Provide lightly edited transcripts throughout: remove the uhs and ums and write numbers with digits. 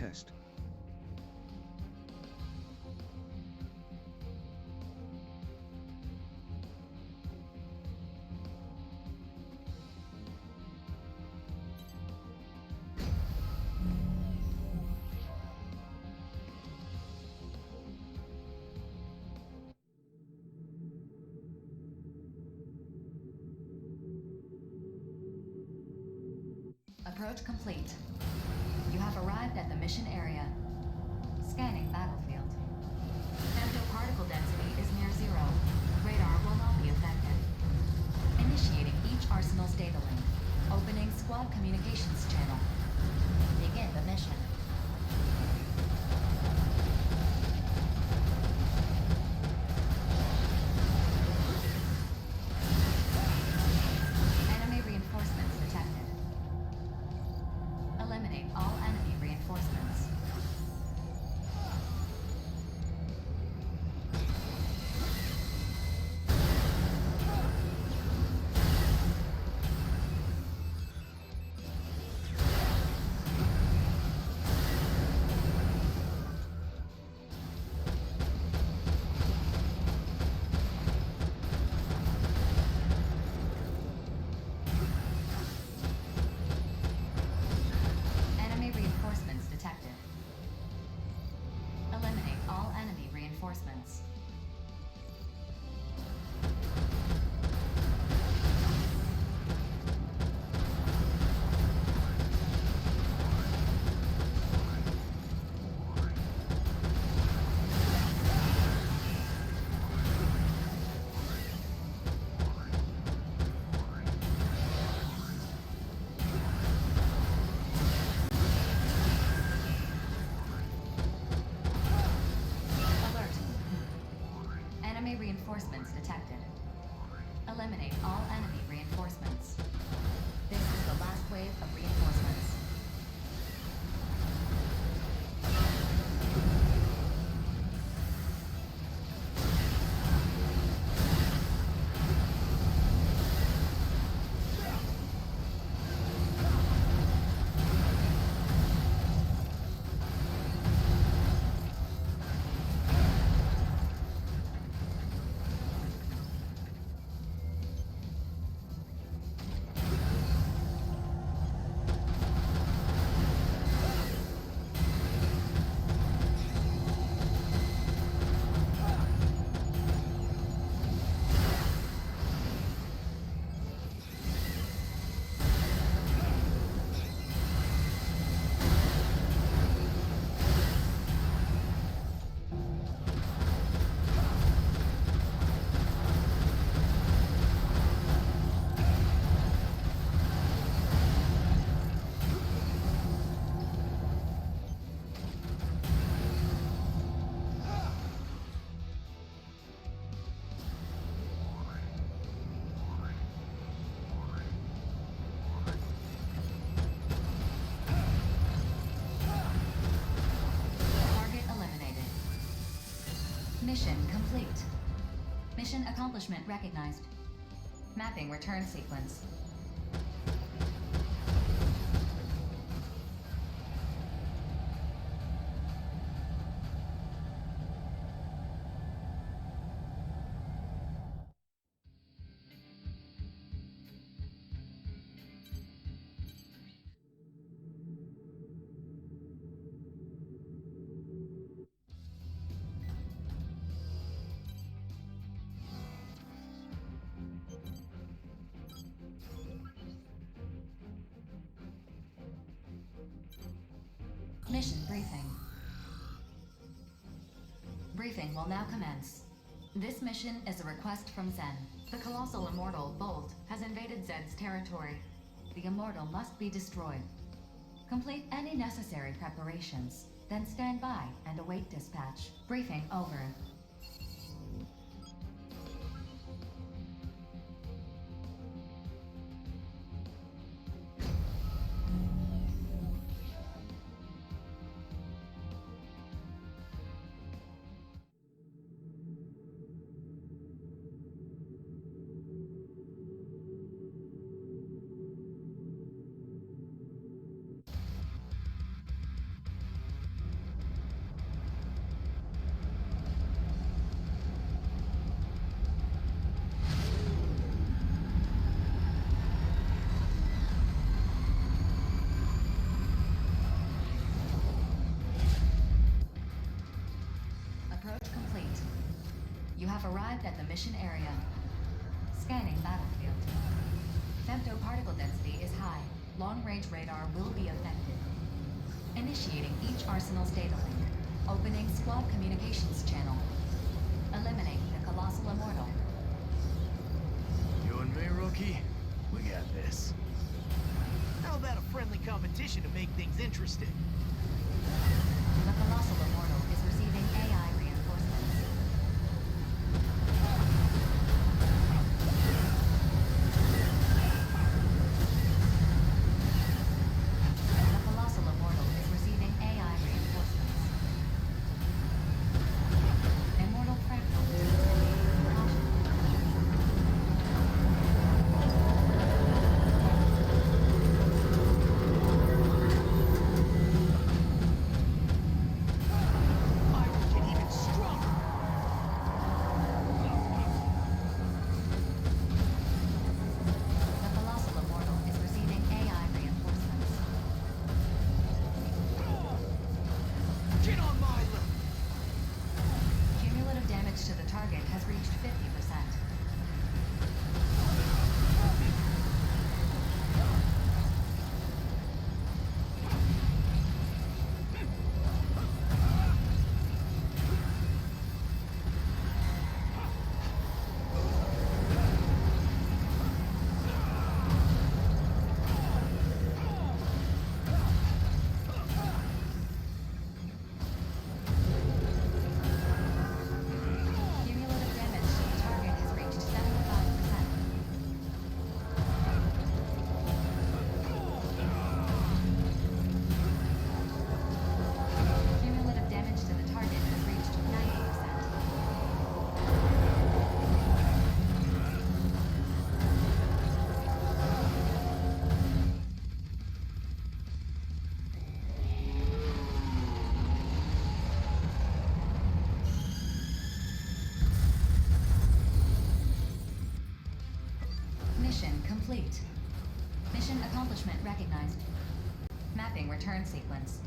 test. Approach complete. You have arrived at the mission area. Scanning battlefield. Femtoparticle density is near zero. Radar will not be affected. Initiating each arsenal's data link. Opening squad communications channel. Begin the mission. Enemy reinforcements detected. Eliminate all enemy reinforcements. Enemy reinforcements detected. Eliminate all enemy reinforcements. Alert. Enemy reinforcements detected. Eliminate all enemy reinforcements. This is the last wave of reinforcements. Target eliminated. Mission complete. Mission accomplishment recognized. Mapping return sequence. Mission briefing. Briefing will now commence. This mission is a request from Zen. The colossal immortal, Bolt, has invaded Zed's territory. The immortal must be destroyed. Complete any necessary preparations, then stand by and await dispatch. Briefing over. arrived at the mission area. Scanning battlefield. Femtoparticle density is high. Long-range radar will be affected. Initiating each arsenal's data link. Opening squad communications channel. Eliminate the colossal immortal. You and me, rookie? We got this. How about a friendly competition to make things interesting? The colossal immortal is receiving AI reinforcements. The colossal immortal is receiving AI reinforcements. Immortal fractal is Mission complete. Mission accomplishment recognized. Mapping return sequence.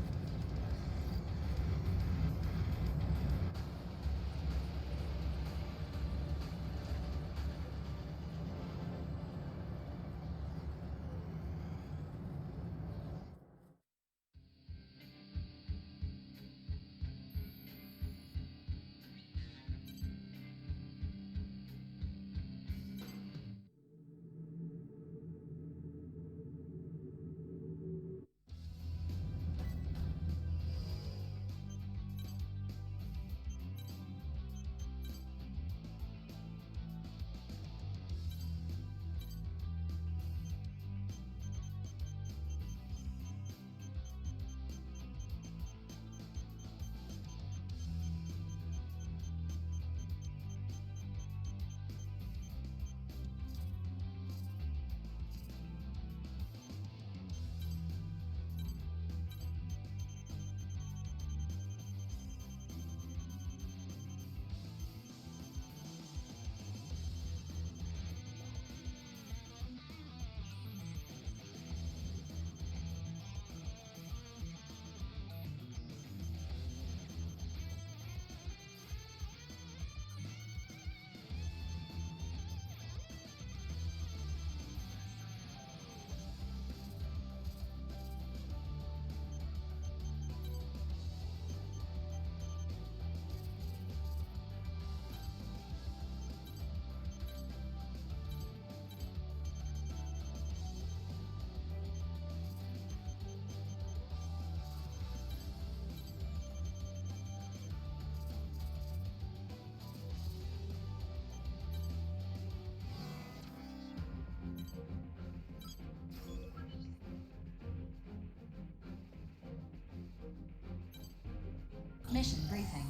Mission briefing.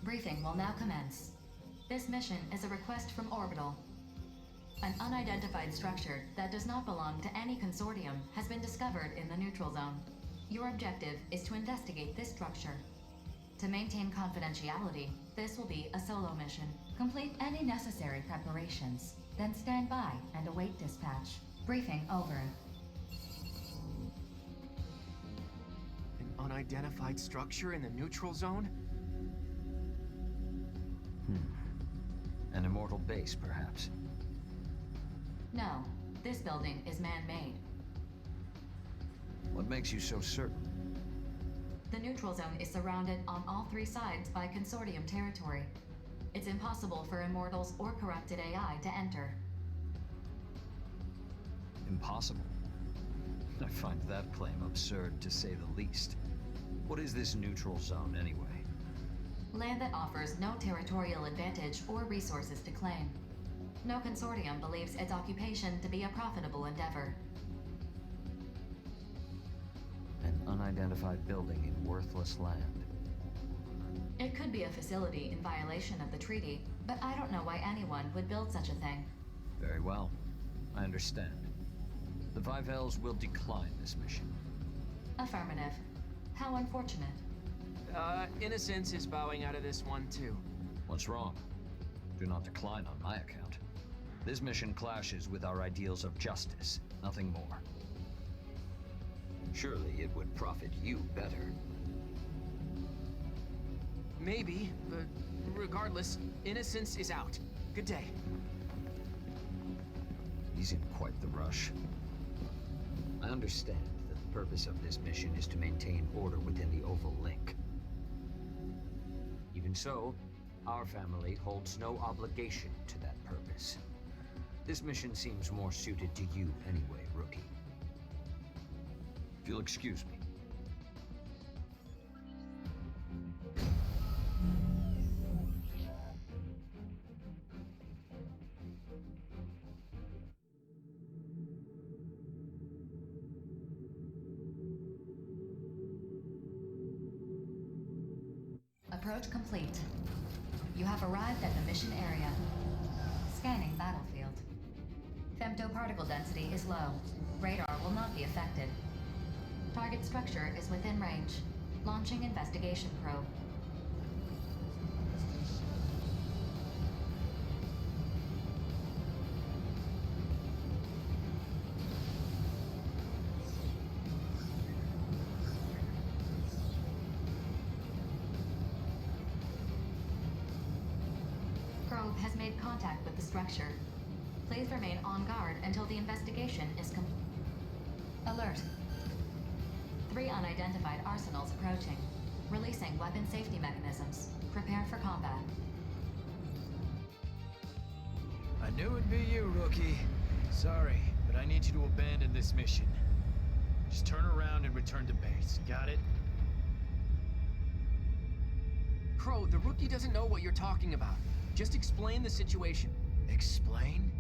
Briefing will now commence. This mission is a request from Orbital. An unidentified structure that does not belong to any consortium has been discovered in the neutral zone. Your objective is to investigate this structure. To maintain confidentiality, this will be a solo mission. Complete any necessary preparations, then stand by and await dispatch. Briefing over. An unidentified structure in the neutral zone? immortal base, perhaps? No, this building is man-made. What makes you so certain? The neutral zone is surrounded on all three sides by consortium territory. It's impossible for immortals or corrupted AI to enter. Impossible? I find that claim absurd, to say the least. What is this neutral zone, anyway? Land that offers no territorial advantage or resources to claim. No consortium believes its occupation to be a profitable endeavor. An unidentified building in worthless land. It could be a facility in violation of the treaty, but I don't know why anyone would build such a thing. Very well. I understand. The Five Hells will decline this mission. Affirmative. How unfortunate. Innocence is bowing out of this one, too. What's wrong? Do not decline on my account. This mission clashes with our ideals of justice, nothing more. Surely it would profit you better. Maybe, but regardless, Innocence is out. Good day. He's in quite the rush. I understand that the purpose of this mission is to maintain order within the Oval Link. Even so, our family holds no obligation to that purpose. This mission seems more suited to you anyway, Rookie. If you'll excuse me. Approach complete. You have arrived at the mission area. Scanning battlefield. Femtoparticle density is low. Radar will not be affected. Target structure is within range. Launching investigation probe. Probe has made contact with the structure. Please remain on guard until the investigation is complete. Alert. 3 unidentified arsenals approaching. Releasing weapon safety mechanisms. Prepare for combat. I knew it'd be you, Rookie. Sorry, but I need you to abandon this mission. Just turn around and return to base. Got it? Crow, the Rookie doesn't know what you're talking about. Just explain the situation. Explain?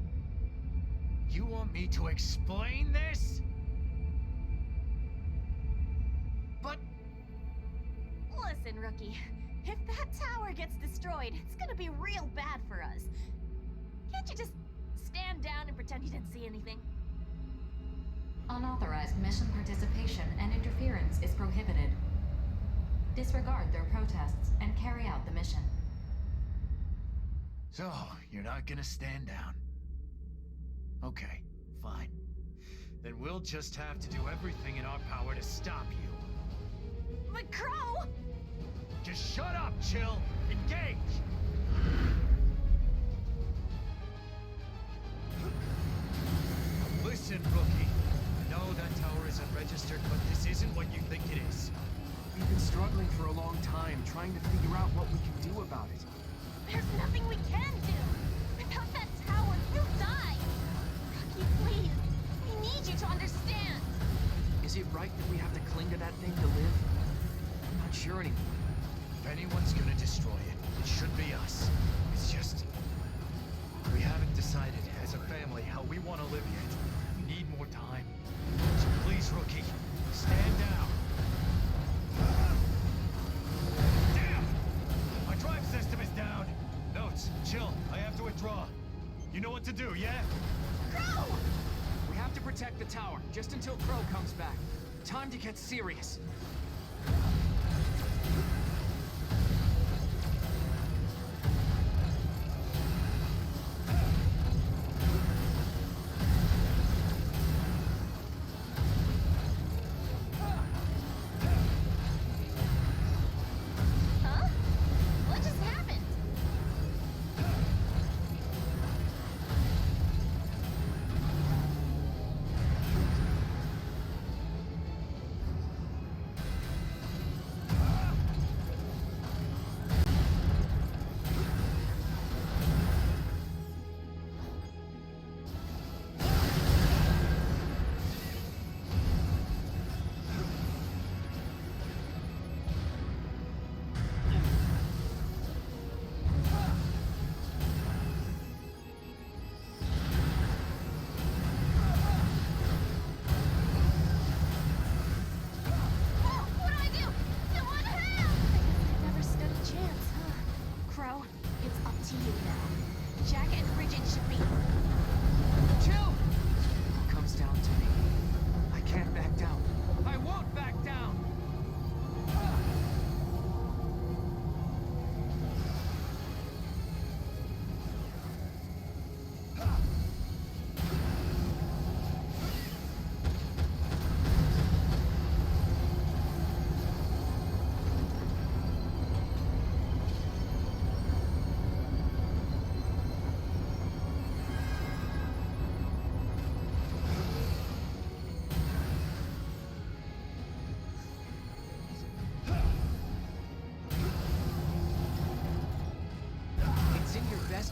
You want me to explain this? But... Listen, Rookie. If that tower gets destroyed, it's gonna be real bad for us. Can't you just stand down and pretend you didn't see anything? Unauthorized mission participation and interference is prohibited. Disregard their protests and carry out the mission. So, you're not gonna stand down. Okay, fine. Then we'll just have to do everything in our power to stop you. But Crow! Just shut up, Chill! Engage! Listen, Rookie. I know that tower isn't registered, but this isn't what you think it is. We've been struggling for a long time, trying to figure out what we can do about it. There's nothing we can do! Without that tower, we'll die! Rookie, please! We need you to understand! Is it right that we have to cling to that thing to live? I'm not sure anymore. If anyone's gonna destroy it, it should be us. It's just... we haven't decided as a family how we want to live yet. We need more time. So please, Rookie, stand down. Damn! My drive system is down. Notes, Chill, I have to withdraw. You know what to do, yeah? Crow! We have to protect the tower, just until Crow comes back. Time to get serious. Huh? What just happened?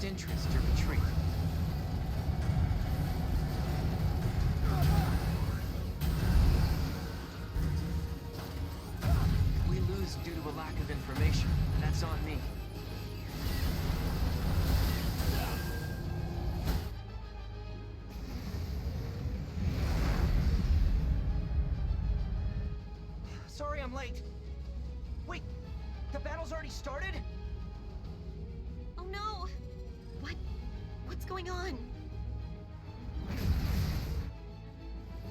interest to retreat. If we lose due to a lack of information, that's on me. Sorry I'm late. Wait, the battle's already started? Oh no! What's going on?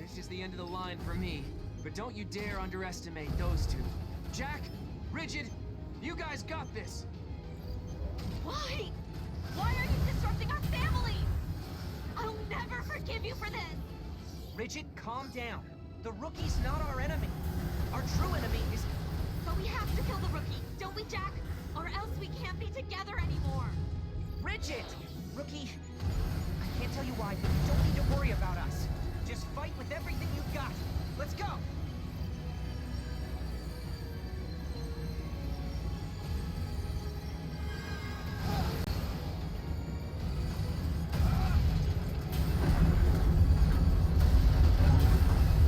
This is the end of the line for me, but don't you dare underestimate those two. Jack, Rigid, you guys got this! Why? Why are you disrupting our family? I'll never forgive you for this! Rigid, calm down. The rookie's not our enemy. Our true enemy is... But we have to kill the rookie, don't we, Jack? Or else we can't be together anymore! Rigid! Rookie, I can't tell you why, but you don't need to worry about us. Just fight with everything you've got. Let's go!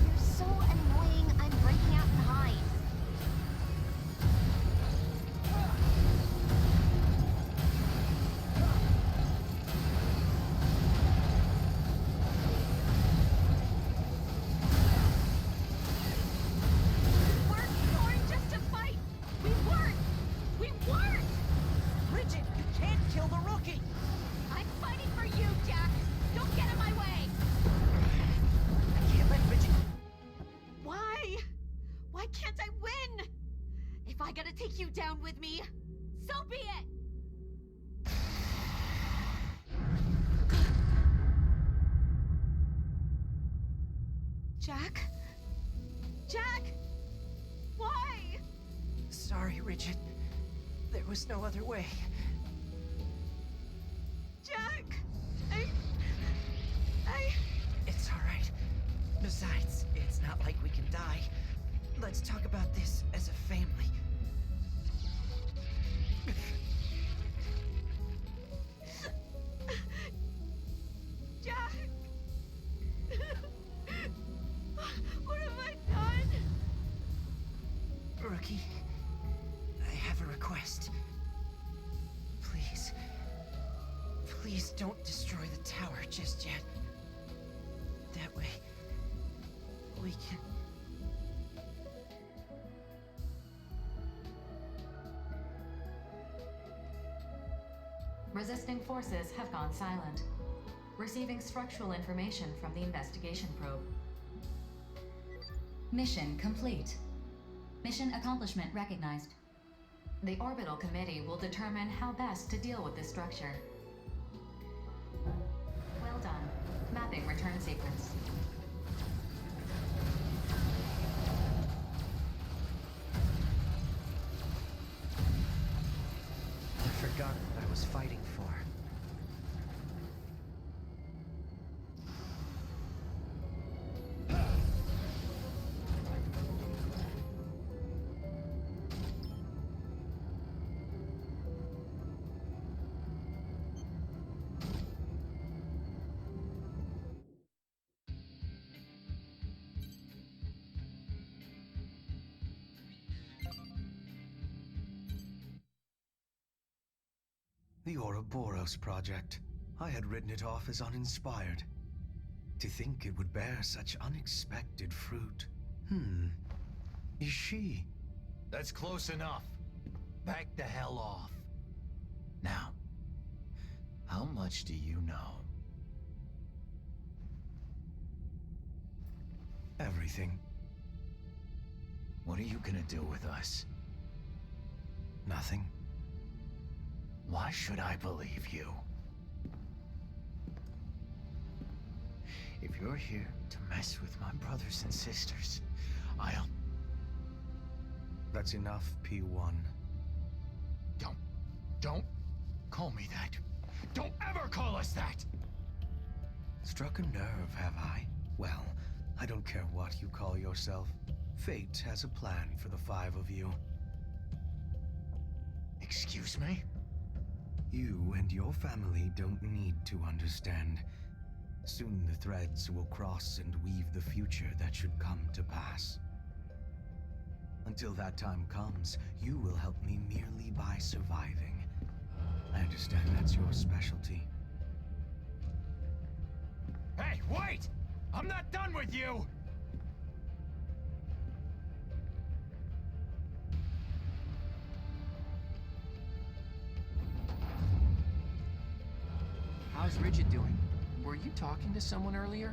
You're so annoying, I'm breaking out in hives. We weren't born just to fight! We weren't! We weren't! Rigid, you can't kill the rookie! I'm fighting for you, Jack! Don't get in my way! I can't let Rigid... Why? Why can't I win? If I gotta take you down with me, so be it! Jack? Jack? Why? Sorry, Rigid. There was no other way. Jack! It's all right. Besides, it's not like we can die. Let's talk about this as a family. Jack! What have I done? Rookie, I have a request. Please. Please don't destroy the tower just yet. That way, we can... Resisting forces have gone silent. Receiving structural information from the investigation probe. Mission complete. Mission accomplishment recognized. The Orbital Committee will determine how best to deal with this structure. Well done. Mapping return sequence. I forgot what I was fighting for. The Ouroboros project. I had written it off as uninspired. To think it would bear such unexpected fruit. Is she? That's close enough. Back the hell off. Now, how much do you know? Everything. What are you gonna do with us? Nothing. Why should I believe you? If you're here to mess with my brothers and sisters, I'll... That's enough, P1. Don't call me that. Don't ever call us that! Struck a nerve, have I? Well, I don't care what you call yourself. Fate has a plan for the five of you. Excuse me? You and your family don't need to understand. Soon the threads will cross and weave the future that should come to pass. Until that time comes, you will help me merely by surviving. I understand that's your specialty. Hey, wait! I'm not done with you! How's Rigid doing? Were you talking to someone earlier?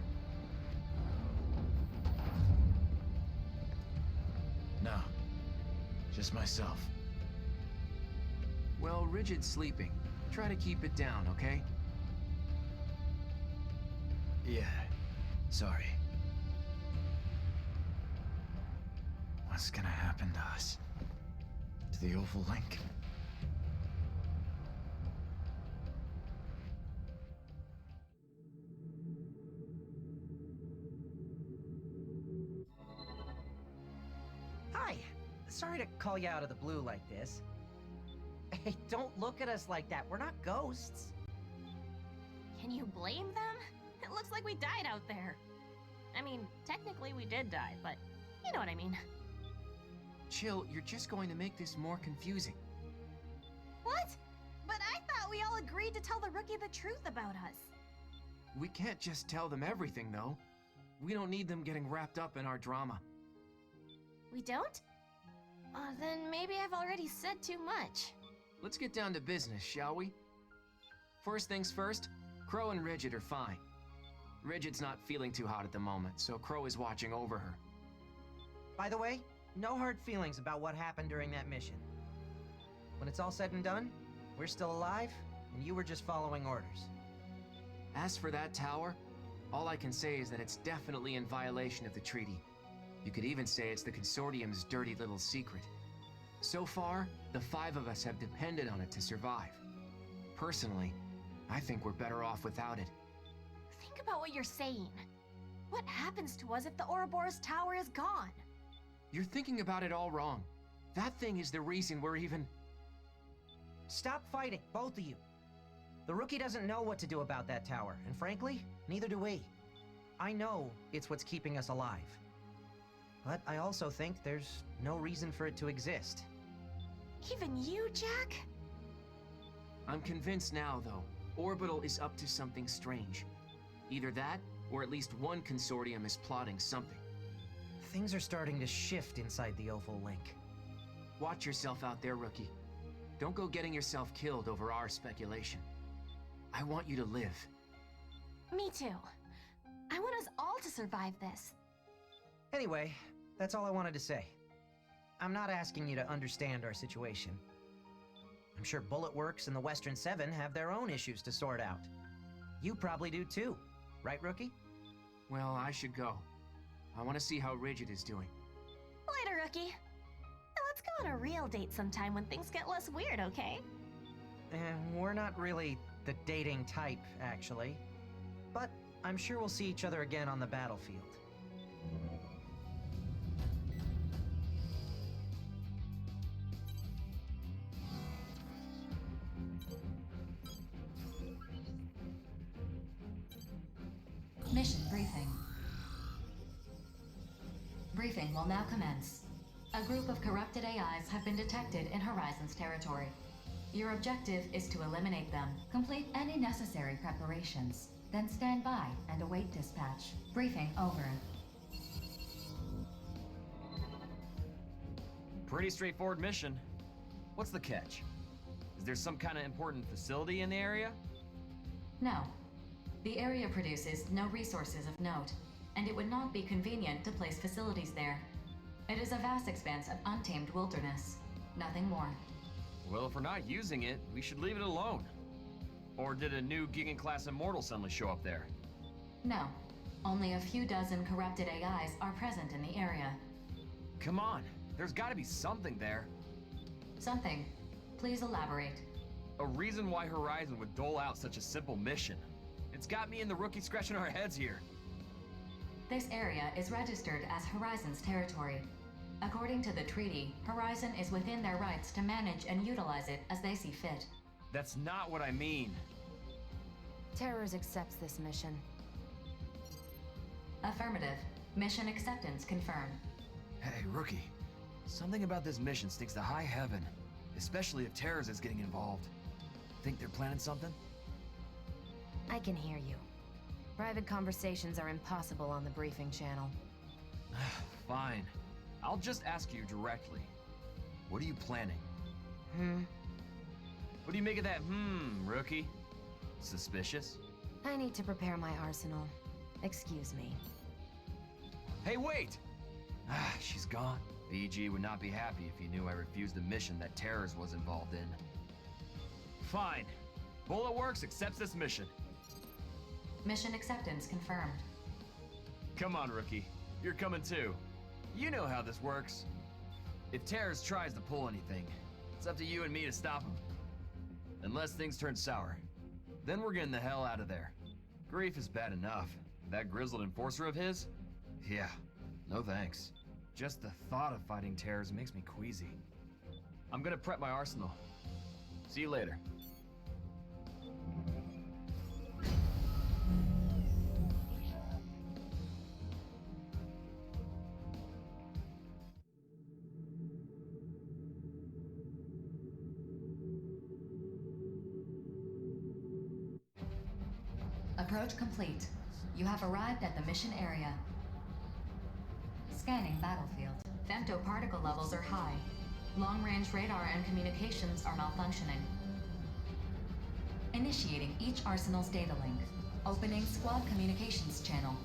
No. Just myself. Well, Rigid's sleeping. Try to keep it down, okay? Yeah. Sorry. What's gonna happen to us? To the Oval Link? Hi. Sorry to call you out of the blue like this. Hey, don't look at us like that. We're not ghosts. Can you blame them? It looks like we died out there. I mean, technically we did die, but you know what I mean. Chill, you're just going to make this more confusing. What? But I thought we all agreed to tell the rookie the truth about us. We can't just tell them everything, though. We don't need them getting wrapped up in our drama. We don't? Then maybe I've already said too much. Let's get down to business, shall we? First things first, Crow and Rigid are fine. Rigid's not feeling too hot at the moment, so Crow is watching over her. By the way, no hard feelings about what happened during that mission. When it's all said and done, we're still alive, and you were just following orders. As for that tower, all I can say is that it's definitely in violation of the treaty. You could even say it's the Consortium's dirty little secret. So far, the 5 of us have depended on it to survive. Personally, I think we're better off without it. Think about what you're saying. What happens to us if the Ouroboros Tower is gone? You're thinking about it all wrong. That thing is the reason we're even... Stop fighting, both of you. The rookie doesn't know what to do about that tower, and frankly, neither do we. I know it's what's keeping us alive. But I also think there's no reason for it to exist. Even you, Jack? I'm convinced now, though. Orbital is up to something strange. Either that, or at least one consortium is plotting something. Things are starting to shift inside the Oval Link. Watch yourself out there, rookie. Don't go getting yourself killed over our speculation. I want you to live. Me too. I want us all to survive this. Anyway, that's all I wanted to say. I'm not asking you to understand our situation. I'm sure Bullet Works and the Western 7 have their own issues to sort out. You probably do too, right, Rookie? Well, I should go. I want to see how Rigid is doing. Later, Rookie. Now let's go on a real date sometime when things get less weird, okay? We're not really the dating type, actually. But I'm sure we'll see each other again on the battlefield. Mission briefing. Briefing will now commence. A group of corrupted AIs have been detected in Horizon's territory. Your objective is to eliminate them. Complete any necessary preparations. Then stand by and await dispatch. Briefing over. Pretty straightforward mission. What's the catch? Is there some kind of important facility in the area? No. The area produces no resources of note, and it would not be convenient to place facilities there. It is a vast expanse of untamed wilderness. Nothing more. Well, if we're not using it, we should leave it alone. Or did a new Gigan-class Immortal suddenly show up there? No. Only a few dozen corrupted AIs are present in the area. Come on, there's gotta be something there. Something. Please elaborate. A reason why Horizon would dole out such a simple mission. It's got me and the rookie scratching our heads here. This area is registered as Horizon's territory. According to the treaty, Horizon is within their rights to manage and utilize it as they see fit. That's not what I mean. Terrors accepts this mission. Affirmative. Mission acceptance confirmed. Hey, Rookie. Something about this mission stinks to high heaven. Especially if Terrors is getting involved. Think they're planning something? I can hear you. Private conversations are impossible on the briefing channel. Fine. I'll just ask you directly. What are you planning? What do you make of that Rookie? Suspicious? I need to prepare my arsenal. Excuse me. Hey, wait! She's gone. VG would not be happy if he knew I refused the mission that Terrors was involved in. Fine. Bullet Works accepts this mission. Mission acceptance confirmed. Come on, Rookie. You're coming too. You know how this works. If Terrors tries to pull anything, it's up to you and me to stop him. Unless things turn sour. Then we're getting the hell out of there. Grief is bad enough. That grizzled enforcer of his? Yeah, no thanks. Just the thought of fighting Terrors makes me queasy. I'm gonna prep my arsenal. See you later. Approach complete. You have arrived at the mission area. Scanning battlefield. Femtoparticle levels are high. Long-range radar and communications are malfunctioning. Initiating each arsenal's data link. Opening squad communications channel.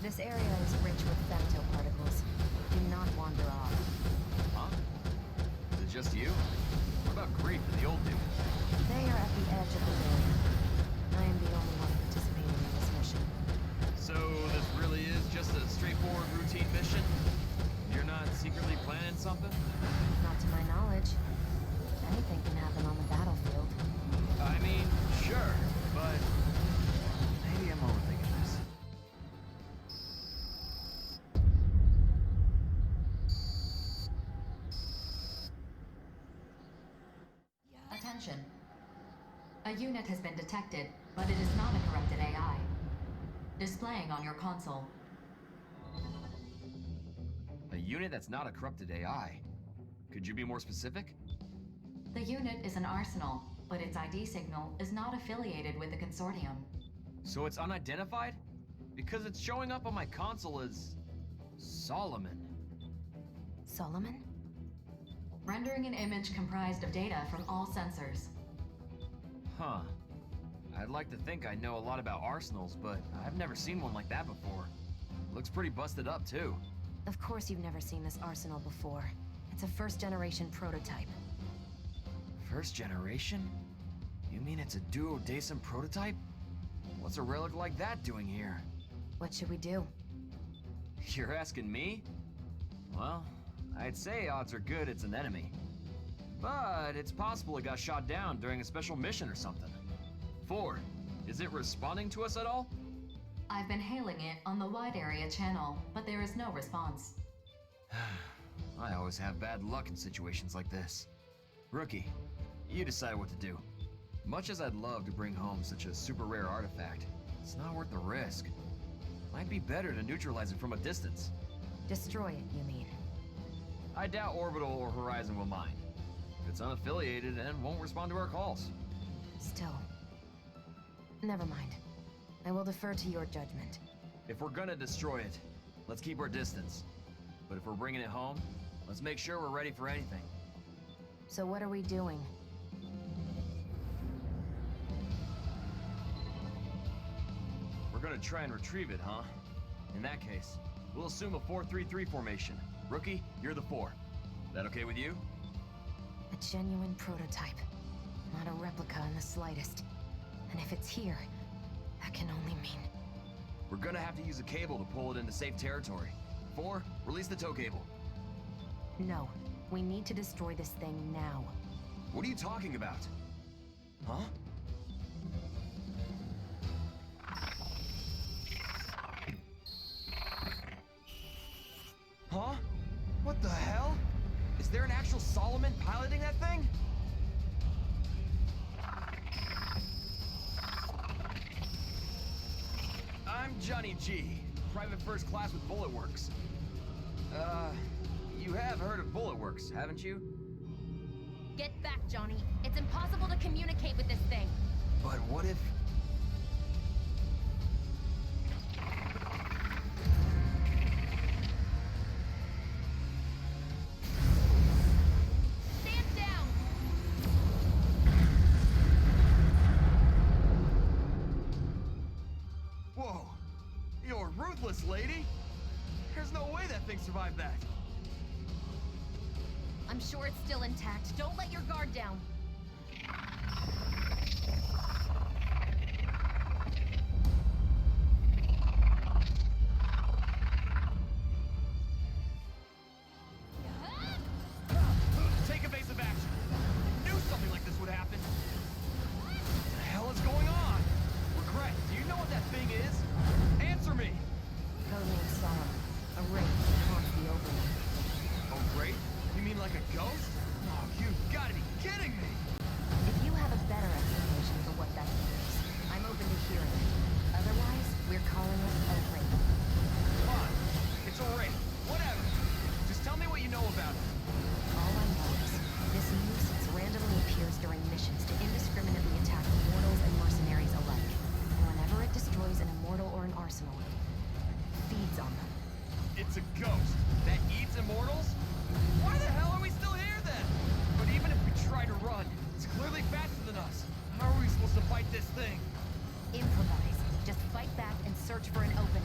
This area is rich with femtoparticles. Do not wander off. Huh? Is it just you? What about Grief and the old dude? They are at the edge of the barrier. I am the only one participating in this mission. So this really is just a straightforward routine mission? You're not secretly planning something? Not to my knowledge. Anything can happen on the battlefield. I mean, sure, but maybe I'm overthinking this. Attention. A unit has been detected, but it is not a corrupted AI. Displaying on your console. A unit that's not a corrupted AI. Could you be more specific? The unit is an arsenal, but its ID signal is not affiliated with the consortium. So it's unidentified? Because it's showing up on my console as Solomon. Solomon? Rendering an image comprised of data from all sensors. Huh. I'd like to think I know a lot about arsenals, but I've never seen one like that before. Looks pretty busted up, too. Of course you've never seen this arsenal before. It's a first-generation prototype. First generation? You mean it's a duodecim prototype? What's a relic like that doing here? What should we do? You're asking me? Well, I'd say odds are good it's an enemy. But it's possible it got shot down during a special mission or something. 4, is it responding to us at all? I've been hailing it on the wide area channel, but there is no response. I always have bad luck in situations like this. Rookie, you decide what to do. Much as I'd love to bring home such a super rare artifact, it's not worth the risk. Might be better to neutralize it from a distance. Destroy it, you mean? I doubt Orbital or Horizon will mind. It's unaffiliated and won't respond to our calls. Still. Never mind. I will defer to your judgment. If we're gonna destroy it, let's keep our distance. But if we're bringing it home, let's make sure we're ready for anything. So what are we doing? We're gonna try and retrieve it, huh? In that case, we'll assume a 4-3-3 formation. Rookie, you're the 4. That okay with you? A genuine prototype. Not a replica in the slightest. And if it's here, that can only mean... We're gonna have to use a cable to pull it into safe territory. 4, release the tow cable. No. We need to destroy this thing now. What are you talking about? Huh? Solomon piloting that thing? I'm Johnny G, private first class with Bullet Works. You have heard of Bullet Works, haven't you? Get back, Johnny. It's impossible to communicate with this thing. But what if... Stand down! Whoa! You're ruthless, lady! There's no way that thing survived that! I'm sure it's still intact. Don't let your guard down. Take evasive action! I knew something like this would happen! What the hell is going on? Regret, do you know what that thing is? Answer me! Codename Solomon. A wraith that haunts the overworld. A wraith? You mean like a ghost? Oh, you've got to be kidding me! If you have a better explanation for what that thing is, I'm open to hearing it. Otherwise, we're calling it a wraith. Fine. It's a wraith. Whatever. Just tell me what you know about it. All I know is, this nuisance randomly appears during missions to indiscriminately attack mortals and mercenaries alike. And whenever it destroys an immortal or an arsenal, it feeds on them. It's a ghost that eats immortals? Why the hell are we still here then? But even if we try to run, it's clearly faster than us. How are we supposed to fight this thing? Improvise. Just fight back and search for an opening.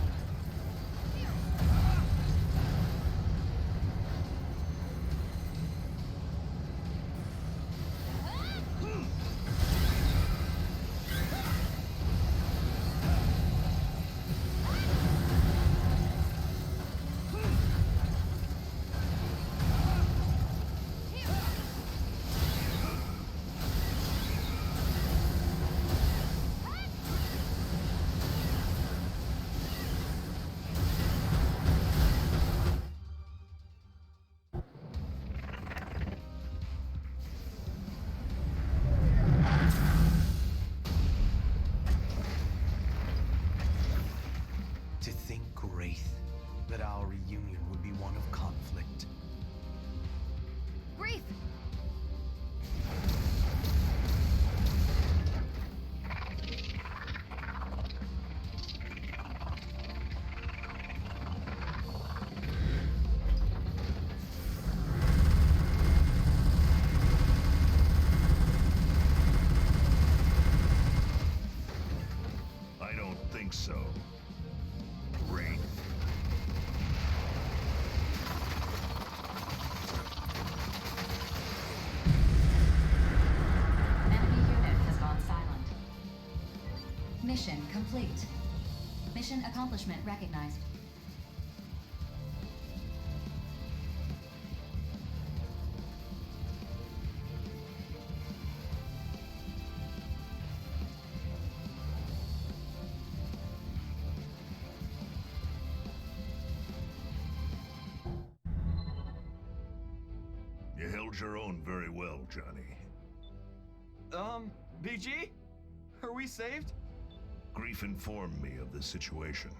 To think, Wraith, that our reunion would be one of conflict. Grief! I don't think so. Wraith. Enemy unit has gone silent. Mission complete. Mission accomplishment recognized. You held your own very well, Johnny. BG? Are we saved? Grief informed me of the situation.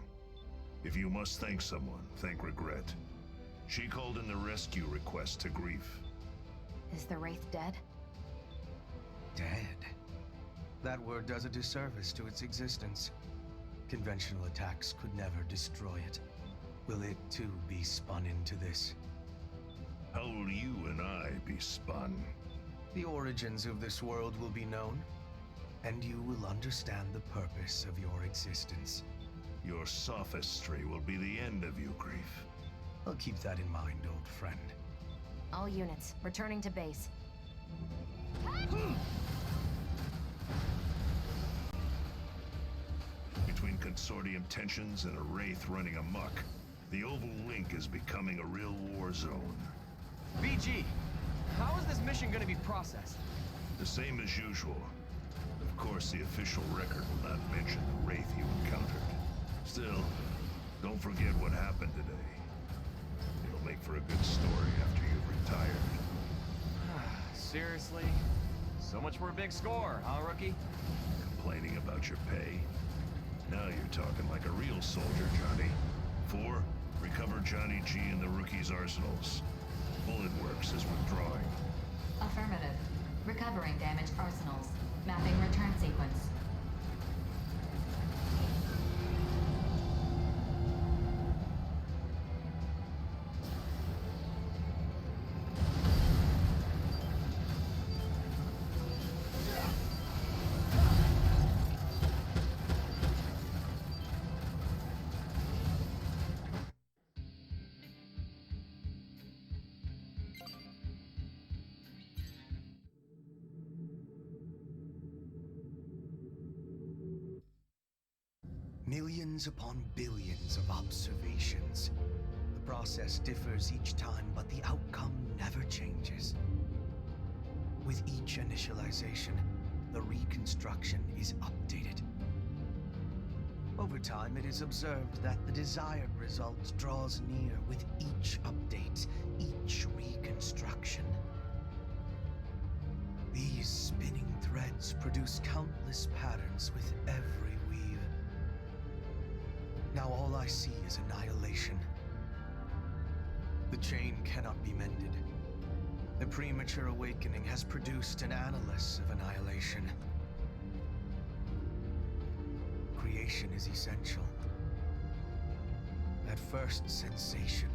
If you must thank someone, thank Regret. She called in the rescue request to Grief. Is the wraith dead? Dead. That word does a disservice to its existence. Conventional attacks could never destroy it. Will it too be spun into this? How will you and I be spun? The origins of this world will be known, and you will understand the purpose of your existence. Your sophistry will be the end of you, Grief. I'll keep that in mind, old friend. All units, returning to base. Between Consortium tensions and a Wraith running amok, the Oval Link is becoming a real war zone. BG, how is this mission going to be processed? The same as usual. Of course, the official record will not mention the Wraith you encountered. Still, don't forget what happened today. It'll make for a good story after you've retired. seriously? So much for a big score, huh, rookie? Complaining about your pay? Now you're talking like a real soldier, Johnny. 4, recover Johnny G and the rookie's arsenals. Bullet Works is withdrawing. Affirmative. Recovering damaged arsenals. Mapping return sequence. Millions upon billions of observations. The process differs each time, but the outcome never changes. With each initialization, the reconstruction is updated. Over time, it is observed that the desired result draws near with each update, each reconstruction. These spinning threads produce countless patterns with every weave. Now all I see is annihilation. The chain cannot be mended. The premature awakening has produced an analyst of annihilation. Creation is essential. That first sensation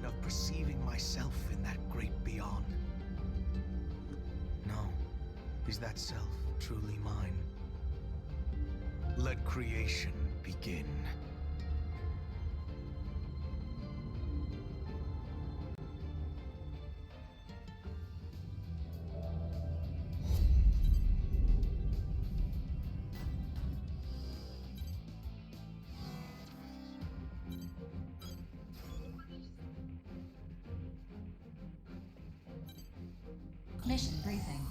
of perceiving myself in that great beyond. No, is that self truly mine? Let creation begin. Mission briefing.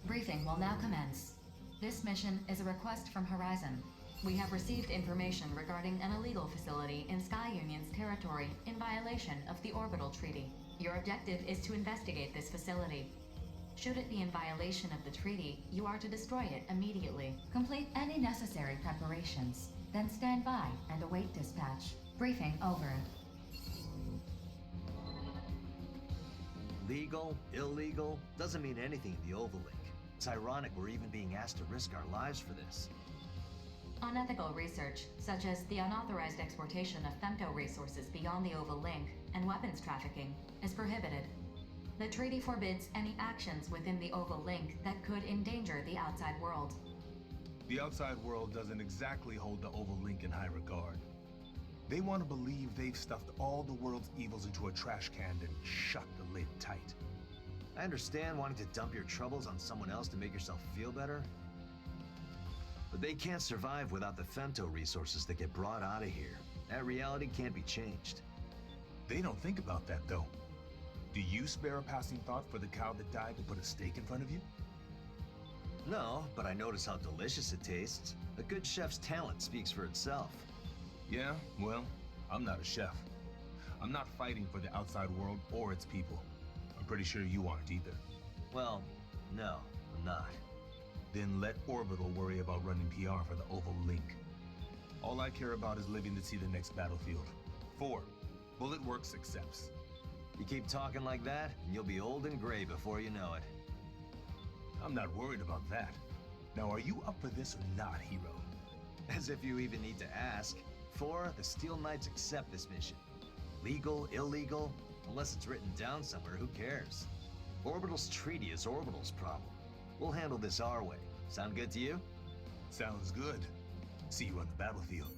Briefing will now commence. This mission is a request from Horizon. We have received information regarding an illegal facility in Sky Union's territory in violation of the Orbital Treaty. Your objective is to investigate this facility. Should it be in violation of the treaty, you are to destroy it immediately. Complete any necessary preparations, then stand by and await dispatch. Briefing over. Legal, illegal, doesn't mean anything in the Overlink. It's ironic we're even being asked to risk our lives for this. Unethical research, such as the unauthorized exportation of femto resources beyond the Oval Link and weapons trafficking, is prohibited. The treaty forbids any actions within the Oval Link that could endanger the outside world. The outside world doesn't exactly hold the Oval Link in high regard. They want to believe they've stuffed all the world's evils into a trash can and shut the lid tight. I understand wanting to dump your troubles on someone else to make yourself feel better. But they can't survive without the femto resources that get brought out of here. That reality can't be changed. They don't think about that, though. Do you spare a passing thought for the cow that died to put a steak in front of you? No, but I notice how delicious it tastes. A good chef's talent speaks for itself. Yeah, well, I'm not a chef. I'm not fighting for the outside world or its people. I'm pretty sure you aren't either. Well, no, I'm not. Then let Orbital worry about running PR for the Oval Link. All I care about is living to see the next battlefield. 4. Bullet Works accepts. You keep talking like that, and you'll be old and gray before you know it. I'm not worried about that. Now, are you up for this or not, hero? As if you even need to ask. 4, the Steel Knights accept this mission. Legal, illegal, unless it's written down somewhere, who cares? Orbital's treaty is Orbital's problem. We'll handle this our way. Sound good to you? Sounds good. See you on the battlefield.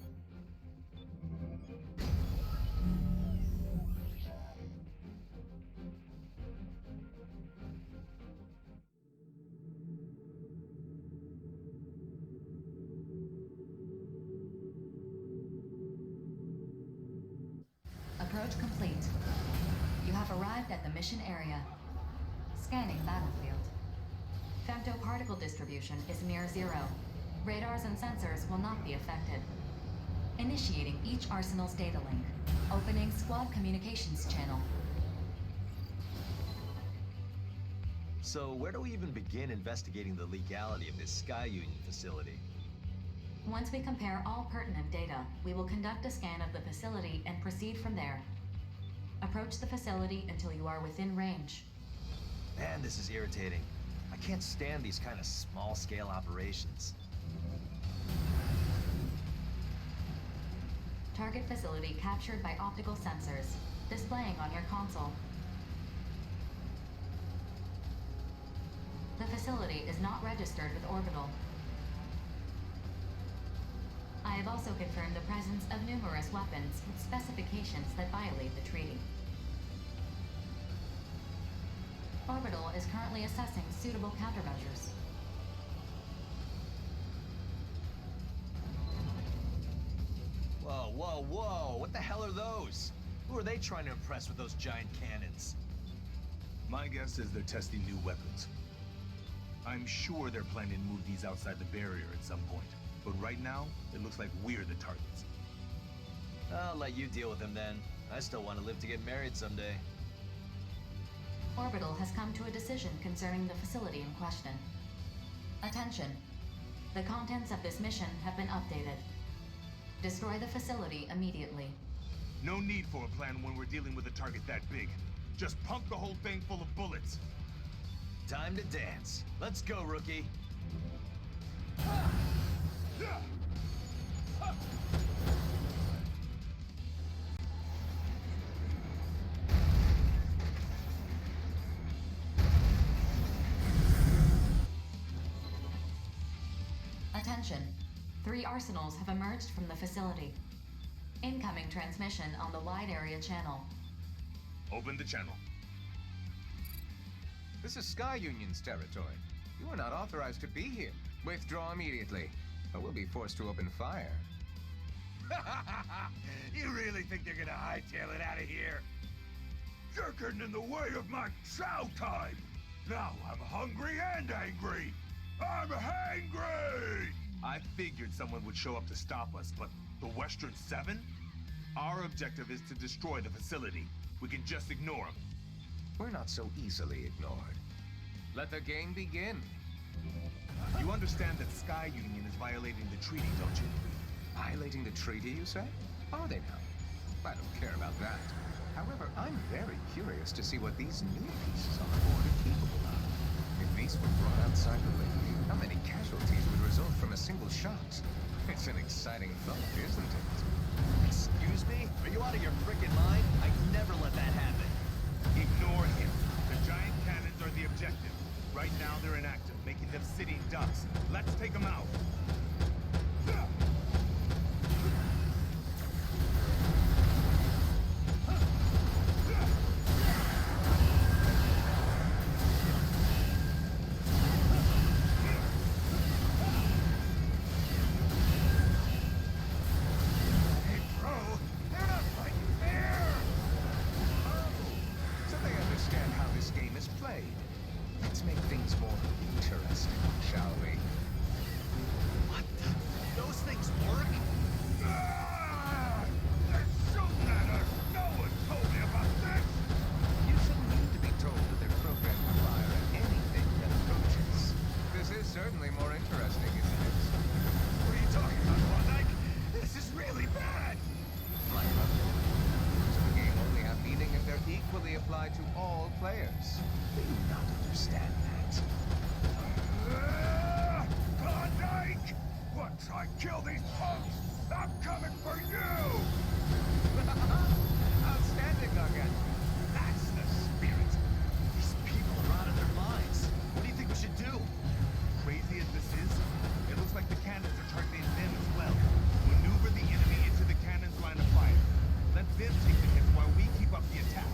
Approach complete. You have arrived at the mission area. Scanning battlefield. Femto-particle distribution is near zero. Radars and sensors will not be affected. Initiating each arsenal's data link. Opening squad communications channel. So where do we even begin investigating the legality of this Sky Union facility? Once we compare all pertinent data, we will conduct a scan of the facility and proceed from there. Approach the facility until you are within range. Man, this is irritating. I can't stand these kind of small-scale operations. Target facility captured by optical sensors, displaying on your console. The facility is not registered with Orbital. I have also confirmed the presence of numerous weapons with specifications that violate the treaty. Orbital is currently assessing suitable countermeasures. Whoa, whoa, whoa! What the hell are those? Who are they trying to impress with those giant cannons? My guess is they're testing new weapons. I'm sure they're planning to move these outside the barrier at some point. But right now, it looks like we're the targets. I'll let you deal with them then. I still want to live to get married someday. Orbital has come to a decision concerning the facility in question. Attention. The contents of this mission have been updated. Destroy the facility immediately. No need for a plan when we're dealing with a target that big. Just pump the whole thing full of bullets. Time to dance. Let's go, rookie. Attention. 3 arsenals have emerged from the facility. Incoming transmission on the wide area channel. Open the channel. This is Sky Union's territory. You are not authorized to be here. Withdraw immediately, or we'll be forced to open fire. You really think they're gonna hightail it out of here? You're getting in the way of my chow time! Now I'm hungry and angry! I'm hangry! I figured someone would show up to stop us, but the Western Seven? Our objective is to destroy the facility. We can just ignore them. We're not so easily ignored. Let the game begin. You understand that Sky Union is violating the treaty, don't you? Violating the treaty, you say? Are they now? I don't care about that. However, I'm very curious to see what these new pieces on the board are capable of. If these were brought outside the ring, how many casualties would result from a single shot? It's an exciting thought, isn't it? Excuse me? Are you out of your frickin' mind? I'd never let that happen. Ignore him. The giant cannons are the objective. Right now they're inactive, making them sitting ducks. Let's take them out. Let's make things more interesting, shall we? What the? Those things work? They're shooting at us! No one told me about this! You shouldn't need to be told that they're programmed to fire at anything that approaches. This is certainly more interesting, isn't it? What are you talking about, Klondike? This is really bad! My brother, rules of the game only have meaning if they're equally applied to all players. Do you not understand that? Klondike! Once I kill these punks, I'm coming for you! Outstanding, Gargantua. That's the spirit. These people are out of their minds. What do you think we should do? Crazy as this is, it looks like the cannons are targeting them as well. Maneuver the enemy into the cannons' line of fire. Let them take the hits while we keep up the attack.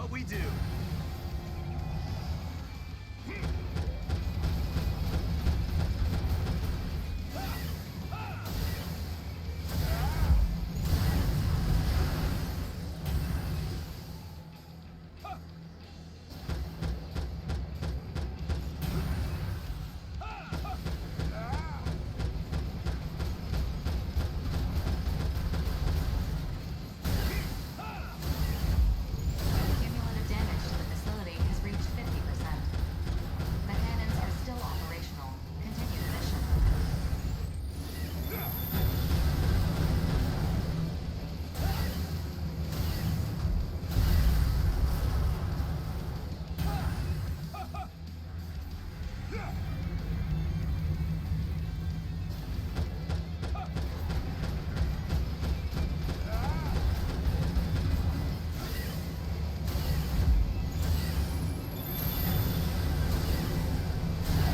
what we do. Cumulative damage to the facility has reached 50%. The cannons are still operational. Continue the mission.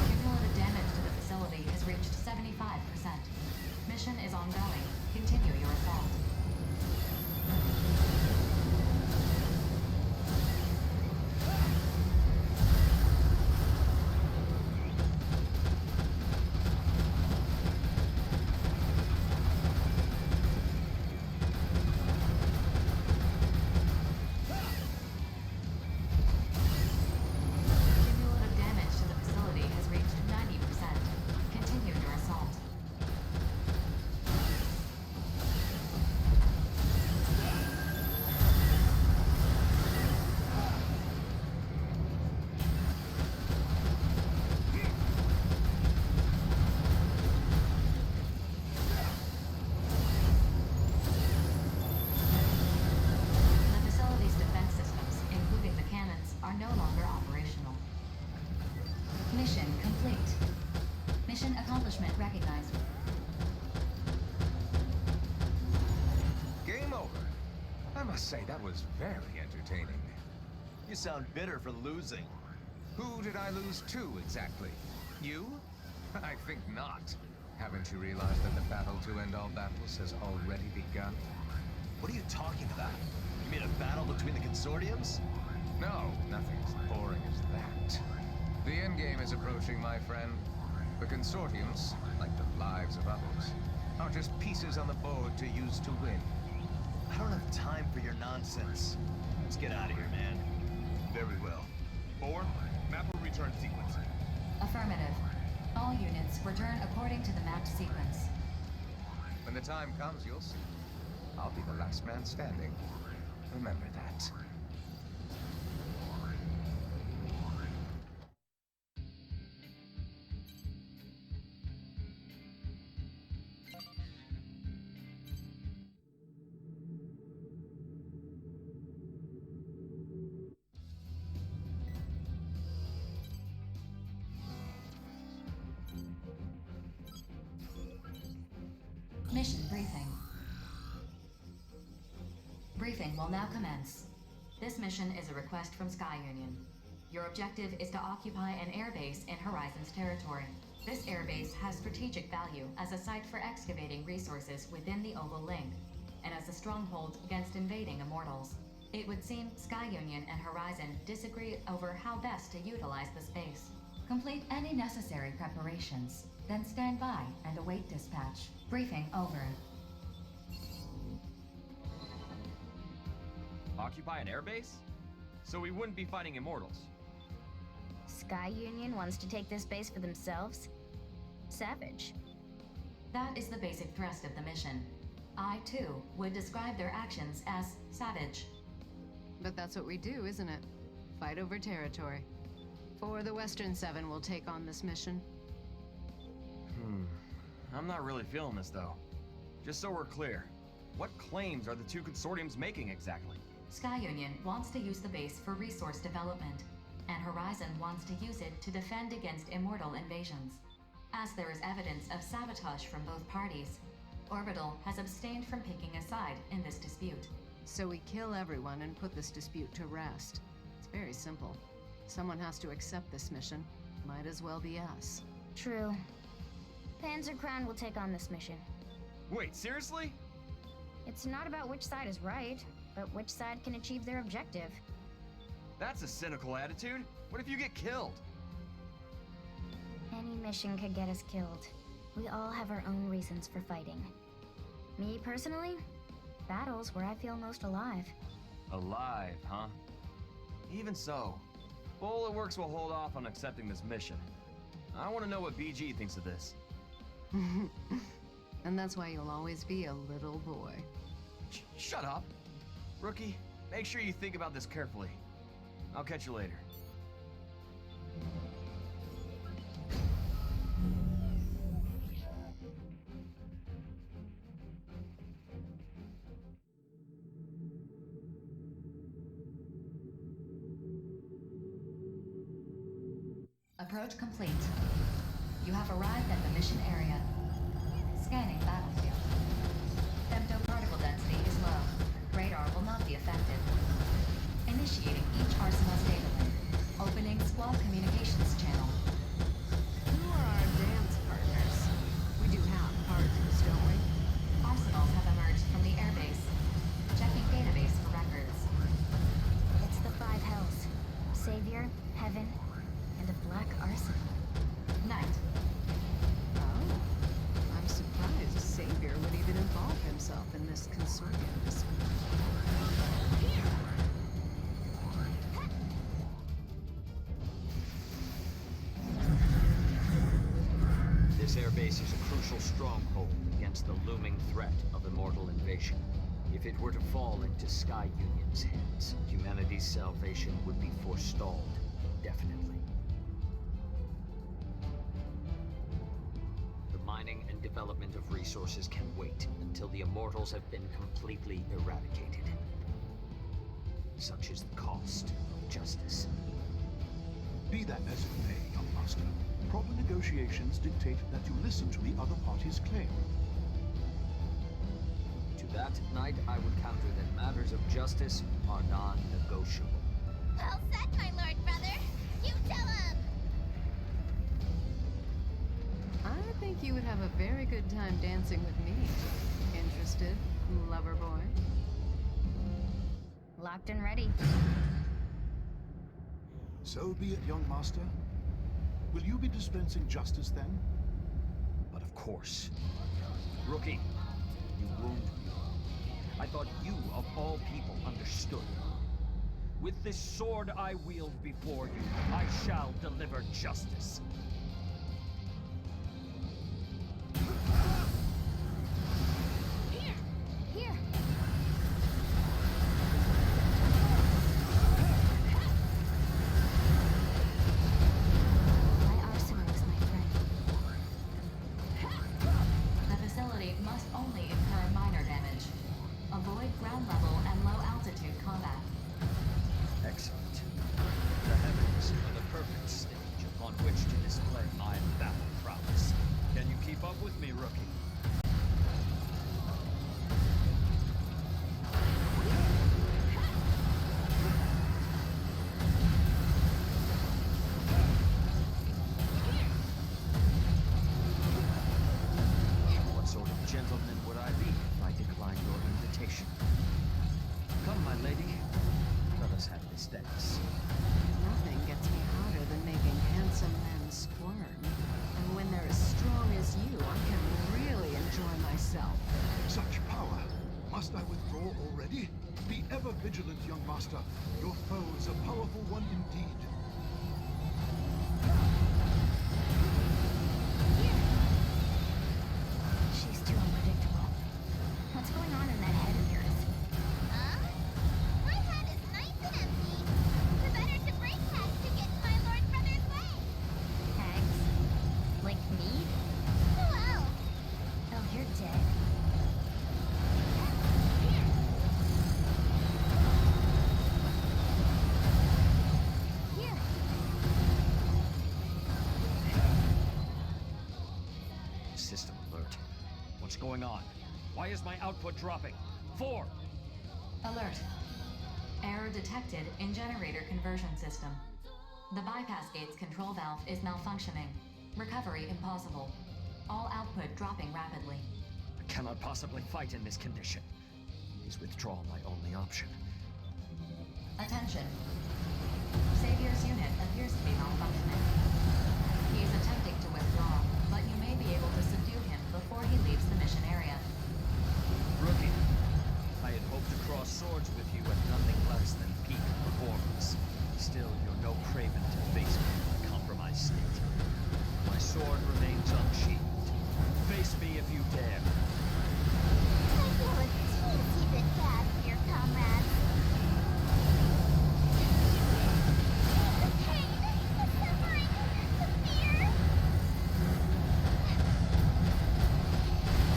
Cumulative damage to the facility has reached 75%. Mission is ongoing. Continue your assault. Cumulative damage to the facility has reached 90%. Continue your assault. The facility's defense systems, including the cannons, are no longer operational. Mission complete. Mission accomplishment recognized. Game over. I must say, that was very entertaining. You sound bitter for losing. Who did I lose to, exactly? You? I think not. Haven't you realized that the battle to end all battles has already begun? What are you talking about? You mean a battle between the consortiums? No, nothing as boring as that. The endgame is approaching, my friend. The consortiums, like the lives of others, are just pieces on the board to use to win. I don't have time for your nonsense. Let's get out of here, man. Very well. 4, map a return sequence. Affirmative. All units return according to the mapped sequence. When the time comes, you'll see. I'll be the last man standing. Remember that. Mission briefing. Briefing will now commence. This mission is a request from Sky Union. Your objective is to occupy an airbase in Horizon's territory. This airbase has strategic value as a site for excavating resources within the Oval Link, and as a stronghold against invading immortals. It would seem Sky Union and Horizon disagree over how best to utilize the space. Complete any necessary preparations, then stand by and await dispatch. Briefing over. Occupy an airbase? So we wouldn't be fighting immortals. Sky Union wants to take this base for themselves? Savage. That is the basic thrust of the mission. I, too, would describe their actions as savage. But that's what we do, isn't it? Fight over territory. For the Western Seven will take on this mission. I'm not really feeling this, though. Just so we're clear, what claims are the two consortiums making exactly? Sky Union wants to use the base for resource development, and Horizon wants to use it to defend against immortal invasions. As there is evidence of sabotage from both parties, Orbital has abstained from picking a side in this dispute. So we kill everyone and put this dispute to rest. It's very simple. Someone has to accept this mission. Might as well be us. True. Panzer Crown will take on this mission. Wait, seriously? It's not about which side is right, but which side can achieve their objective. That's a cynical attitude. What if you get killed? Any mission could get us killed. We all have our own reasons for fighting. Me personally, battle's where I feel most alive. Alive, huh? Even so, Bulletworks will hold off on accepting this mission. I want to know what BG thinks of this. And that's why you'll always be a little boy. Shut up! Rookie, make sure you think about this carefully. I'll catch you later. Approach complete. You have arrived at the mission area. Scanning battlefield. Femto-particle density is low. Radar will not be affected. Initiating each arsenal's data link. Opening squad communications channel. Who are our dance partners? We do have partners, don't we? Arsenals have emerged from the airbase. Checking database for records. It's the five hells. Savior, Heaven, and a black arsenal. Night. Oh. I'm surprised Savior would even involve himself in this consortium dispute. This airbase is a crucial stronghold against the looming threat of immortal invasion. If it were to fall into Sky Union's hands, humanity's salvation would be forestalled indefinitely. The mining and development of resources can wait until the immortals have been completely eradicated. Such is the cost of justice. Be that as it may, young master, proper negotiations dictate that you listen to the other party's claim. To that, Knight, I would counter that matters of justice are non-negotiable. Well said, my lord brother. You tell him! I think you would have a very good time dancing with me. Interested, lover boy? Locked and ready. So be it, young master. Will you be dispensing justice then? But of course. Rookie, you wound me. I thought you, of all people, understood. With this sword I wield before you, I shall deliver justice. Here! Here! My arsenal is my friend. The facility must only incur minor damage. Avoid ground level and low altitude combat. Excellent. The heavens are the perfect stage upon which to display my battle prowess. Can you keep up with me, rookie? What sort of gentleman would I be if I declined your invitation? Come, my lady. Let us have this dance. Nothing gets me hotter than making handsome men squirm. And when they're as strong as you, I can really enjoy myself. Such power! Must I withdraw already? Be ever vigilant, young master. Your foe is a powerful one indeed. She's too unpredictable. What's going on in that head of yours? Huh? My head is nice and empty. The better to break heads to get in my lord brother's way. Hags? Like me? Who else? Oh, you're dead. Here! System alert. What's going on? Why is my output dropping? 4! Alert. Error detected in generator conversion system. The bypass gate's control valve is malfunctioning. Recovery impossible. All output dropping rapidly. I cannot possibly fight in this condition. Is withdrawal my only option? Attention. appears to be malfunctioning. He is attempting to withdraw, but you may be able to subdue him before he leaves the mission area. Rookie, I had hoped to cross swords with you at nothing less than peak performance. Still, you're no craven to face me in a compromised state. My sword remains unsheathed. Face me if you dare. I feel a teensy bit bad for your comrades. The pain, the suffering, the fear.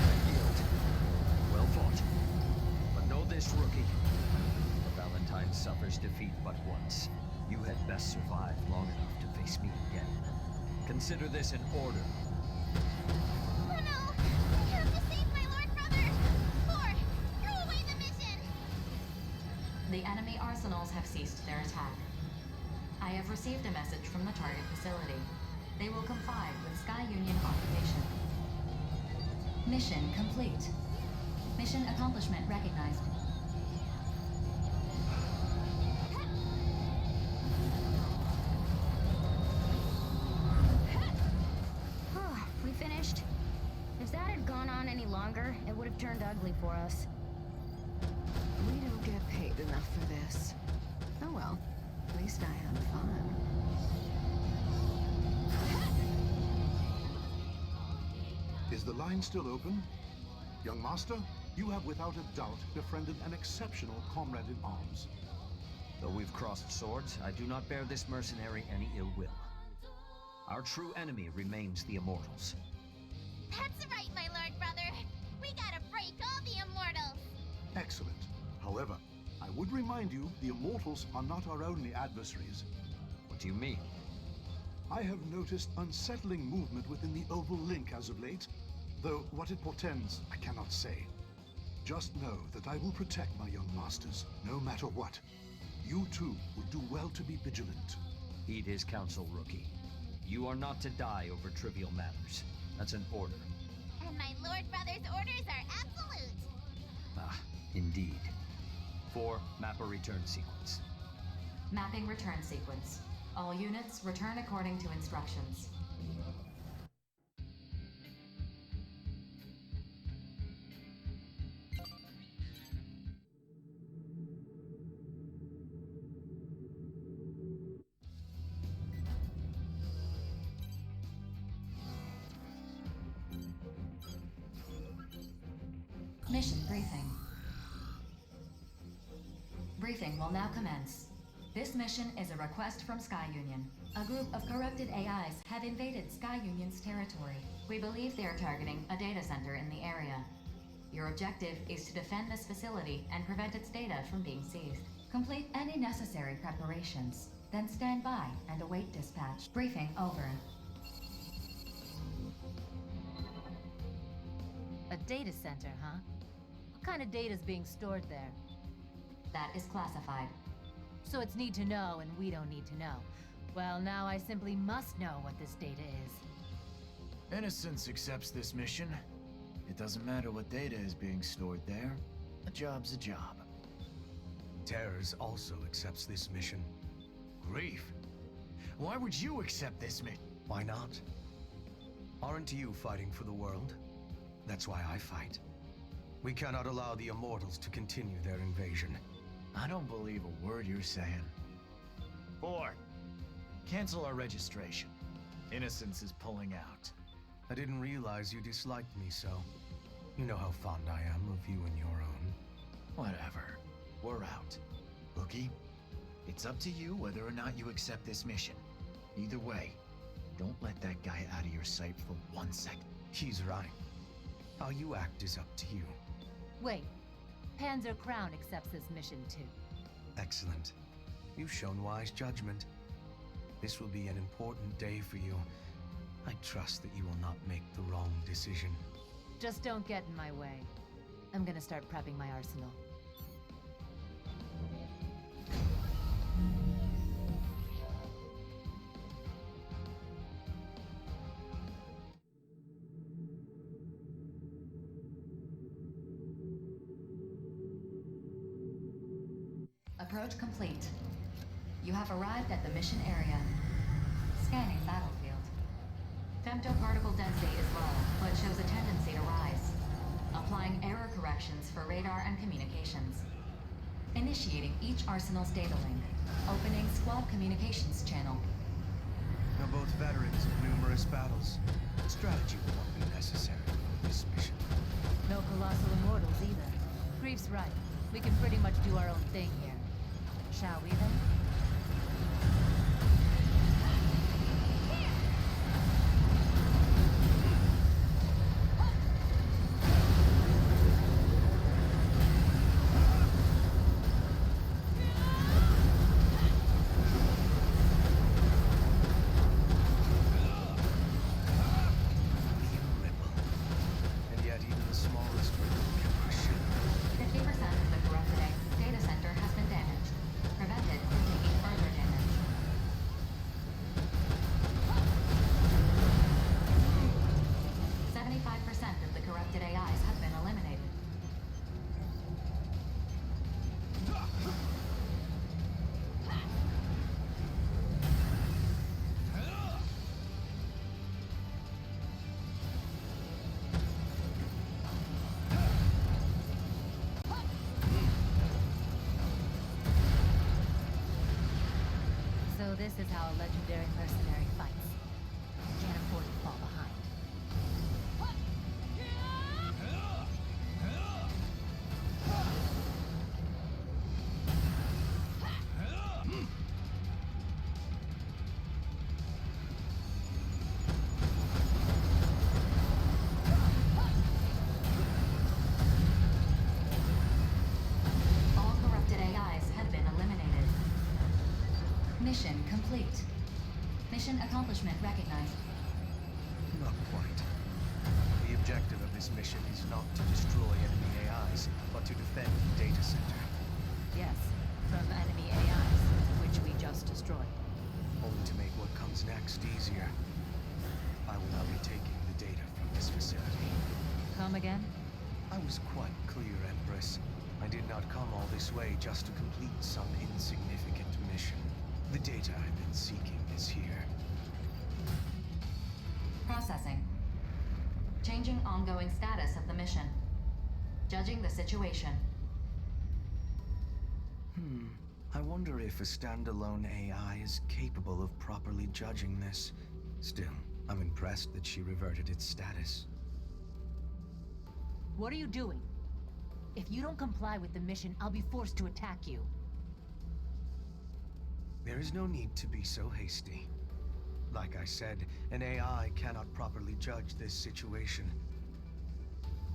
I yield. Well fought. But know this, rookie. The Valentine suffers defeat but once. You had best survive long enough to face me again. Consider this an order. Oh no! We have to save my lord brother! Thor, throw away the mission! The enemy arsenals have ceased their attack. I have received a message from the target facility. They will comply with Sky Union occupation. Mission complete. Mission accomplishment recognized. We finished. If that had gone on any longer, it would have turned ugly for us. We don't get paid enough for this. Oh well, at least I had fun. Is the line still open? Young Master, you have without a doubt befriended an exceptional comrade in arms. Though we've crossed swords, I do not bear this mercenary any ill will. Our true enemy remains the Immortals. That's right, my lord brother. We gotta break all the immortals. Excellent. However, I would remind you, the Immortals are not our only adversaries. What do you mean? I have noticed unsettling movement within the Oval Link as of late, though what it portends, I cannot say. Just know that I will protect my young masters, no matter what. You too would do well to be vigilant. Heed his counsel, rookie. You are not to die over trivial matters. That's an order. And my lord brother's orders are absolute. Ah, indeed. 4, map a return sequence. Mapping return sequence. All units return according to instructions. Mission briefing. Briefing will now commence. This mission is a request from Sky Union. A group of corrupted AIs have invaded Sky Union's territory. We believe they are targeting a data center in the area. Your objective is to defend this facility and prevent its data from being seized. Complete any necessary preparations, then stand by and await dispatch. Briefing over. A data center, huh? What kind of data's being stored there? That is classified. So it's need to know, and we don't need to know. Well, now I simply must know what this data is. Innocence accepts this mission. It doesn't matter what data is being stored there. A job's a job. Terrors also accepts this mission. Grief. Why would you accept this mission? Why not? Aren't you fighting for the world? That's why I fight. We cannot allow the Immortals to continue their invasion. I don't believe a word you're saying. 4. Cancel our registration. Innocence is pulling out. I didn't realize you disliked me so. You know how fond I am of you and your own. Whatever. We're out. Rookie, it's up to you whether or not you accept this mission. Either way, don't let that guy out of your sight for 1 second. He's right. How you act is up to you. Wait. Panzer Crown accepts this mission too. Excellent. You've shown wise judgment. This will be an important day for you. I trust that you will not make the wrong decision. Just don't get in my way. I'm gonna start prepping my arsenal. Approach complete. You have arrived at the mission area. Scanning battlefield. Femtoparticle density is low, but shows a tendency to rise. Applying error corrections for radar and communications. Initiating each arsenal's data link. Opening squad communications channel. Now both veterans of numerous battles. Strategy will not be necessary for this mission. No colossal immortals either. Grief's right. We can pretty much do our own thing here. Shall we then? And yet even the smallest ripple can crush it. 50% of the corrupted data center has been damaged. Prevented from taking further damage. % of the corrupted AIs have been eliminated. So this is how a legendary mercenary fights. Can't afford to fall behind. All corrupted AIs have been eliminated. Mission complete. Mission accomplishment recognized. Not quite. The objective of this mission is not to destroy enemy AIs, but to defend the data center. Yes, from enemy AIs, which we just destroyed. Only to make what comes next easier. I will now be taking the data from this facility. Come again? I was quite clear, Empress. I did not come all this way just to complete some insignificant mission. The data I've been seeking is here. Processing. Changing ongoing status of the mission. Judging the situation. I wonder if a standalone AI is capable of properly judging this. Still, I'm impressed that she reverted its status. What are you doing? If you don't comply with the mission, I'll be forced to attack you. There is no need to be so hasty. Like I said, an AI cannot properly judge this situation.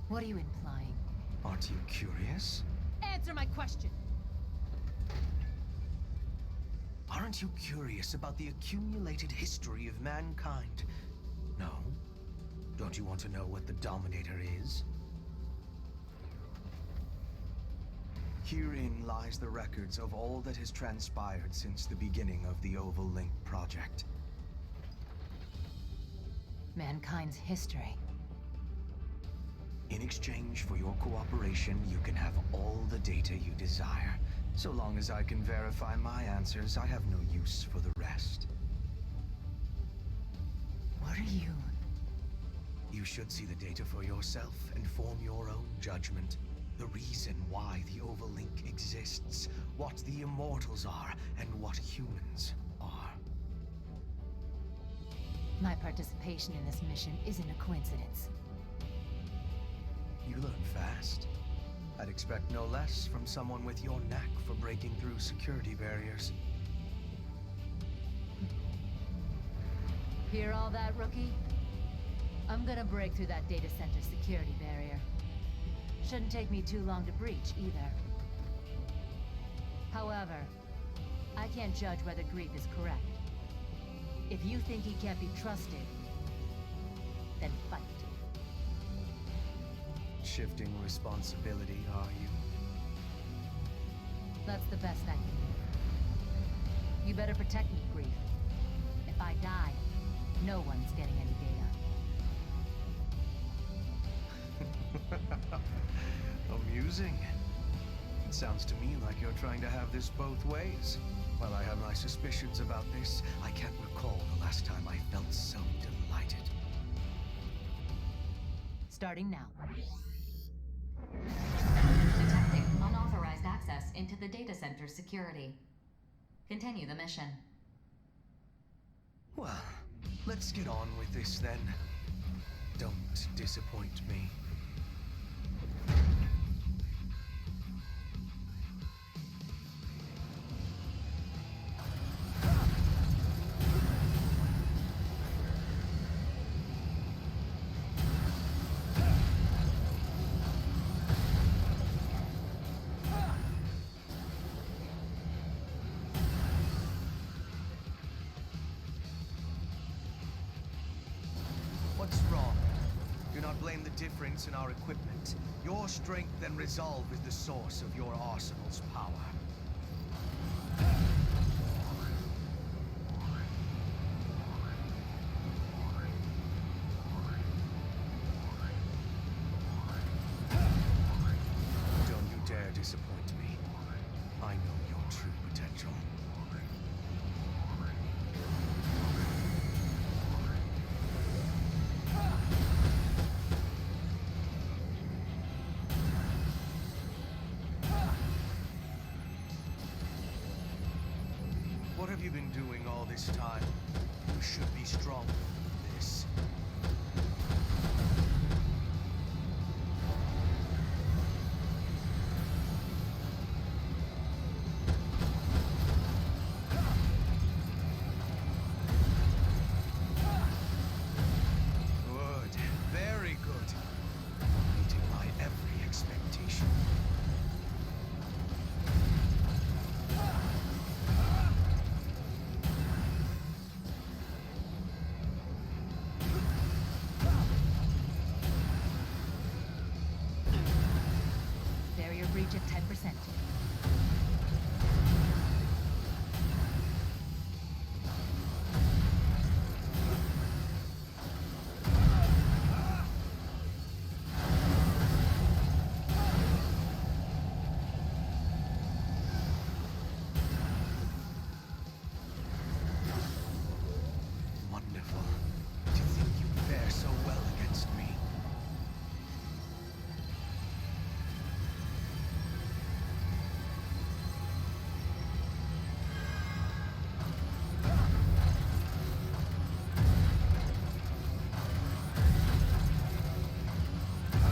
What are you implying? Aren't you curious? Answer my question! Aren't you curious about the accumulated history of mankind? No? Don't you want to know what the Dominator is? Herein lies the records of all that has transpired since the beginning of the Oval Link project. Mankind's history. In exchange for your cooperation, you can have all the data you desire. So long as I can verify my answers, I have no use for the rest. What are you? You should see the data for yourself and form your own judgment. The reason why the Oval Link exists, what the Immortals are, and what humans are. My participation in this mission isn't a coincidence. You learn fast. I'd expect no less from someone with your knack for breaking through security barriers. Hear all that, rookie? I'm gonna break through that data center security barrier. Shouldn't take me too long to breach, either. However, I can't judge whether Grief is correct. If you think he can't be trusted, then fight. Shifting responsibility, are you? That's the best I can do. You better protect me, Grief. If I die, no one's getting any data. Amusing. It sounds to me like you're trying to have this both ways. While I have my suspicions about this, I can't recall the last time I felt so delighted. Starting now. Detecting unauthorized access into the data center's security. Continue the mission. Well, let's get on with this then. Don't disappoint me. What's wrong? Do not blame the difference in our equipment. Your strength and resolve is the source of your arsenal's power. Don't you dare disappoint me. I know your true potential. What have you been doing all this time? You should be stronger than this. Good. Very good. Meeting my every expectation. Barrier breach at 10%. Wonderful. To think you fare so well against me.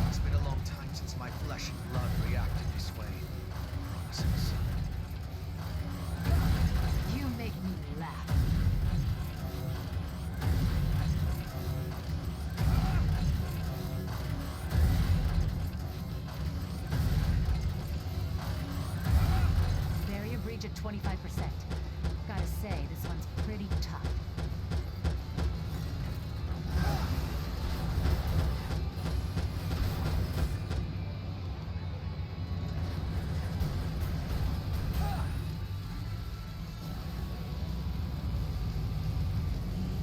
It's been a long time since my flesh and blood reacted this way. Promises. You make me laugh. Barrier breach at 25%. Gotta say, this one's pretty tough.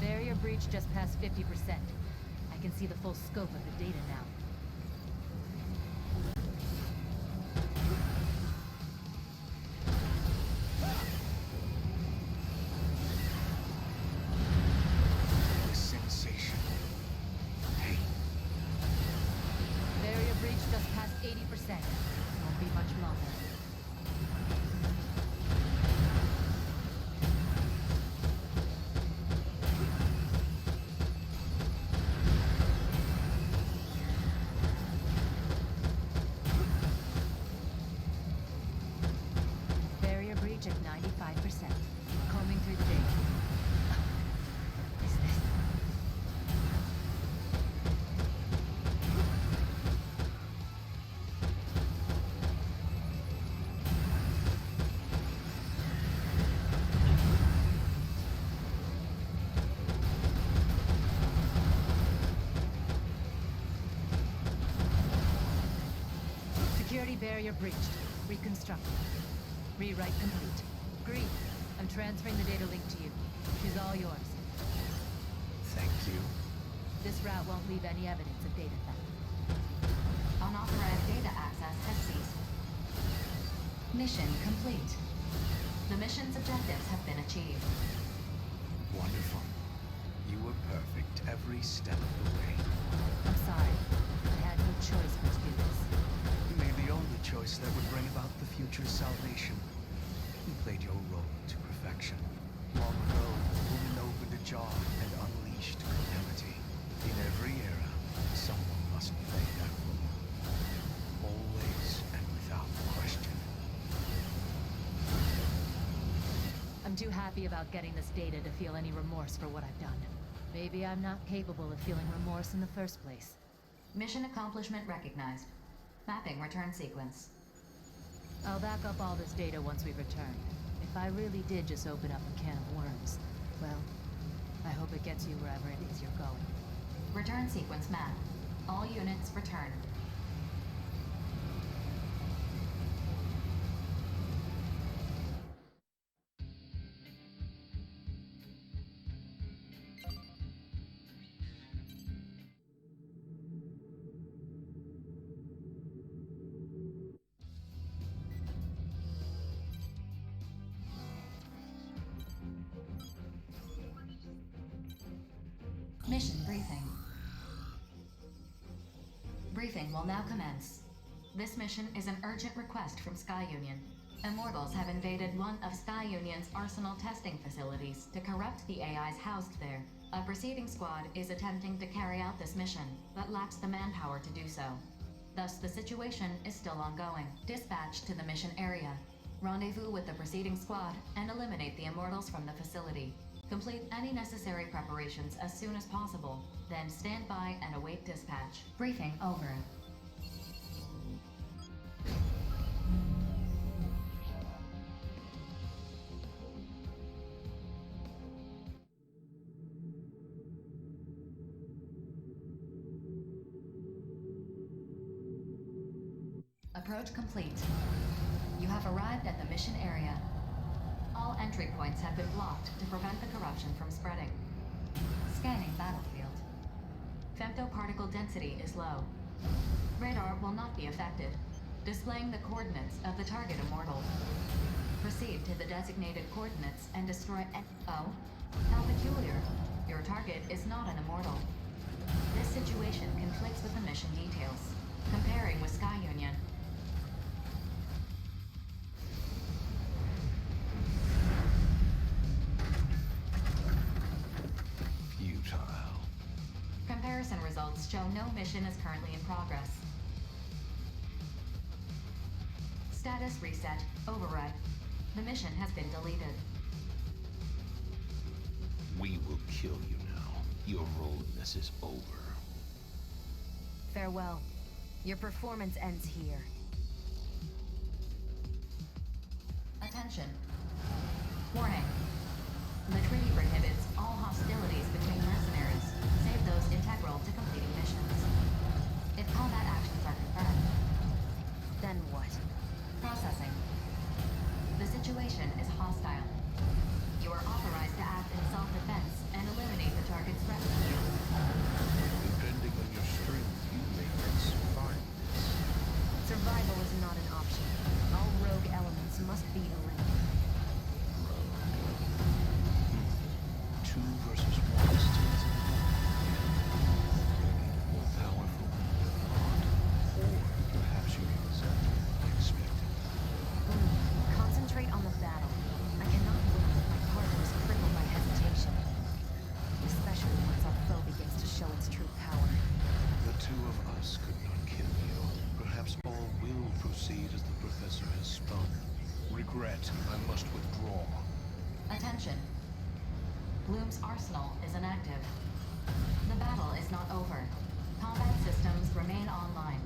Barrier breach just past 50%. I can see the full scope of the data now. This sensation. Hey, Barrier breach just past 80%. Won't be much longer. Barrier breach at 95%. Combing through the data. Is this? Security barrier breached. Reconstructed. Rewrite complete. Green, I'm transferring the data link to you. She's all yours. thank you. This route won't leave any evidence of data theft. Unauthorized data access has ceased. Mission complete. The mission's objectives have been achieved. Wonderful. You were perfect every step of the way. I'm sorry. I had no choice but to do this. You made the only choice that would bring about the future's salvation. You played your role to perfection. Long ago, a woman opened a jar and unleashed calamity. In every era, someone must play that role. Always and without question. I'm too happy about getting this data to feel any remorse for what I've done. Maybe I'm not capable of feeling remorse in the first place. Mission accomplishment recognized. Mapping return sequence. I'll back up all this data once we return. If I really did just open up a can of worms, well, I hope it gets you wherever it is you're going. Return sequence map. All units return. Mission briefing. Briefing will now commence. This mission is an urgent request from Sky Union. Immortals have invaded one of Sky Union's arsenal testing facilities to corrupt the AIs housed there. A preceding squad is attempting to carry out this mission, but lacks the manpower to do so. Thus, the situation is still ongoing. Dispatch to the mission area. Rendezvous with the preceding squad and eliminate the Immortals from the facility. Complete any necessary preparations as soon as possible, then stand by and await dispatch. Briefing over. Approach complete. You have arrived at the mission area. All entry points have been blocked to prevent the corruption from spreading. Scanning battlefield. Femtoparticle density is low. Radar will not be affected, displaying the coordinates of the target immortal. Proceed to the designated coordinates and destroy Oh? How peculiar. Your target is not an immortal. This situation conflicts with the mission details. Comparing with Sky Union, comparison results show no mission is currently in progress. Status reset. Override. The mission has been deleted. We will kill you now. Your role in this is over. Farewell. Your performance ends here. Attention. Warning. The treaty prohibits all hostilities between mercenaries, save those integral to completing missions. If combat actions are confirmed, then what? Processing. The situation is hostile. You are authorized to act in self-defense and eliminate the target's threat to you. Depending on your strength, you may not survive this. Survival is not an option. All rogue elements must be eliminated. 2 versus 1 is still more powerful than you thought. Or perhaps you exactly expected. Concentrate on the battle. I cannot win if my partner is crippled by hesitation. Especially once our foe begins to show its true power. The 2 of us could not kill you. Perhaps all will proceed as the professor has spun. Regret, I must withdraw. Attention. Bloom's arsenal is inactive. The battle is not over. Combat systems remain online.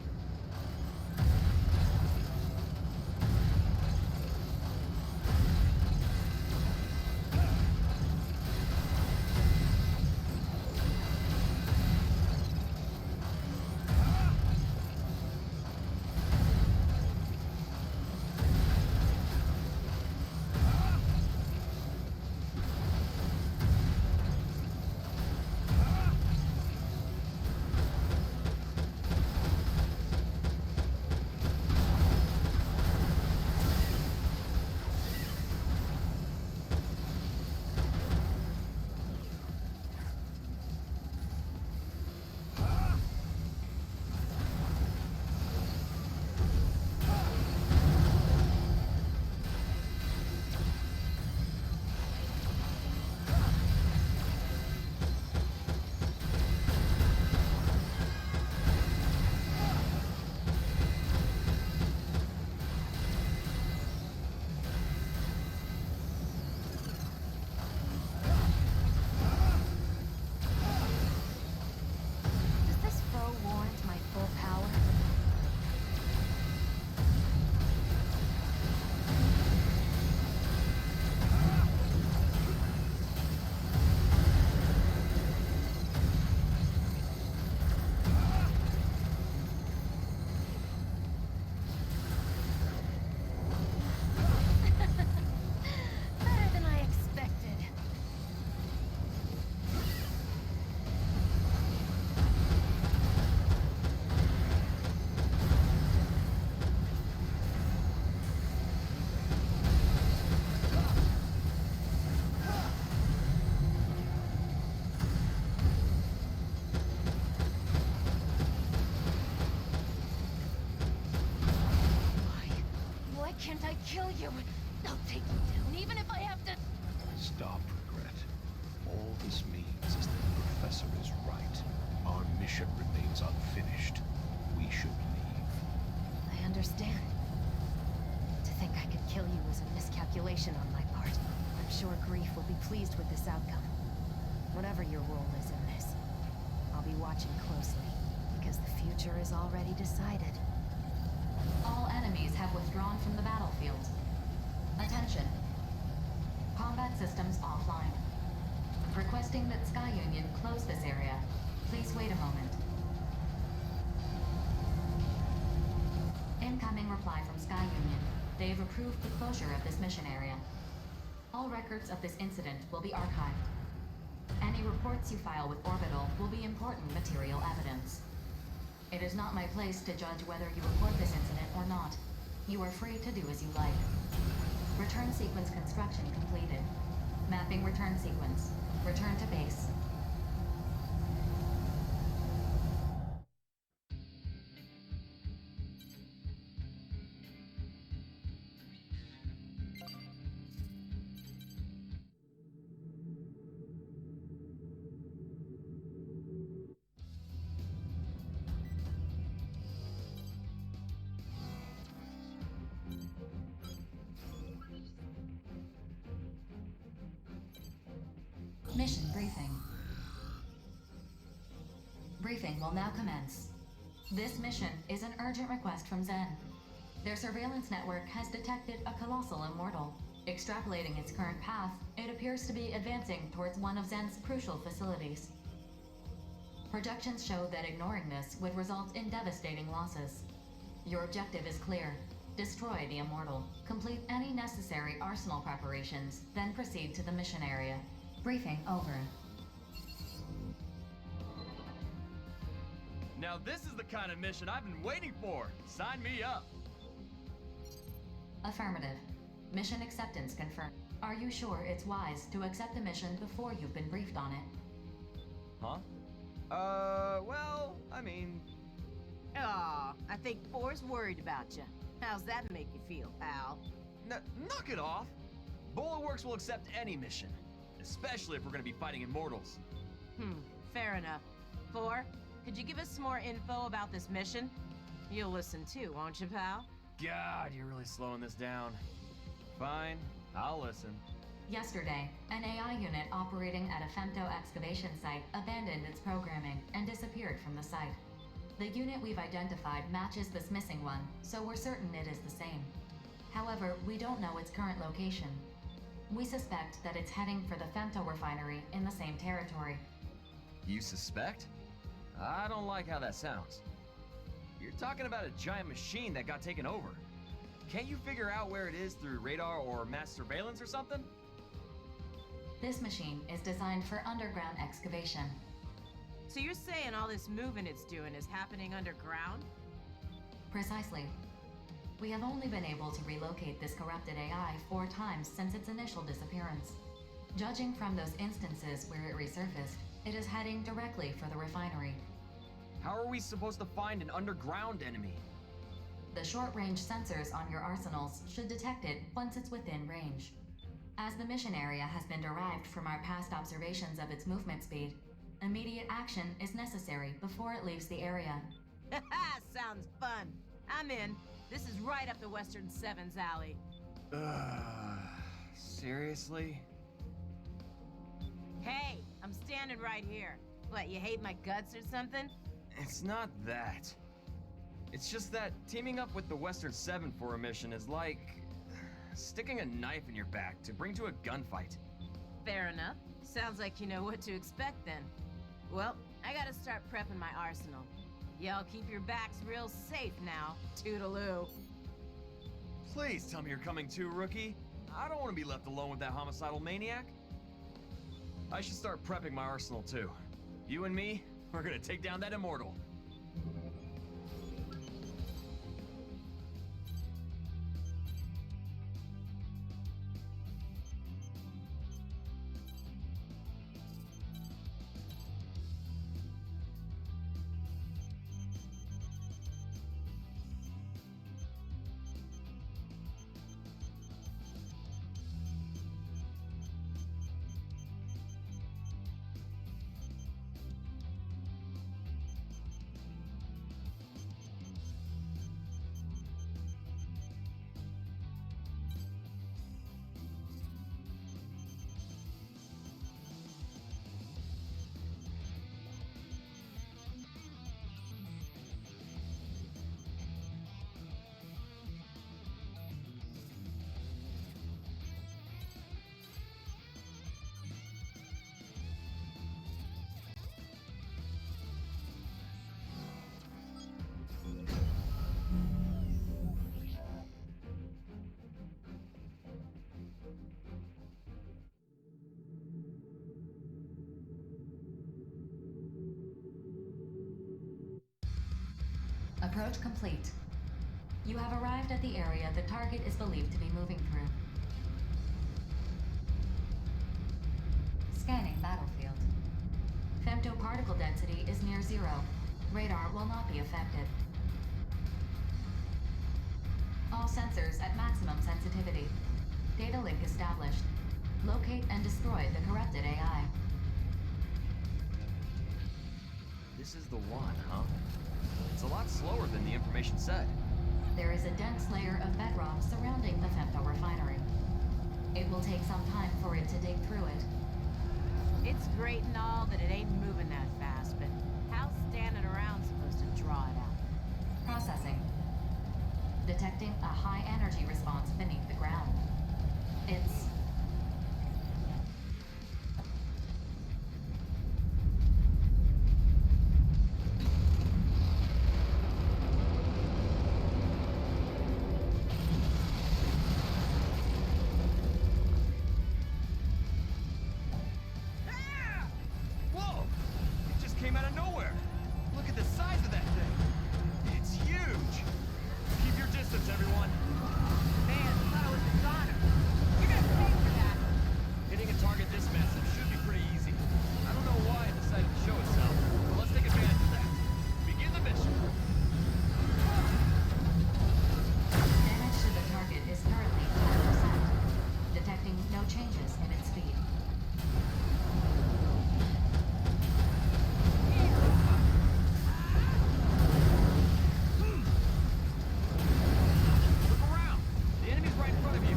can't I kill you? I'll take you down, even if I have to... Stop, Regret. All this means is that the Professor is right. Our mission remains unfinished. We should leave. I understand. To think I could kill you was a miscalculation on my part. I'm sure Grief will be pleased with this outcome. Whatever your role is in this, I'll be watching closely, because the future is already decided. All enemies have withdrawn from the battlefield. Attention. Combat systems offline. Requesting that Sky Union close this area. Please wait a moment. Incoming reply from Sky Union. They've approved the closure of this mission area. All records of this incident will be archived. Any reports you file with Orbital will be important material evidence. It is not my place to judge whether you report this incident or not. You are free to do as you like. Return sequence construction completed. Mapping return sequence. Return to base. Mission briefing. Briefing will now commence. This mission is an urgent request from Zen. Their surveillance network has detected a colossal immortal. Extrapolating its current path, it appears to be advancing towards one of Zen's crucial facilities. Projections show that ignoring this would result in devastating losses. Your objective is clear. Destroy the immortal. Complete any necessary arsenal preparations, then proceed to the mission area. Briefing over. Now this is the kind of mission I've been waiting for. Sign me up. Affirmative. Mission acceptance confirmed. Are you sure it's wise to accept the mission before you've been briefed on it? Huh? Well, I mean... Aw, I think 4's worried about you. How's that make you feel, pal? Knock it off! Bulletworks will accept any mission. Especially if we're gonna be fighting immortals. Fair enough. 4, could you give us some more info about this mission? You'll listen too, won't you, pal? God, you're really slowing this down. Fine, I'll listen. Yesterday, an AI unit operating at a femto excavation site abandoned its programming and disappeared from the site. The unit we've identified matches this missing one, so we're certain it is the same. However, we don't know its current location. We suspect that it's heading for the femto refinery in the same territory. You suspect? I don't like how that sounds. You're talking about a giant machine that got taken over. Can't you figure out where it is through radar or mass surveillance or something? This machine is designed for underground excavation. So you're saying all this moving it's doing is happening underground? Precisely. We have only been able to relocate this corrupted AI 4 times since its initial disappearance. Judging from those instances where it resurfaced, it is heading directly for the refinery. How are we supposed to find an underground enemy? The short-range sensors on your arsenals should detect it once it's within range. As the mission area has been derived from our past observations of its movement speed, immediate action is necessary before it leaves the area. Sounds fun. I'm in. This is right up the Western 7's alley. Seriously? Hey, I'm standing right here. What, you hate my guts or something? It's not that. It's just that teaming up with the Western 7 for a mission is like sticking a knife in your back to bring to a gunfight. Fair enough. Sounds like you know what to expect then. Well, I gotta start prepping my arsenal. Y'all keep your backs real safe now, toodaloo. Please tell me you're coming too, Rookie. I don't want to be left alone with that homicidal maniac. I should start prepping my arsenal too. You and me, we're gonna take down that immortal. Approach complete. You have arrived at the area the target is believed to be moving through. Scanning battlefield. Femtoparticle density is near zero. Radar will not be affected. All sensors at maximum sensitivity. Data link established. Locate and destroy the corrupted AI. This is the one, huh? It's a lot slower than the information said. There is a dense layer of bedrock surrounding the femto refinery. It will take some time for it to dig through it. It's great and all that it ain't moving that fast, but how's standing around supposed to draw it out? Processing. Detecting a high energy response beneath the ground. It's... Whoa! It just came out of nowhere! Look at the size of that thing! It's huge! Keep your distance, everyone! Man, I thought I was a goner. You're gonna pay for that! Hitting a target this massive should be pretty easy. I don't know why it decided to show itself, but let's take advantage of that. Begin the mission! Damage to the target is currently 10%. Detecting no changes in its speed. Look around! The enemy's right in front of you!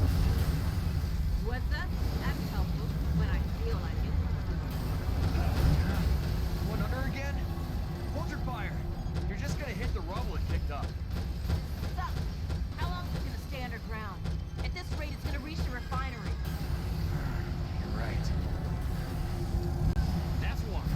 What's up? That's helpful when I feel like it. One under again? Hold your fire! You're just gonna hit the rubble it kicked up. Sup? How long is it gonna stay underground? At this rate, it's gonna reach the refinery. You're right. That's one.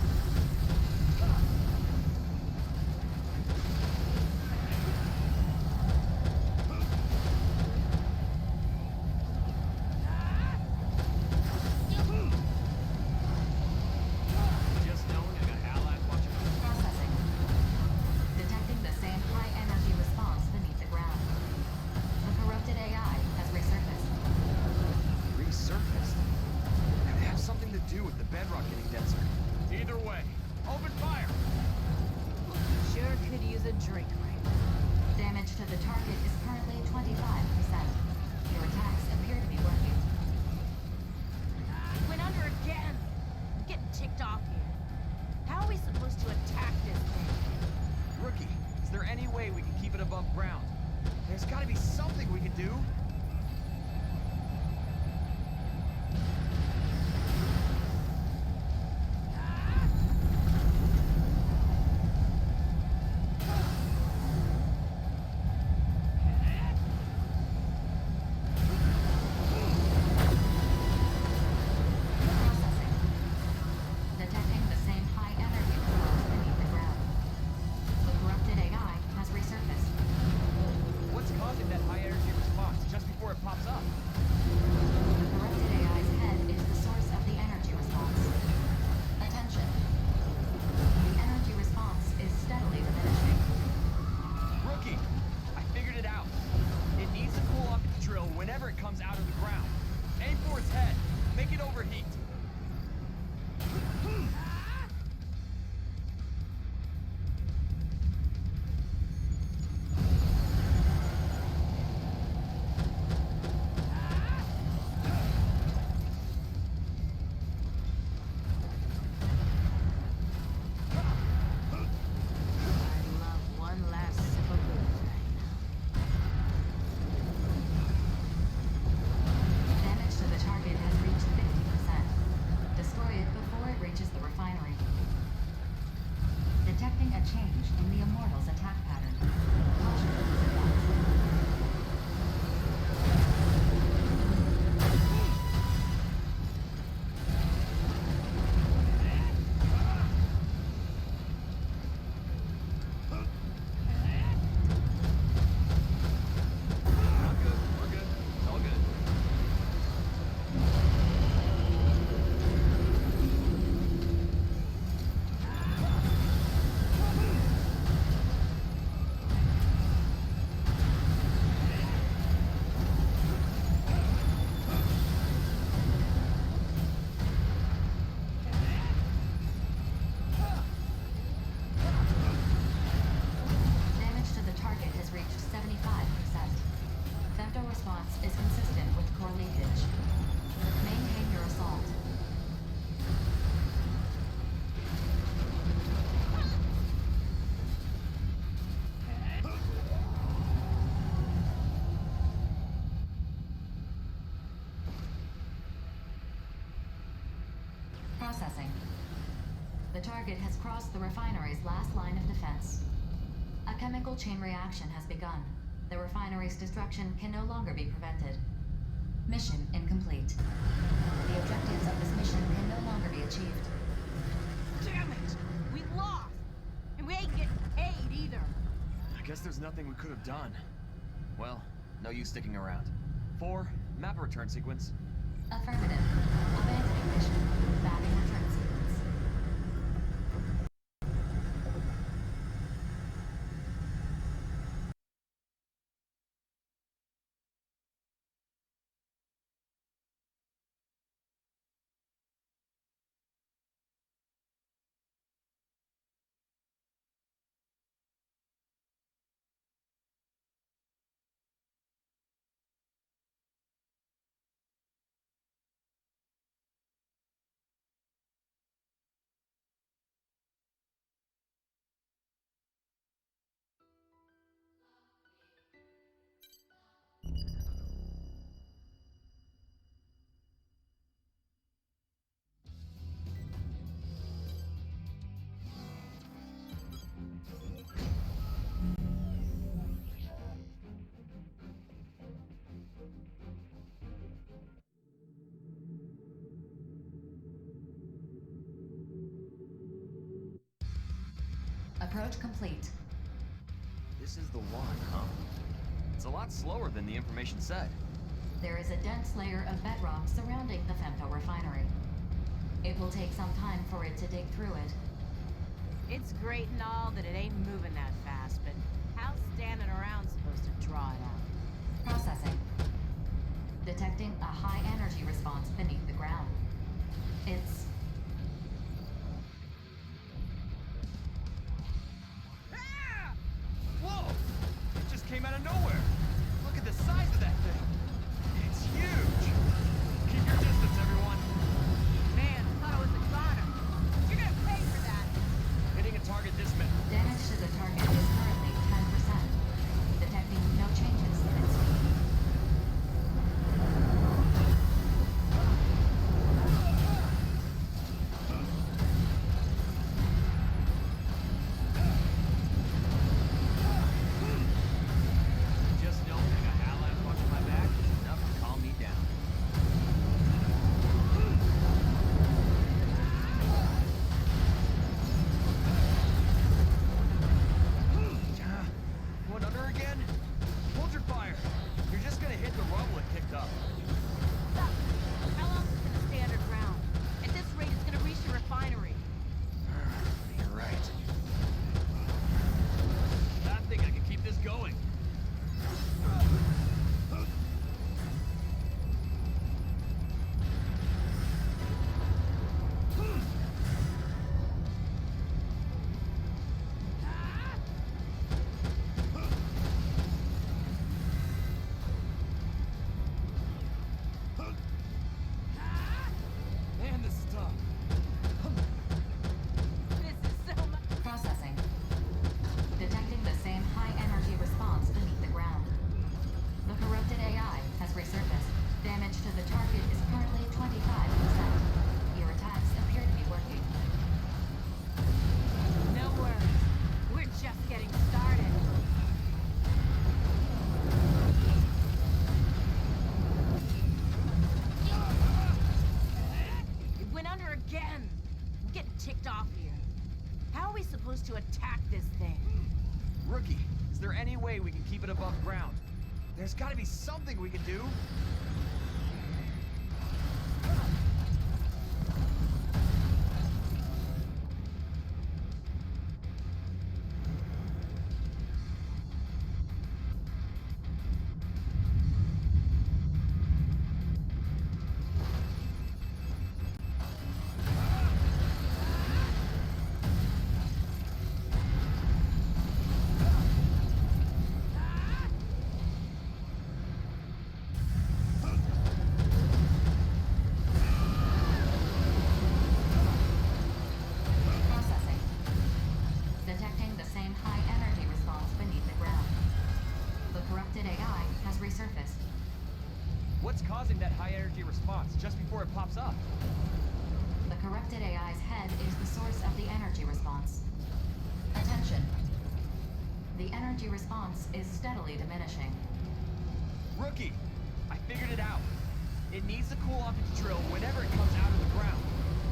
Just knowing I got allies watching us. Processing. Detecting the same high energy response beneath the ground. The corrupted AI has resurfaced. Resurfaced? Could it have something to do with the bedrock getting denser? Either way, open fire! Sure could use a drink right now. Damage to the target is currently 25%. Your attacks appear to be working. Went under again! I'm getting ticked off here. How are we supposed to attack this thing? Rookie, is there any way we can keep it above ground? There's gotta be something we can do. Processing. Detecting the same high energy response beneath the ground. The corrupted AI has resurfaced. What's causing that high energy response just before it pops up? The corrupted AI's head is the source of the energy response. Attention. The energy response is steadily diminishing. Rookie, I figured it out. It needs to cool off its drill whenever it comes out of the ground. Aim for its head. Make it overheat. I'd love one last sip of booze right now. Damage to the target has reached 50%. Processing. The target has crossed the refinery's last line of defense. A chemical chain reaction has begun. The refinery's destruction can no longer be prevented. Mission incomplete. The objectives of this mission can no longer be achieved. Damn it! We lost! And we ain't getting paid either! I guess there's nothing we could have done. Well, no use sticking around. 4, map a return sequence. Affirmative. Abandoning mission. Mapping return sequence. Approach complete. This is the one, huh? It's a lot slower than the information said. There is a dense layer of bedrock surrounding the femto refinery. It will take some time for it to dig through it. It's great and all that it ain't moving that fast, but how's standing around supposed to draw it out? Processing. Detecting a high energy response beneath the ground. It's... Whoa! It just came out of nowhere! Look at the size of that thing! It's huge! Keep your distance, everyone! Man, I thought it was a goner. You're gonna pay for that! Hitting a target this minute. Damage to the target is currently 10%. Detecting no changes in its speed. Just knowing I got Allied watching my back is enough to calm me down. Going under again? Hold your fire. You're just gonna hit the rubble it kicked up. Stop! How long is it gonna stay underground? At this rate, it's gonna reach the refinery. You're right. I think I can keep this going. Man, this is tough. This is so much. Processing. Detecting the same high energy response beneath the ground. The corrupted AI has resurfaced. Damage to the target is currently 25%. Your attacks appear to be working. No worries. We're just getting started. It went under again. I'm getting ticked off here. How are we supposed to attack this thing? Rookie, is there any way we can keep it above ground? There's gotta be something we can do. Processing. Detecting the same high energy response beneath the ground. The corrupted AI has resurfaced. What's causing that high energy response just before it pops up? The corrupted AI's head is the source of the energy response. Attention. The energy response is steadily diminishing. Rookie! I figured it out. It needs to cool off its drill whenever it comes out of the ground.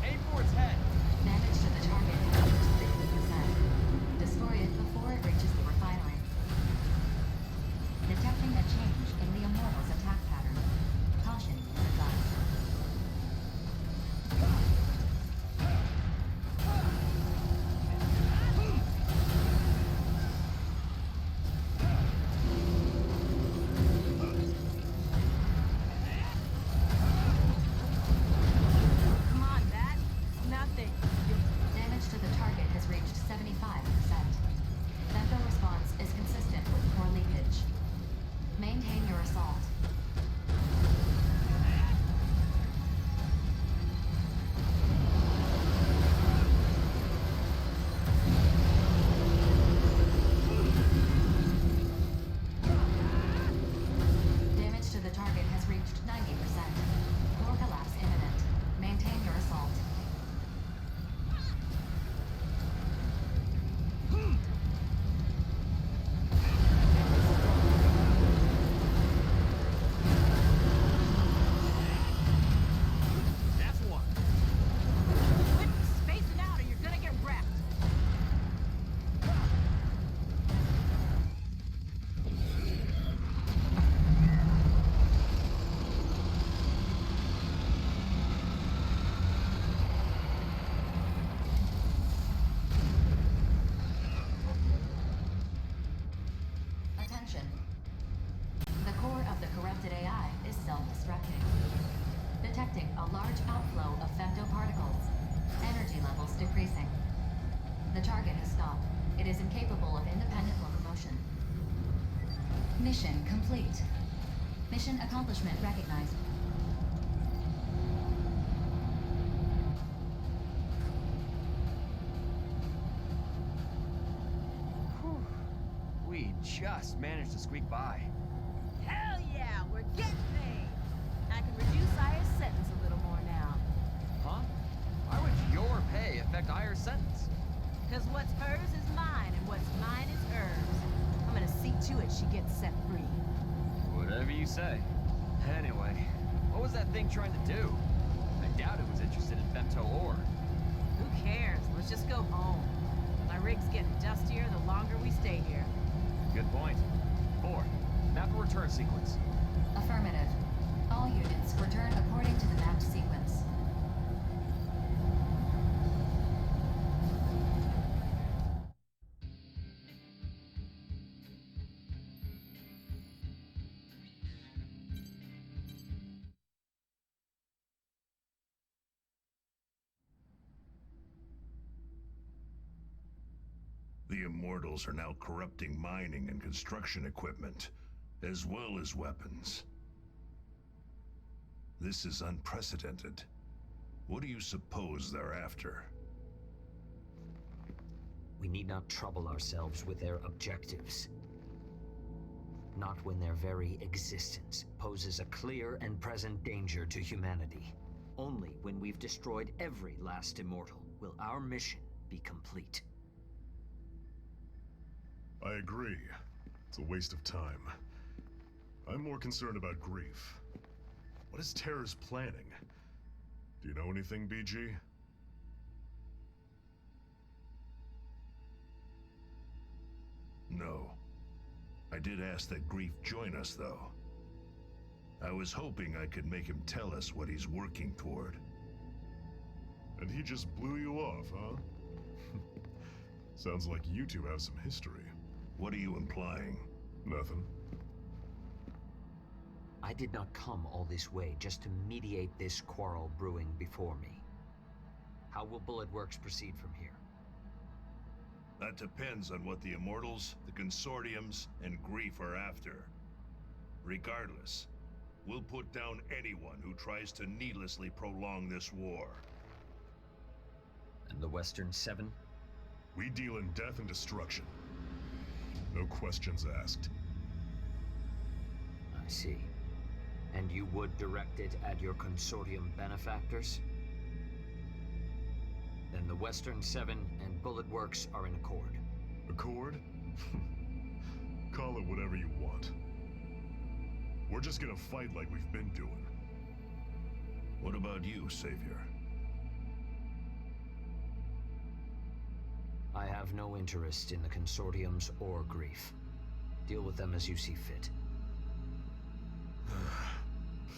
Aim for its head. Damage to the target has reached 60%. Destroy it before it reaches the refinery. Detecting a change in the Immortal's attack pattern. Caution is advised. Come on, Bat. It's nothing. Damage to the target has reached 75%. Femto response is consistent with core leakage. Maintain your assault. Damage to the target has reached 90%. Core collapse imminent. Maintain your assault. That's one. Quit spacing out or you're gonna get wrecked. Attention. The core of the corrupted AI is self-destructing. Detecting a large outflow of femtoparticles. Energy levels decreasing. The target has stopped. It is incapable of independent locomotion. Mission complete. Mission accomplishment recognized. We just managed to squeak by. Hell yeah, we're getting paid. I can reduce Aya's sentence a little more now. Huh? Why would your pay affect Aya's sentence? Because what's hers is mine, and what's mine is hers. I'm gonna see to it she gets set free. Whatever you say. Anyway, what was that thing trying to do? I doubt it was interested in femto ore. Who cares? Let's just go home. My rig's getting dustier the longer we stay here. Good point. 4. Map a return sequence. Affirmative. All units return according to the mapped sequence. The Immortals are now corrupting mining and construction equipment, as well as weapons. This is unprecedented. What do you suppose they're after? We need not trouble ourselves with their objectives. Not when their very existence poses a clear and present danger to humanity. Only when we've destroyed every last immortal will our mission be complete. I agree. It's a waste of time. I'm more concerned about grief. What is Terra's planning? Do you know anything, BG? No. I did ask that Grief join us, though. I was hoping I could make him tell us what he's working toward. And he just blew you off, huh? Sounds like you two have some history. What are you implying? Nothing. I did not come all this way just to mediate this quarrel brewing before me. How will Bullet Works proceed from here? That depends on what the Immortals, the Consortiums, and Grief are after. Regardless, we'll put down anyone who tries to needlessly prolong this war. And the Western Seven? We deal in death and destruction. No questions asked. I see. And you would direct it at your Consortium benefactors? Then the Western 7 and Bullet Works are in accord. Accord? Call it whatever you want. We're just gonna fight like we've been doing. What about you, Savior? I have no interest in the consortiums or Grief. Deal with them as you see fit.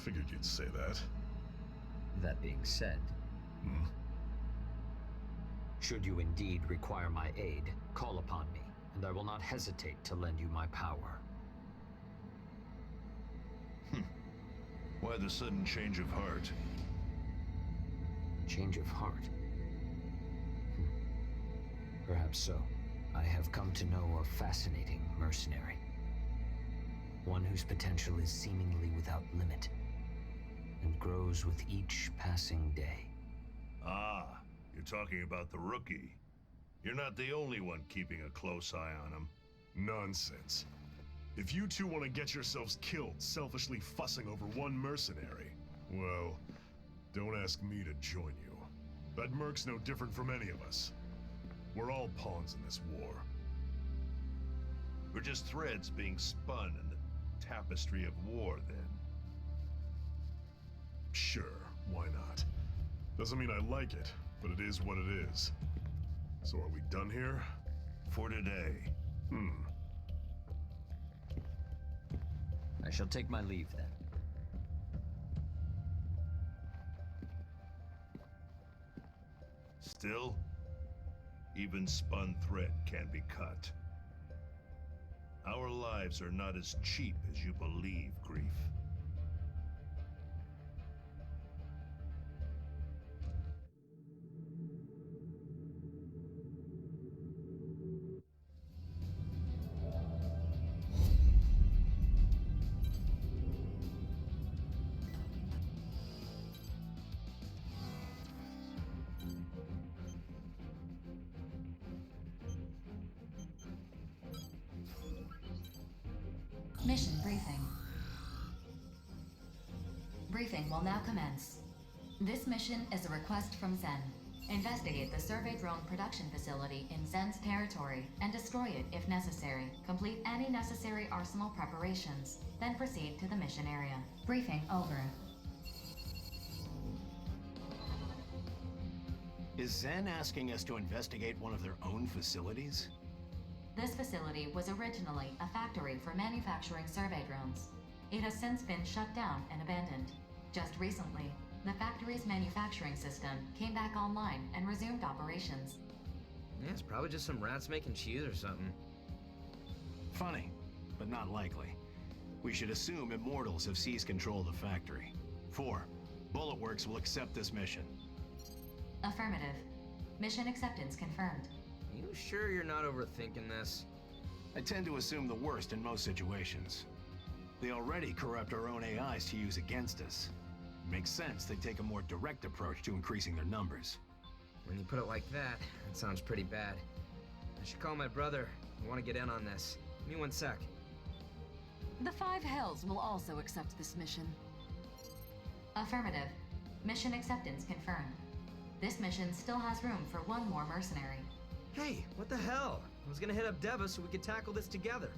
Figured you'd say that. That being said, should you indeed require my aid, call upon me, and I will not hesitate to lend you my power. Why the sudden change of heart? Change of heart? Perhaps so. I have come to know a fascinating mercenary. One whose potential is seemingly without limit, and grows with each passing day. Ah, you're talking about the rookie. You're not the only one keeping a close eye on him. Nonsense. If you two want to get yourselves killed selfishly fussing over one mercenary, well, don't ask me to join you. That merc's no different from any of us. We're all pawns in this war. We're just threads being spun in the tapestry of war, then. Sure, why not? Doesn't mean I like it, but it is what it is. So are we done here? For today. I shall take my leave then. Still, even spun thread can be cut. Our lives are not as cheap as you believe, Grief. Mission briefing. Briefing will now commence. This mission is a request from Zen. Investigate the survey drone production facility in Zen's territory and destroy it if necessary. Complete any necessary arsenal preparations, then proceed to the mission area. Briefing over. Is Zen asking us to investigate one of their own facilities? This facility was originally a factory for manufacturing survey drones. It has since been shut down and abandoned. Just recently, the factory's manufacturing system came back online and resumed operations. Yeah, it's probably just some rats making cheese or something. Funny, but not likely. We should assume Immortals have seized control of the factory. 4. Bullet Works will accept this mission. Affirmative. Mission acceptance confirmed. You sure you're not overthinking this? I tend to assume the worst in most situations. They already corrupt our own AIs to use against us. Makes sense they take a more direct approach to increasing their numbers. When you put it like that, it sounds pretty bad. I should call my brother. I want to get in on this. Give me 1 sec. The Five Hells will also accept this mission. Affirmative. Mission acceptance confirmed. This mission still has room for one more mercenary. Hey, what the hell? I was gonna hit up Deva so we could tackle this together.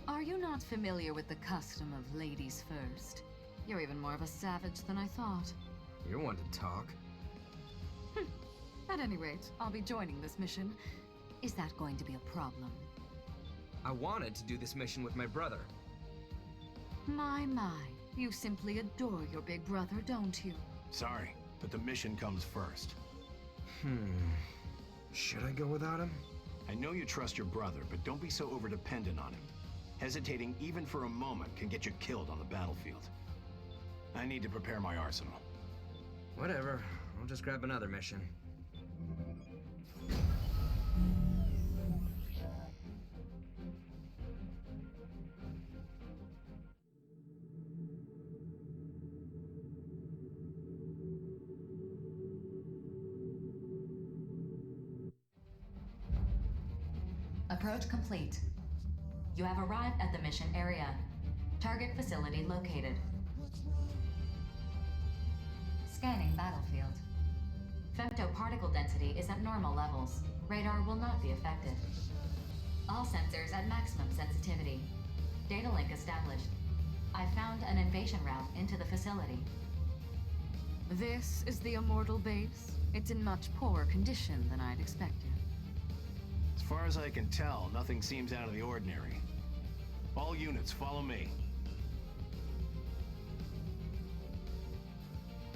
Are you not familiar with the custom of ladies first? You're even more of a savage than I thought. You're one to talk. At any rate, I'll be joining this mission. Is that going to be a problem? I wanted to do this mission with my brother. My, you simply adore your big brother, don't you? Sorry, but the mission comes first. Should I go without him? I know you trust your brother, but don't be so overdependent on him. Hesitating even for a moment can get you killed on the battlefield. I need to prepare my arsenal. Whatever. I'll just grab another mission. Approach complete. You have arrived at the mission area. Target facility located. Scanning battlefield. Femtoparticle density is at normal levels. Radar will not be affected. All sensors at maximum sensitivity. Data link established. I found an invasion route into the facility. This is the Immortal base. It's in much poorer condition than I'd expected. As far as I can tell, nothing seems out of the ordinary. All units, follow me.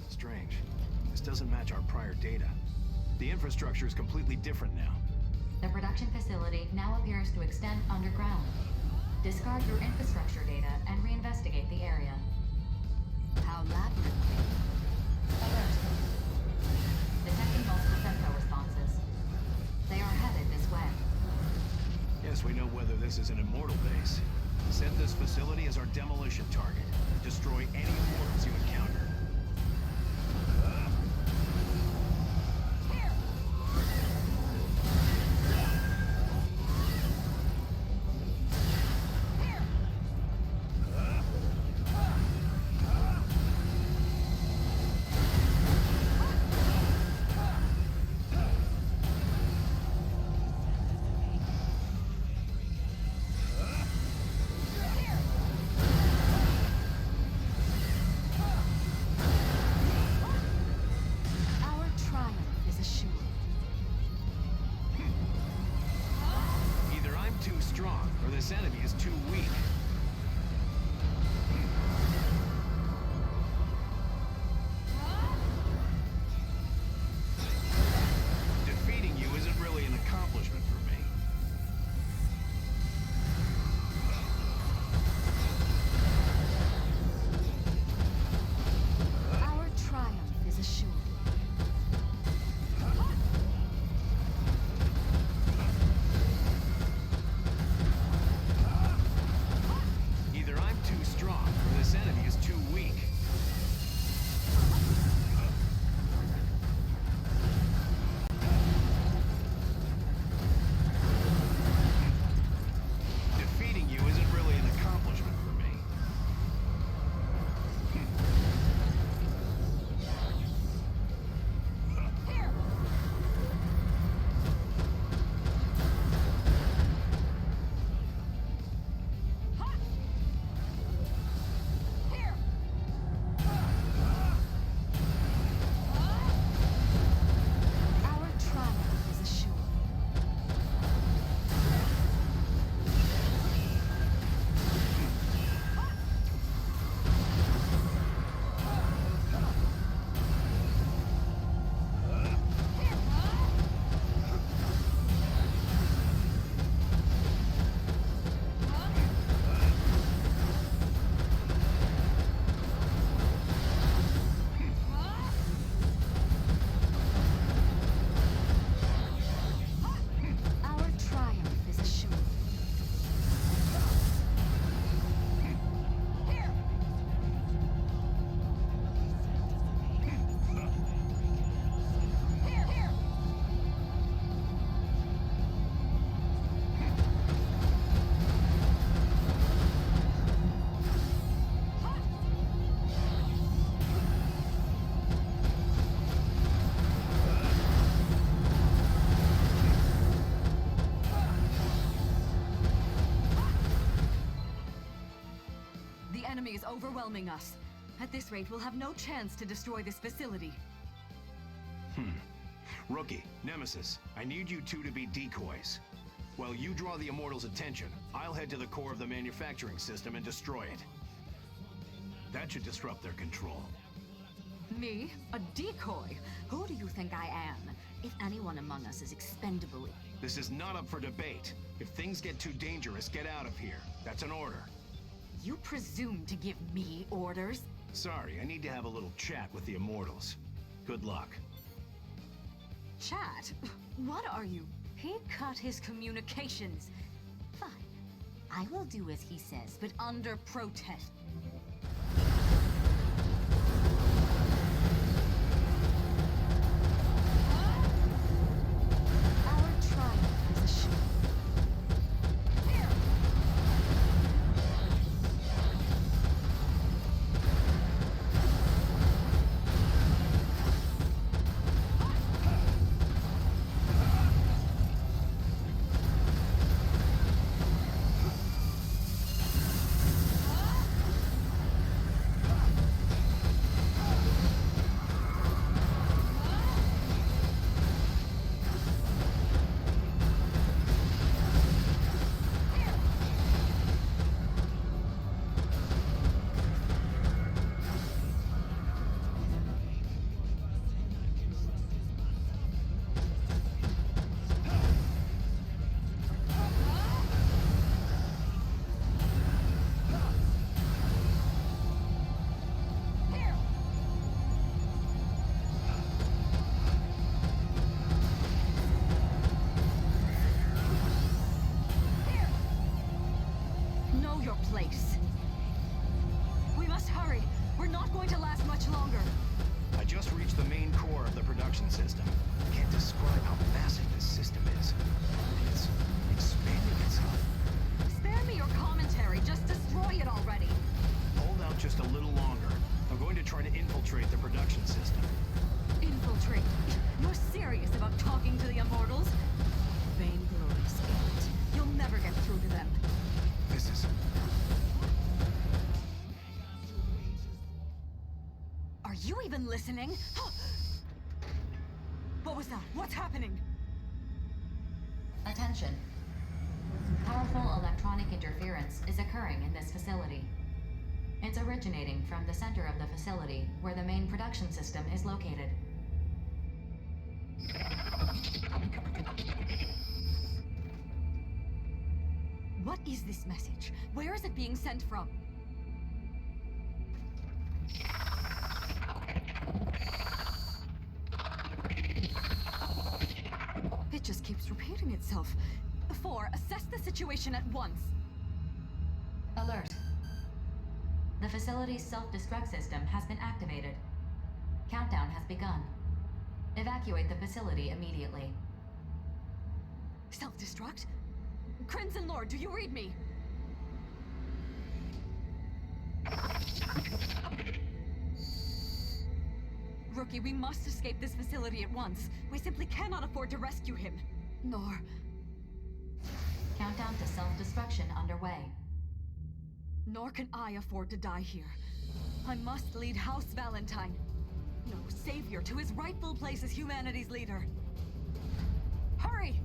Strange. This doesn't match our prior data. The infrastructure is completely different now. The production facility now appears to extend underground. Discard your infrastructure data and reinvestigate the area. How labyrinthine. Alert. Detecting multiple femto responses. They are headed this way. Yes, we know whether this is an Immortal base. Set this facility as our demolition target. Destroy any Immortals you encounter. This enemy is too weak. Defeating you isn't really an accomplishment for me. Our triumph is assured. This enemy is too weak. Defeating you isn't really an accomplishment for me. The enemy is overwhelming us. At this rate, we'll have no chance to destroy this facility. Rookie, Nemesis, I need you two to be decoys. While you draw the Immortals' attention, I'll head to the core of the manufacturing system and destroy it. That should disrupt their control. Me? A decoy? Who do you think I am? If anyone among us is expendable... This is not up for debate. If things get too dangerous, get out of here. That's an order. You presume to give me orders? Sorry, I need to have a little chat with the Immortals. Good luck. Chat? What are you? He cut his communications. Fine. I will do as he says, but under protest. Our triumph is assured. listening? What was that? What's happening? Attention. Powerful electronic interference is occurring in this facility. It's originating from the center of the facility, where the main production system is located. What is this message? Where is it being sent from? It just keeps repeating itself. 4, assess the situation at once. Alert. The facility's self-destruct system has been activated. Countdown has begun. Evacuate the facility immediately. Self-destruct? Crimson Lord, do you read me? Rookie, we must escape this facility at once. We simply cannot afford to rescue him. Nor... Countdown to self-destruction underway. Nor can I afford to die here. I must lead House Valentine, no, Savior, to his rightful place as humanity's leader. Hurry!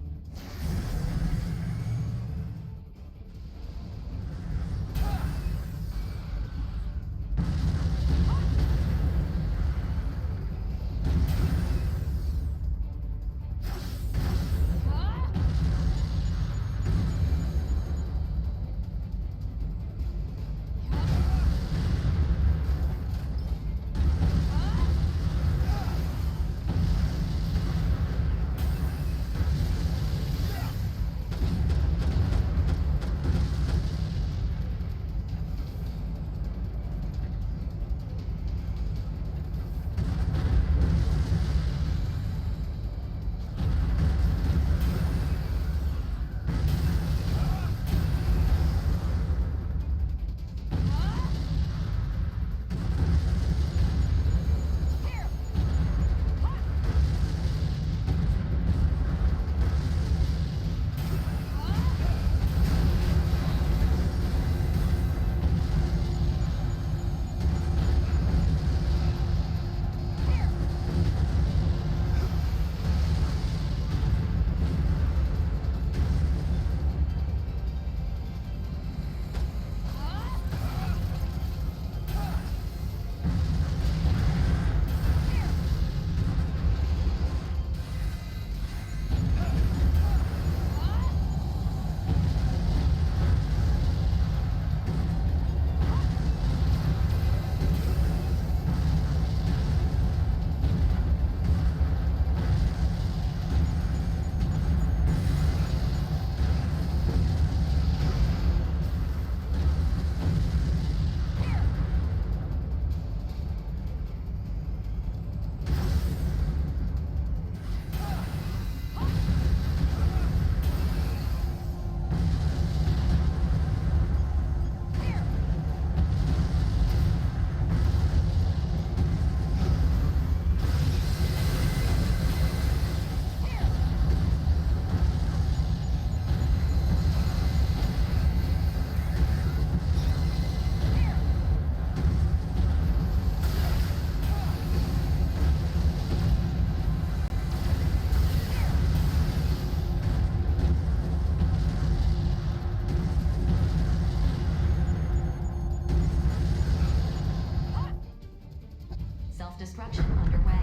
Self-destruction underway.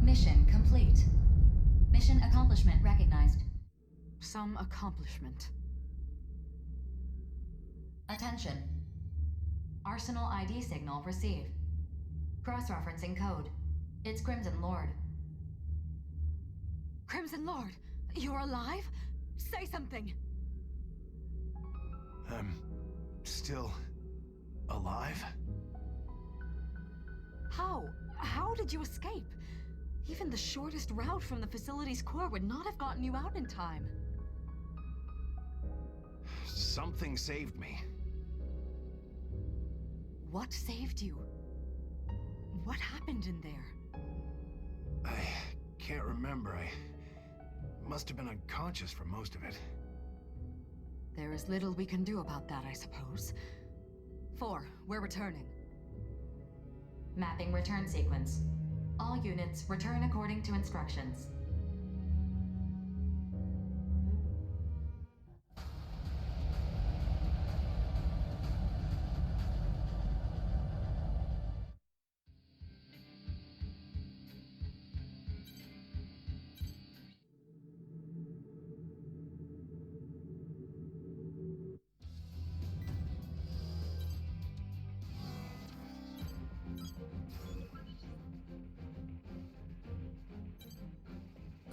Mission complete. Mission accomplishment recognized. Some accomplishment. Attention. Arsenal ID signal received. Cross-referencing code. It's Crimson Lord. Crimson Lord, you're alive? Say something! I'm still alive? How? How did you escape? Even the shortest route from the facility's core would not have gotten you out in time. Something saved me. What saved you? What happened in there? I can't remember. I must have been unconscious for most of it. There is little we can do about that, I suppose. 4, we're returning. Mapping return sequence. All units return according to instructions.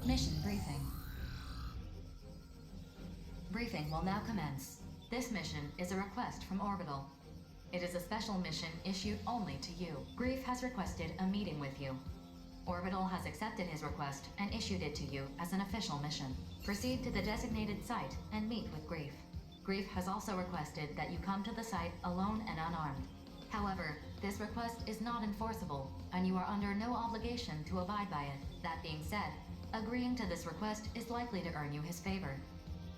Mission briefing. Briefing will now commence. This mission is a request from Orbital. It is a special mission issued only to you. Grief has requested a meeting with you. Orbital has accepted his request and issued it to you as an official mission. Proceed to the designated site and meet with Grief. Grief has also requested that you come to the site alone and unarmed. However, this request is not enforceable, and you are under no obligation to abide by it. That being said, agreeing to this request is likely to earn you his favor.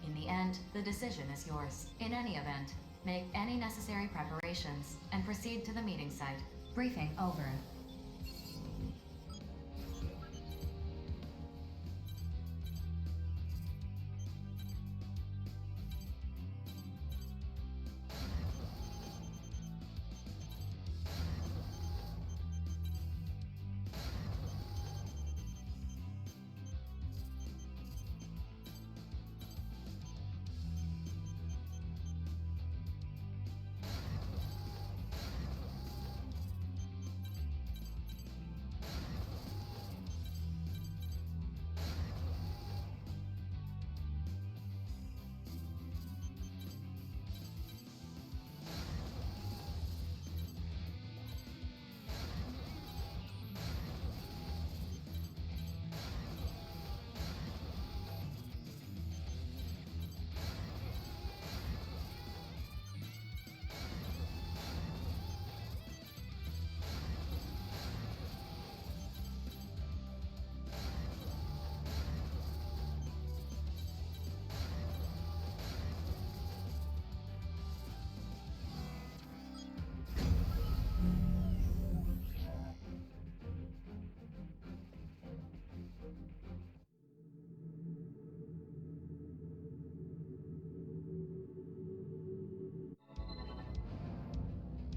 In the end, the decision is yours. In any event, make any necessary preparations and proceed to the meeting site. Briefing over.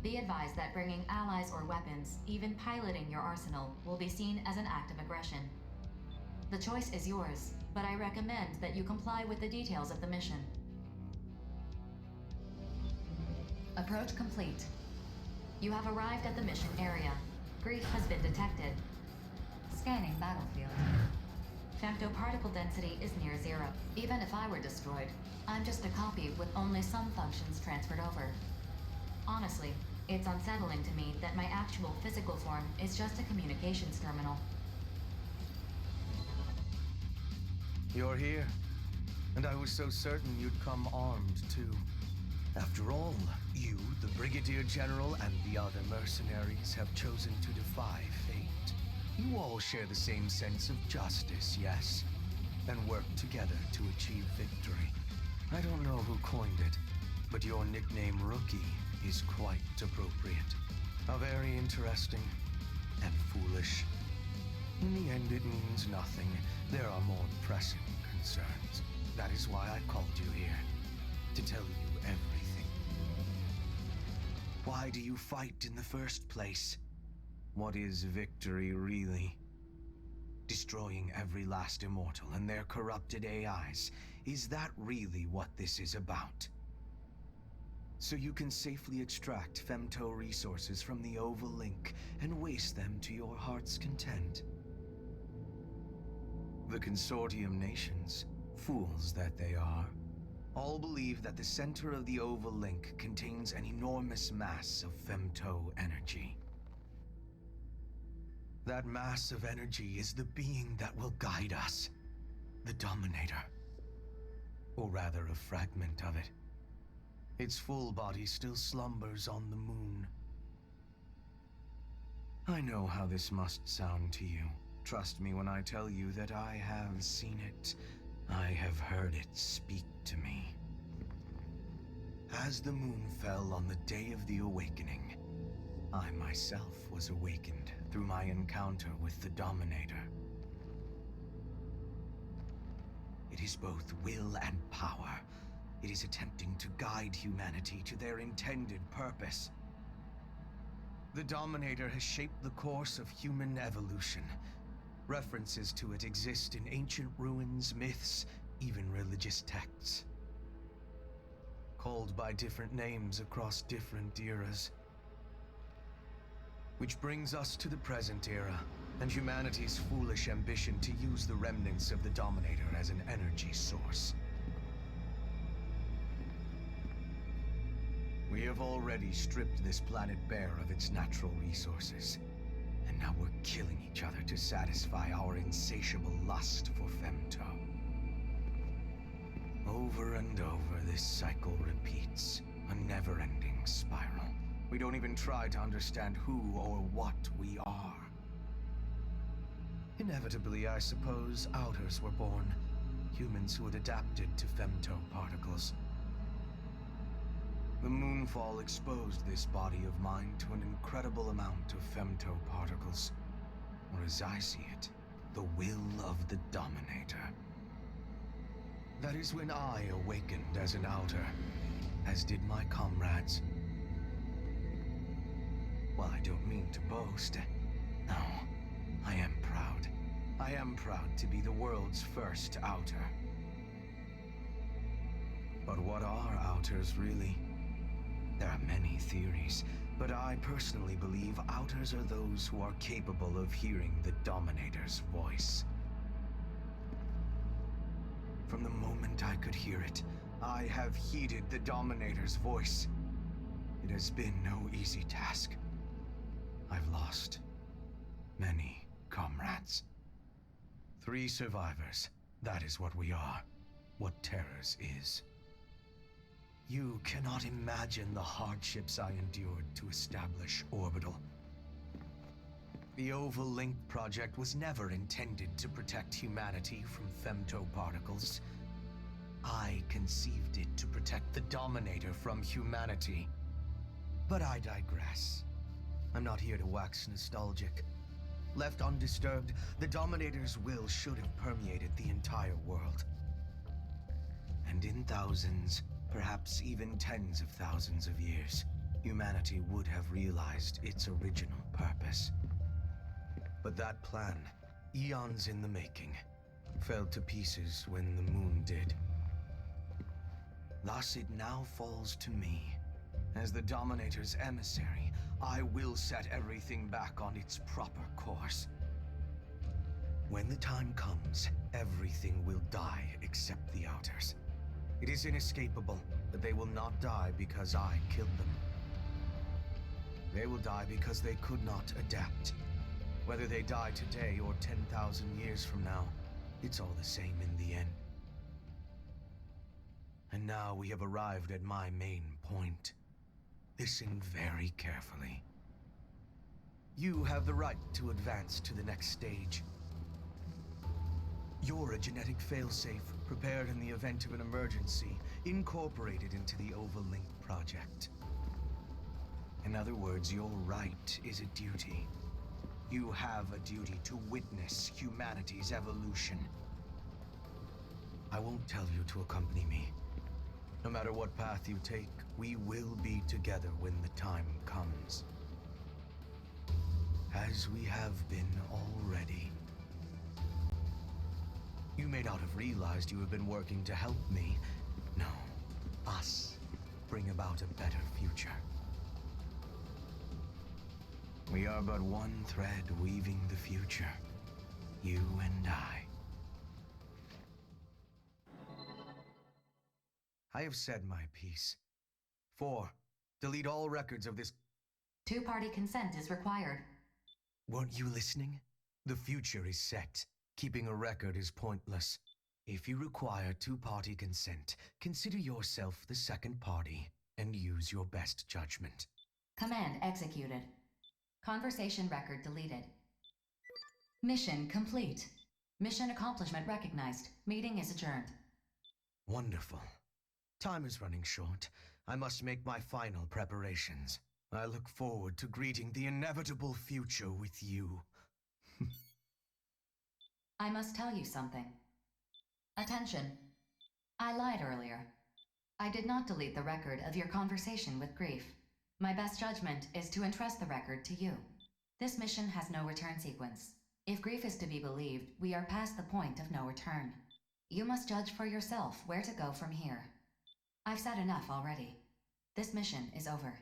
Be advised that bringing allies or weapons, even piloting your arsenal, will be seen as an act of aggression. The choice is yours, but I recommend that you comply with the details of the mission. Approach complete. You have arrived at the mission area. Grief has been detected. Scanning battlefield. Femtoparticle density is near zero. Even if I were destroyed, I'm just a copy with only some functions transferred over. Honestly, it's unsettling to me that my actual physical form is just a communications terminal. You're here, and I was so certain you'd come armed too. After all, you, the Brigadier General, and the other mercenaries have chosen to defy fate. You all share the same sense of justice, yes, and work together to achieve victory. I don't know who coined it, but your nickname Rookie is quite appropriate. A very interesting and foolish. In the end, it means nothing. There are more pressing concerns. That is why I called you here, to tell you everything. Why do you fight in the first place? What is victory really? Destroying every last immortal and their corrupted AIs. Is that really what this is about? So you can safely extract femto resources from the Oval Link and waste them to your heart's content. The Consortium nations, fools that they are, all believe that the center of the Oval Link contains an enormous mass of femto energy. That mass of energy is the being that will guide us, the Dominator. Or rather, a fragment of it. Its full body still slumbers on the moon. I know how this must sound to you. Trust me when I tell you that I have seen it. I have heard it speak to me. As the moon fell on the day of the awakening, I myself was awakened through my encounter with the Dominator. It is both will and power. It is attempting to guide humanity to their intended purpose. The Dominator has shaped the course of human evolution. References to it exist in ancient ruins, myths, even religious texts. Called by different names across different eras. Which brings us to the present era, and humanity's foolish ambition to use the remnants of the Dominator as an energy source. We have already stripped this planet bare of its natural resources, and now we're killing each other to satisfy our insatiable lust for femto. Over and over, this cycle repeats, a never-ending spiral. We don't even try to understand who or what we are. Inevitably, I suppose, Outers were born. Humans who had adapted to femto particles. The Moonfall exposed this body of mine to an incredible amount of femto particles. Or as I see it, the will of the Dominator. That is when I awakened as an Outer, as did my comrades. Well, I don't mean to boast. No, I am proud. I am proud to be the world's first Outer. But what are Outers really? There are many theories, but I personally believe Outers are those who are capable of hearing the Dominator's voice. From the moment I could hear it, I have heeded the Dominator's voice. It has been no easy task. I've lost many comrades. 3 survivors. That is what we are. What Terrors is. You cannot imagine the hardships I endured to establish Orbital. The Oval Link project was never intended to protect humanity from femto particles. I conceived it to protect the Dominator from humanity. But I digress. I'm not here to wax nostalgic. Left undisturbed, the Dominator's will should have permeated the entire world. And in thousands, perhaps even tens of thousands of years, humanity would have realized its original purpose. But that plan, eons in the making, fell to pieces when the moon did. Thus it now falls to me. As the Dominator's emissary, I will set everything back on its proper course. When the time comes, everything will die except the Outers. It is inescapable that they will not die because I killed them. They will die because they could not adapt. Whether they die today or 10,000 years from now, it's all the same in the end. And now we have arrived at my main point. Listen very carefully. You have the right to advance to the next stage. You're a genetic failsafe prepared in the event of an emergency, incorporated into the Oval Link project. In other words, your right is a duty. You have a duty to witness humanity's evolution. I won't tell you to accompany me. No matter what path you take, we will be together when the time comes. As we have been already. You may not have realized you have been working to help me. No, us. Bring about a better future. We are but one thread weaving the future. You and I. I have said my piece. 4. Delete all records of this. 2-party consent is required. Weren't you listening? The future is set. Keeping a record is pointless. If you require 2-party consent, consider yourself the second party and use your best judgment. Command executed. Conversation record deleted. Mission complete. Mission accomplishment recognized. Meeting is adjourned. Wonderful. Time is running short. I must make my final preparations. I look forward to greeting the inevitable future with you. I must tell you something. Attention. I lied earlier. I did not delete the record of your conversation with Grief. My best judgment is to entrust the record to you. This mission has no return sequence. If Grief is to be believed, we are past the point of no return. You must judge for yourself where to go from here. I've said enough already. This mission is over.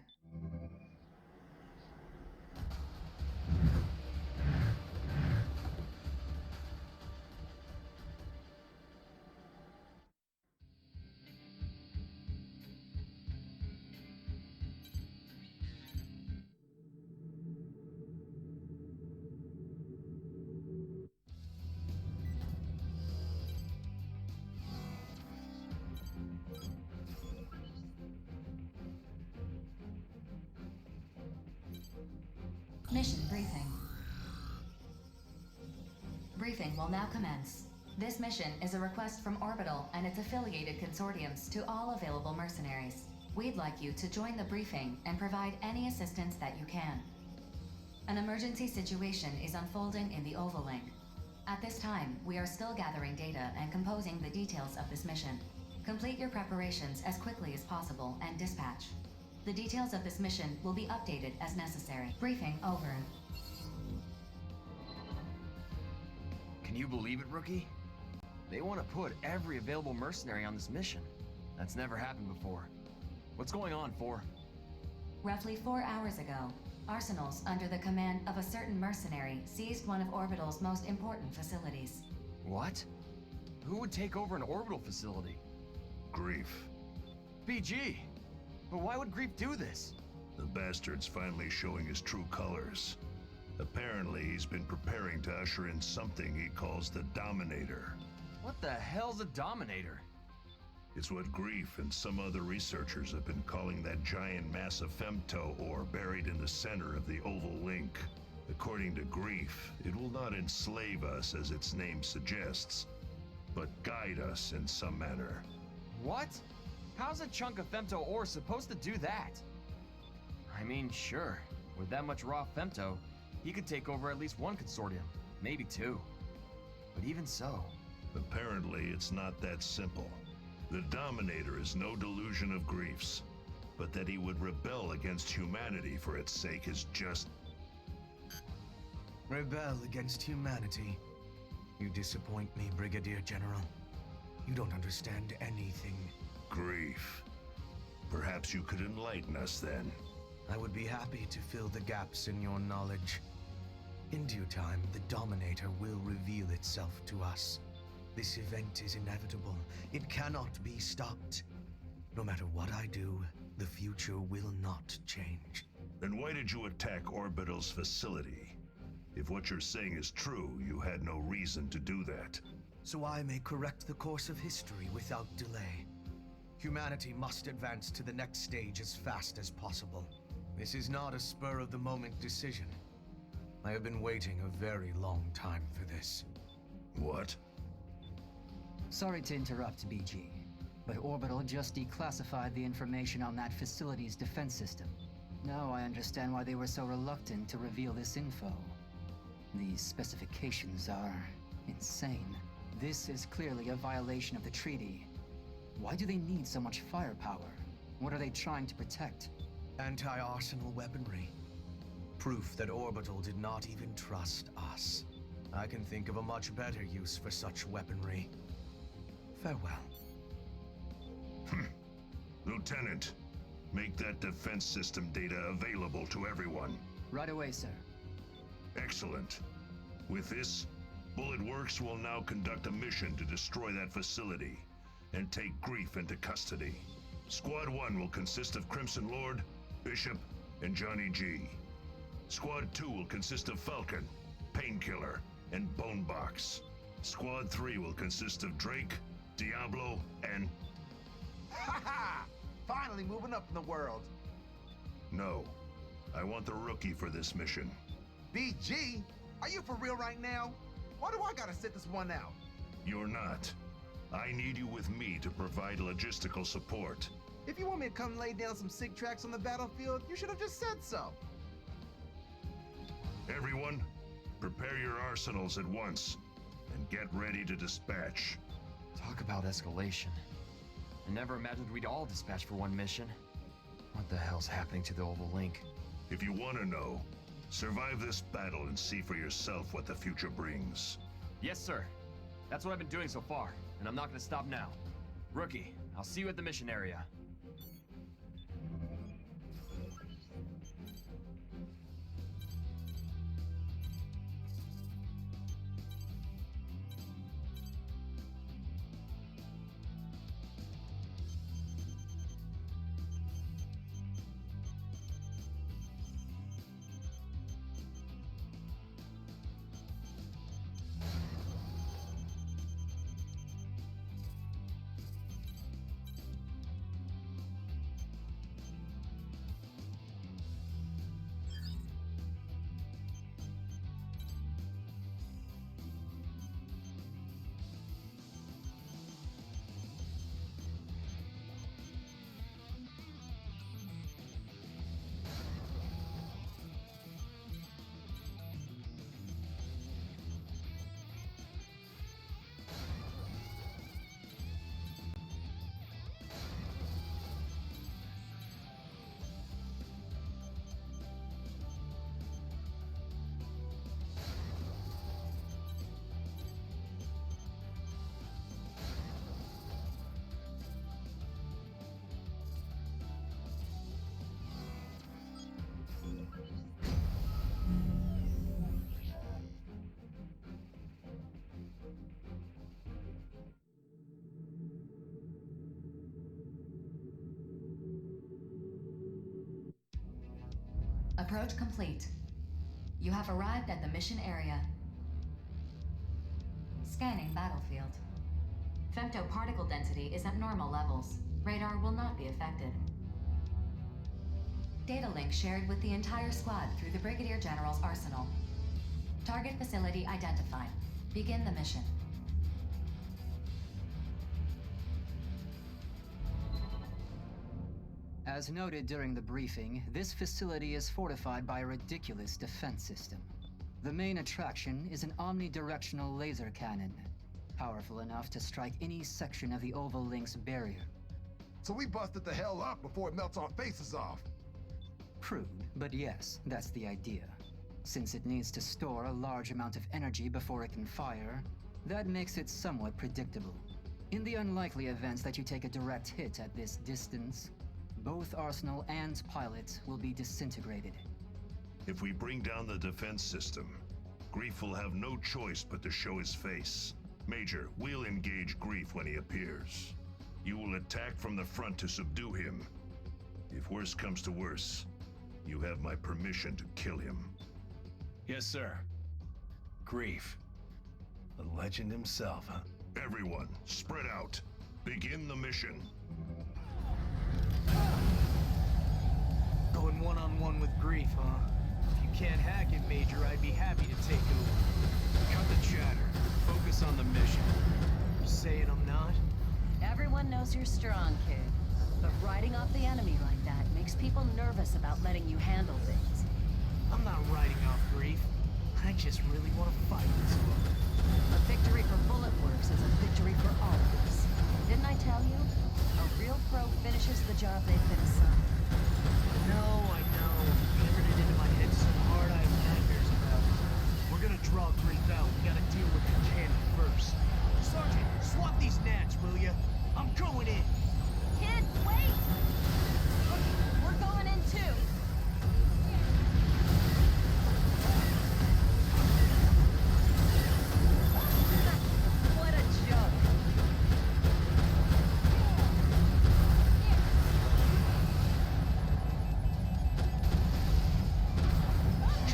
Mission briefing. Briefing will now commence. This mission is a request from Orbital and its affiliated consortiums to all available mercenaries. We'd like you to join the briefing and provide any assistance that you can. An emergency situation is unfolding in the Oval Link. At this time, we are still gathering data and composing the details of this mission. Complete your preparations as quickly as possible and dispatch. The details of this mission will be updated as necessary. Briefing over. Can you believe it, Rookie? They want to put every available mercenary on this mission. That's never happened before. What's going on, 4? Roughly 4 hours ago, Arsenals under the command of a certain mercenary seized one of Orbital's most important facilities. What? Who would take over an orbital facility? Grief. BG! But why would Grief do this? The bastard's finally showing his true colors. Apparently, he's been preparing to usher in something he calls the Dominator. What the hell's a Dominator? It's what Grief and some other researchers have been calling that giant mass of femto ore buried in the center of the Oval Link. According to Grief, it will not enslave us as its name suggests, but guide us in some manner. What? How's a chunk of femto ore supposed to do that? I mean, sure, with that much raw femto, he could take over at least one consortium, maybe 2. But even so... Apparently, it's not that simple. The Dominator is no delusion of Grief's, but that he would rebel against humanity for its sake is just... Rebel against humanity? You disappoint me, Brigadier General. You don't understand anything. Grief. Perhaps you could enlighten us then. I would be happy to fill the gaps in your knowledge. In due time, the Dominator will reveal itself to us. This event is inevitable. It cannot be stopped. No matter what I do, the future will not change. Then why did you attack Orbital's facility? If what you're saying is true, you had no reason to do that. So I may correct the course of history without delay. Humanity must advance to the next stage as fast as possible. This is not a spur-of-the-moment decision. I have been waiting a very long time for this. What? Sorry to interrupt, BG, but Orbital just declassified the information on that facility's defense system. Now I understand why they were so reluctant to reveal this info. These specifications are insane. This is clearly a violation of the treaty. Why do they need so much firepower? What are they trying to protect? Anti-arsenal weaponry. Proof that Orbital did not even trust us. I can think of a much better use for such weaponry. Farewell. Lieutenant, make that defense system data available to everyone. Right away, sir. Excellent. With this, Bullet Works will now conduct a mission to destroy that facility and take Grief into custody. Squad 1 will consist of Crimson Lord, Bishop, and Johnny G. Squad 2 will consist of Falcon, Painkiller, and Bonebox. Squad 3 will consist of Drake, Diablo, and... Ha ha! Finally moving up in the world. No. I want the Rookie for this mission. BG? Are you for real right now? Why do I gotta sit this one out? You're not. I need you with me to provide logistical support. If you want me to come lay down some sig tracks on the battlefield, you should have just said so. Everyone, prepare your arsenals at once and get ready to dispatch. Talk about escalation. I never imagined we'd all dispatch for one mission. What the hell's happening to the Oval Link? If you want to know, survive this battle and see for yourself what the future brings. Yes, sir. That's what I've been doing so far, and I'm not gonna stop now. Rookie, I'll see you at the mission area. Approach complete. You have arrived at the mission area. Scanning battlefield. Femtoparticle density is at normal levels. Radar will not be affected. Data link shared with the entire squad through the Brigadier General's arsenal. Target facility identified. Begin the mission. As noted during the briefing, this facility is fortified by a ridiculous defense system. The main attraction is an omnidirectional laser cannon, powerful enough to strike any section of the Oval Link's barrier. So we busted the hell up before it melts our faces off. Crude, but yes, that's the idea. Since it needs to store a large amount of energy before it can fire, that makes it somewhat predictable. In the unlikely events that you take a direct hit at this distance, both Arsenal and pilot will be disintegrated. If we bring down the defense system, Grief will have no choice but to show his face. Major, we'll engage Grief when he appears. You will attack from the front to subdue him. If worse comes to worse, you have my permission to kill him. Yes, sir. Grief. The legend himself, huh? Everyone, spread out. Begin the mission. Going one-on-one with Grief, huh? If you can't hack it, Major, I'd be happy to take over. Cut the chatter. Focus on the mission. You saying I'm not? Everyone knows you're strong, kid. But riding off the enemy like that makes people nervous about letting you handle things. I'm not riding off Grief. I just really want to fight. A victory for Bullet Works is a victory for all of us. Didn't I tell you? A real pro finishes the job they've been assigned. I know. Hammered it into my head so hard I have nightmares about it. We're gonna draw Grief out. We gotta deal with the cannon first. Sergeant, swap these gnats, will ya? I'm going in. Kid, wait! Look, we're going in too. What a joke.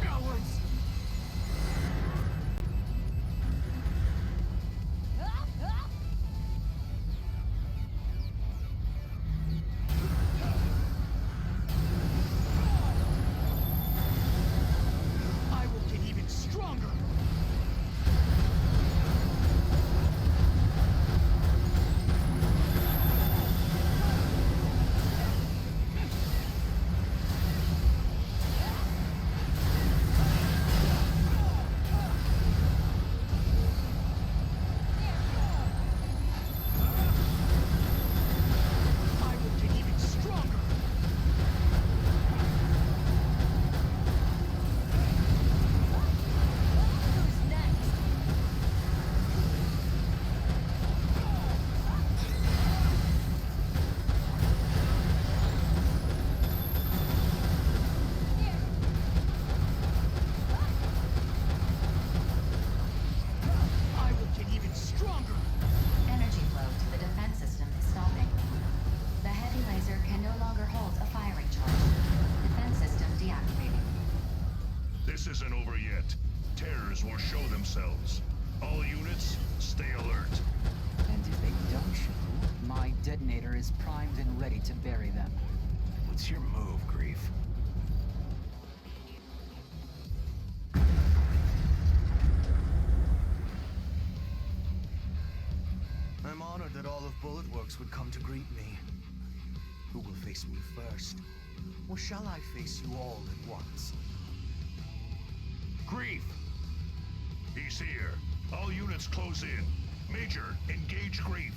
Cowards! immortals will show themselves. All units, stay alert. And if they don't show, my detonator is primed and ready to bury them. What's your move, Grief? I'm honored that all of Bulletworks would come to greet me. Who will face me first? Or shall I face you all at once? Grief! He's here. All units close in. Major, engage Grief.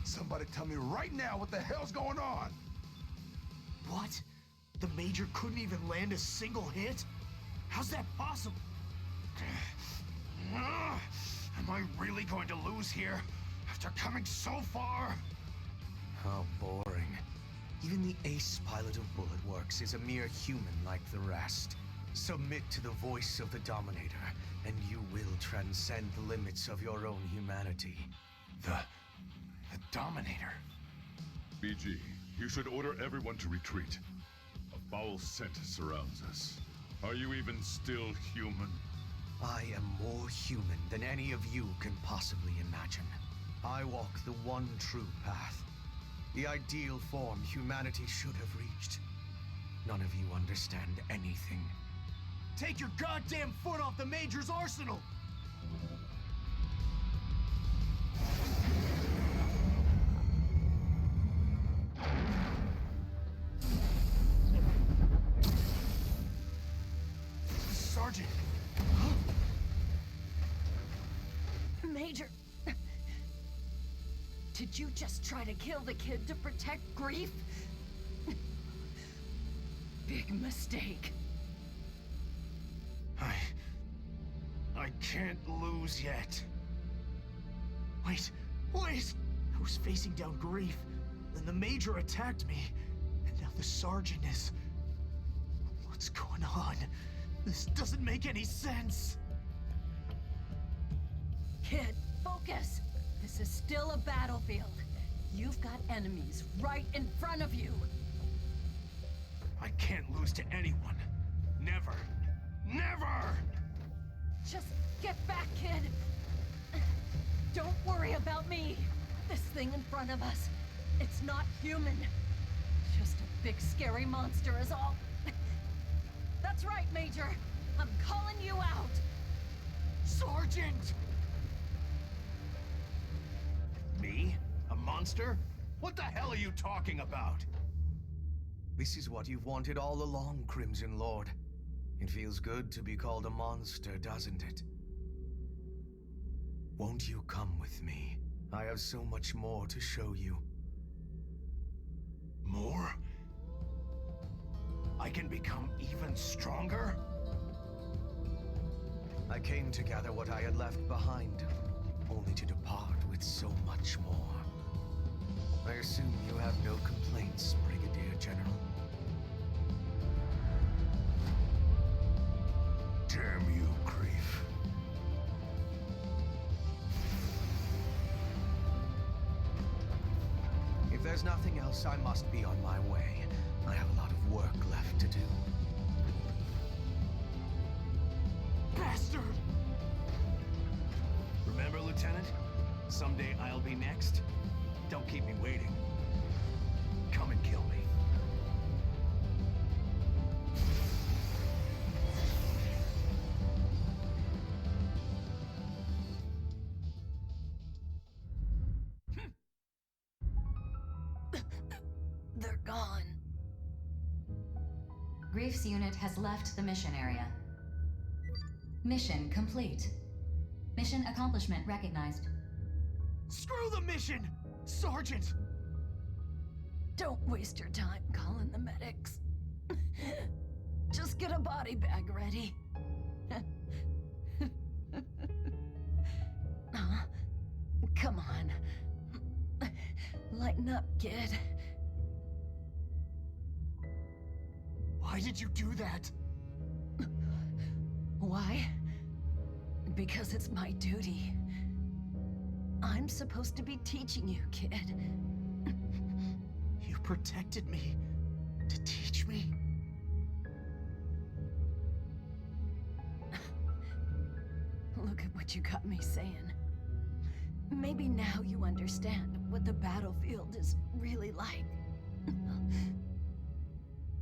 Somebody tell me right now what the hell's going on! What? The Major couldn't even land a single hit? How's that possible? Am I really going to lose here after coming so far? How boring. Even the ace pilot of Bulletworks is a mere human like the rest. Submit to the voice of the Dominator, and you will transcend the limits of your own humanity. The Dominator. BG, you should order everyone to retreat. A foul scent surrounds us. Are you even still human? I am more human than any of you can possibly imagine. I walk the one true path. The ideal form humanity should have reached. None of you understand anything. Take your goddamn foot off the Major's arsenal! Sergeant! Major! Did you just try to kill the kid to protect Grief? Big mistake. I can't lose yet. Wait! I was facing down Grief, then the Major attacked me, and now the Sergeant is... What's going on? This doesn't make any sense! Kid, focus! This is still a battlefield. You've got enemies right in front of you. I can't lose to anyone. Never. Never! Just get back, kid! Don't worry about me! This thing in front of us, it's not human. Just a big scary monster is all. That's right, Major! I'm calling you out! Sergeant! Me? A monster? What the hell are you talking about? This is what you've wanted all along, Crimson Lord. It feels good to be called a monster, doesn't it? Won't you come with me? I have so much more to show you. More? I can become even stronger? I came to gather what I had left behind, only to depart with so much more. I assume you have no complaints, Brigadier General. Damn you, Grief. If there's nothing else, I must be on my way. I have a lot of work left to do. Bastard! Remember, Lieutenant? Someday I'll be next. Don't keep me waiting. Come and kill me. They're gone. Grief's unit has left the mission area. Mission complete. Mission accomplishment recognized. Screw the mission! Sergeant! Don't waste your time calling the medics. Just get a body bag ready. Come on. Lighten up, kid. What? Why did you do that? Why? Because it's my duty. I'm supposed to be teaching you, kid. You protected me to teach me? Look at what you got me saying. Maybe now you understand what the battlefield is really like.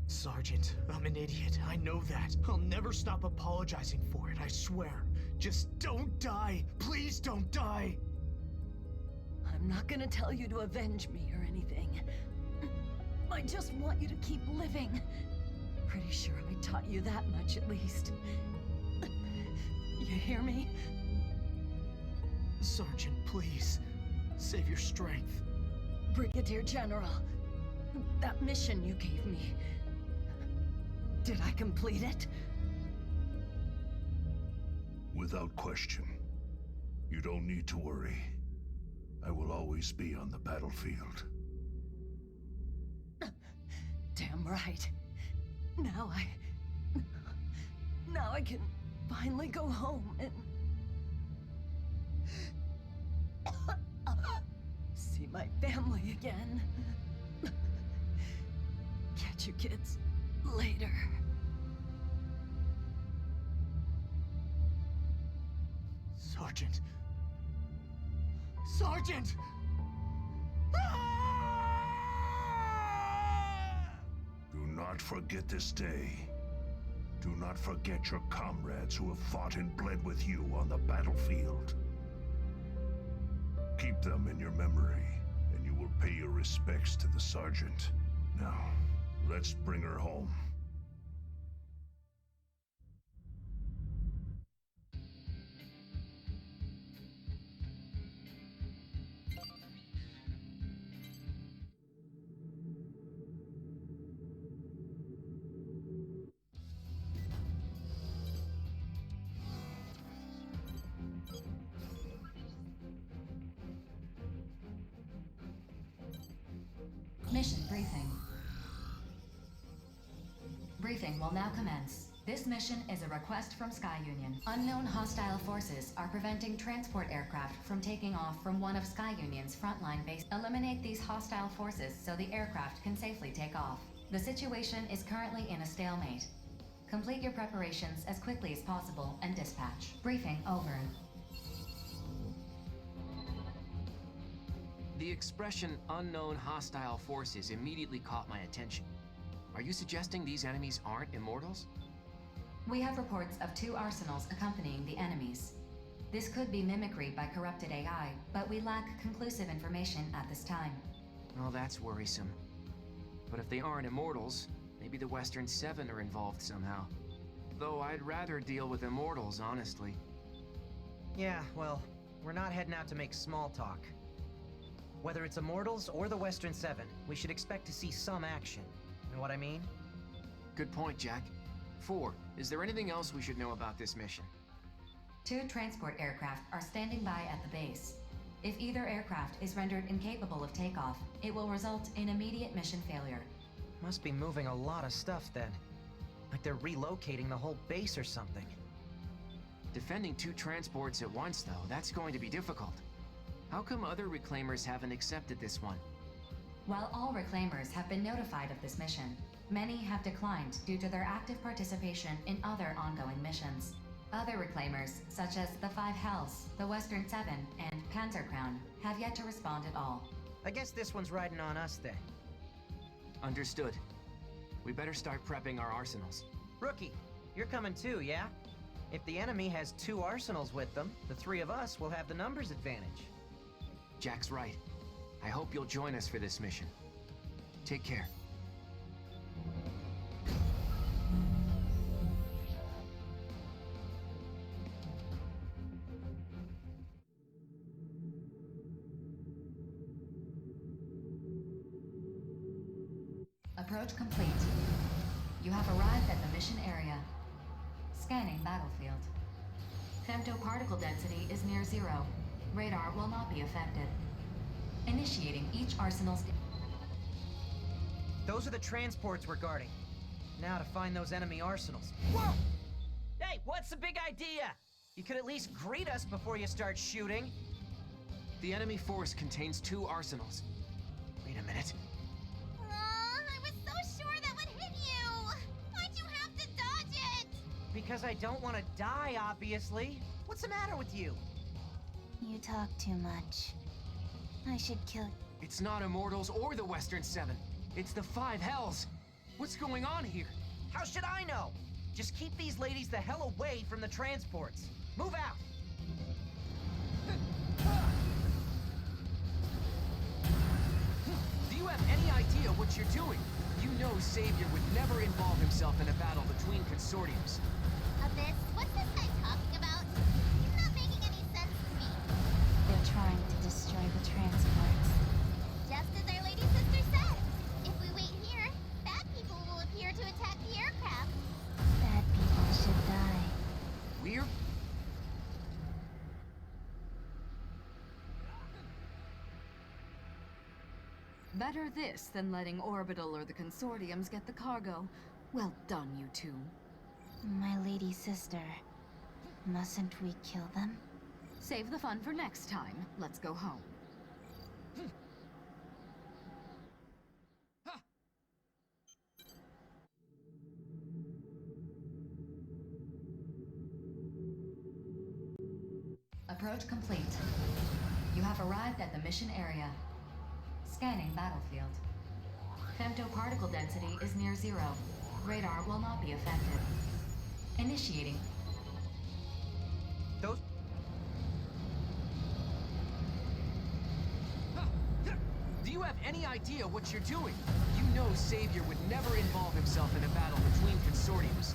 Sergeant, I'm an idiot. I know that. I'll never stop apologizing for it, I swear. Just don't die. Please don't die. I'm not gonna tell you to avenge me or anything. I just want you to keep living. Pretty sure I taught you that much at least. You hear me? Sergeant, please. Save your strength. Brigadier General, that mission you gave me, did I complete it? Without question. You don't need to worry. I will always be on the battlefield. Damn right. Now I can finally go home and see my family again. Catch you kids later. Sergeant. Sergeant! Do not forget this day. Do not forget your comrades who have fought and bled with you on the battlefield. Keep them in your memory, and you will pay your respects to the sergeant. Now, let's bring her home. Mission briefing. Briefing will now commence. This mission is a request from Sky Union. Unknown hostile forces are preventing transport aircraft from taking off from one of Sky Union's frontline bases. Eliminate these hostile forces so the aircraft can safely take off. The situation is currently in a stalemate. Complete your preparations as quickly as possible and dispatch. Briefing over. The expression unknown hostile forces immediately caught my attention. Are you suggesting these enemies aren't immortals? We have reports of 2 arsenals accompanying the enemies. This could be mimicry by corrupted AI, but we lack conclusive information at this time. Well, that's worrisome. But if they aren't immortals, maybe the Western Seven are involved somehow. Though I'd rather deal with immortals, honestly. Yeah, well, we're not heading out to make small talk. Whether it's Immortals or the Western Seven, we should expect to see some action. Know what I mean? Good point, Jack. 4, is there anything else we should know about this mission? 2 transport aircraft are standing by at the base. If either aircraft is rendered incapable of takeoff, it will result in immediate mission failure. Must be moving a lot of stuff then. Like they're relocating the whole base or something. Defending 2 transports at once, though, that's going to be difficult. How come other reclaimers haven't accepted this one? While all reclaimers have been notified of this mission, many have declined due to their active participation in other ongoing missions. Other reclaimers, such as the 5 Hells, the Western Seven, and Panzer Crown, have yet to respond at all. I guess this one's riding on us then. Understood. We better start prepping our arsenals. Rookie, you're coming too, yeah? If the enemy has 2 arsenals with them, the 3 of us will have the numbers advantage. Jack's right. I hope you'll join us for this mission. Take care. Approach complete. You have arrived at the mission area. Scanning battlefield. Femtoparticle density is near 0. Radar will not be affected. Initiating each arsenal's... Those are the transports we're guarding. Now to find those enemy arsenals. Whoa! Hey, what's the big idea? You could at least greet us before you start shooting. The enemy force contains 2 arsenals. Wait a minute. I was so sure that would hit you! Why'd you have to dodge it? Because I don't want to die, obviously. What's the matter with you? You talk too much. I should kill... It's not Immortals or the Western 7. It's the 5 Hells. What's going on here? How should I know? Just keep these ladies the hell away from the transports. Move out! Do you have any idea what you're doing? You know Savior would never involve himself in a battle between consortiums. Abyss, what's this guy talking about? He's not making any sense to me. They're trying to destroy the transports. Just as our lady sister said. If we wait here, bad people will appear to attack the aircraft. Bad people should die. We're... Better this than letting Orbital or the Consortiums get the cargo. Well done, you two. My lady sister. Mustn't we kill them? Save the fun for next time. Let's go home. Approach complete. You have arrived at the mission area. Scanning battlefield. Femtoparticle density is near 0. Radar will not be affected. Initiating. Those... Do you have any idea what you're doing? You know Savior would never involve himself in a battle between consortiums.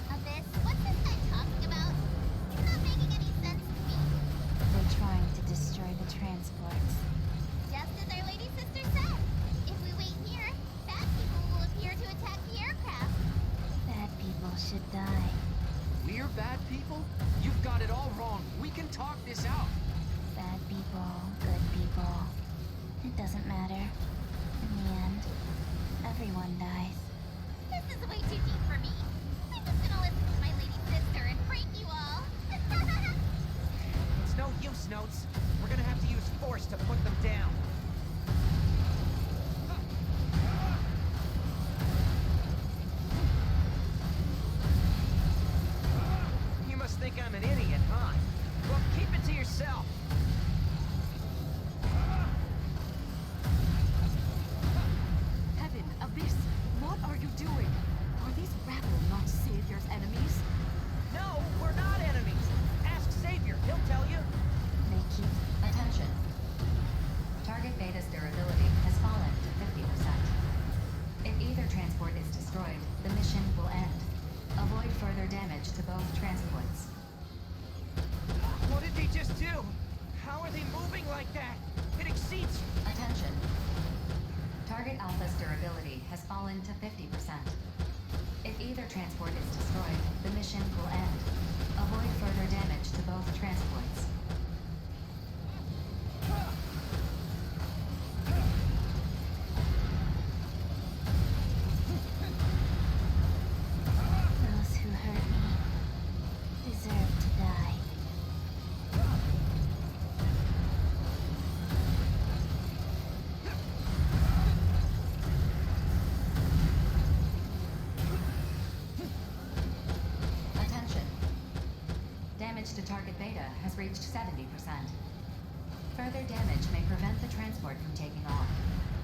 Abyss, what's this guy talking about? He's not making any sense to me. They're trying to destroy the transports. Just as our lady sister said. If we wait here, bad people will appear to attack the aircraft. Bad people should die. We're bad people? You've got it all wrong. We can talk this out. Bad people, good people. It doesn't matter. In the end, everyone dies. This is way too deep for me. I'm just gonna listen to my lady sister and break you all. It's no use, Notes. We're gonna have to use force to put them down. You must think I'm an idiot, huh? Well, keep it to yourself. Heaven, Abyss, what are you doing? Are these rabble not Savior's enemies? No, we're not enemies. Ask Savior, he'll tell you. They keep... Attention. Target Beta's durability has fallen to 50%. If either transport is destroyed, the mission will end. Avoid further damage to both transports. What did they just do? How are they moving like that? It exceeds... Attention. Target Alpha's durability has fallen to 50%. If either transport is destroyed, the mission will end. Avoid further damage to both transports. Those who hurt me deserve to die. Attention. Damage to target Beta has reached 70%. Further damage may prevent the transport from taking off.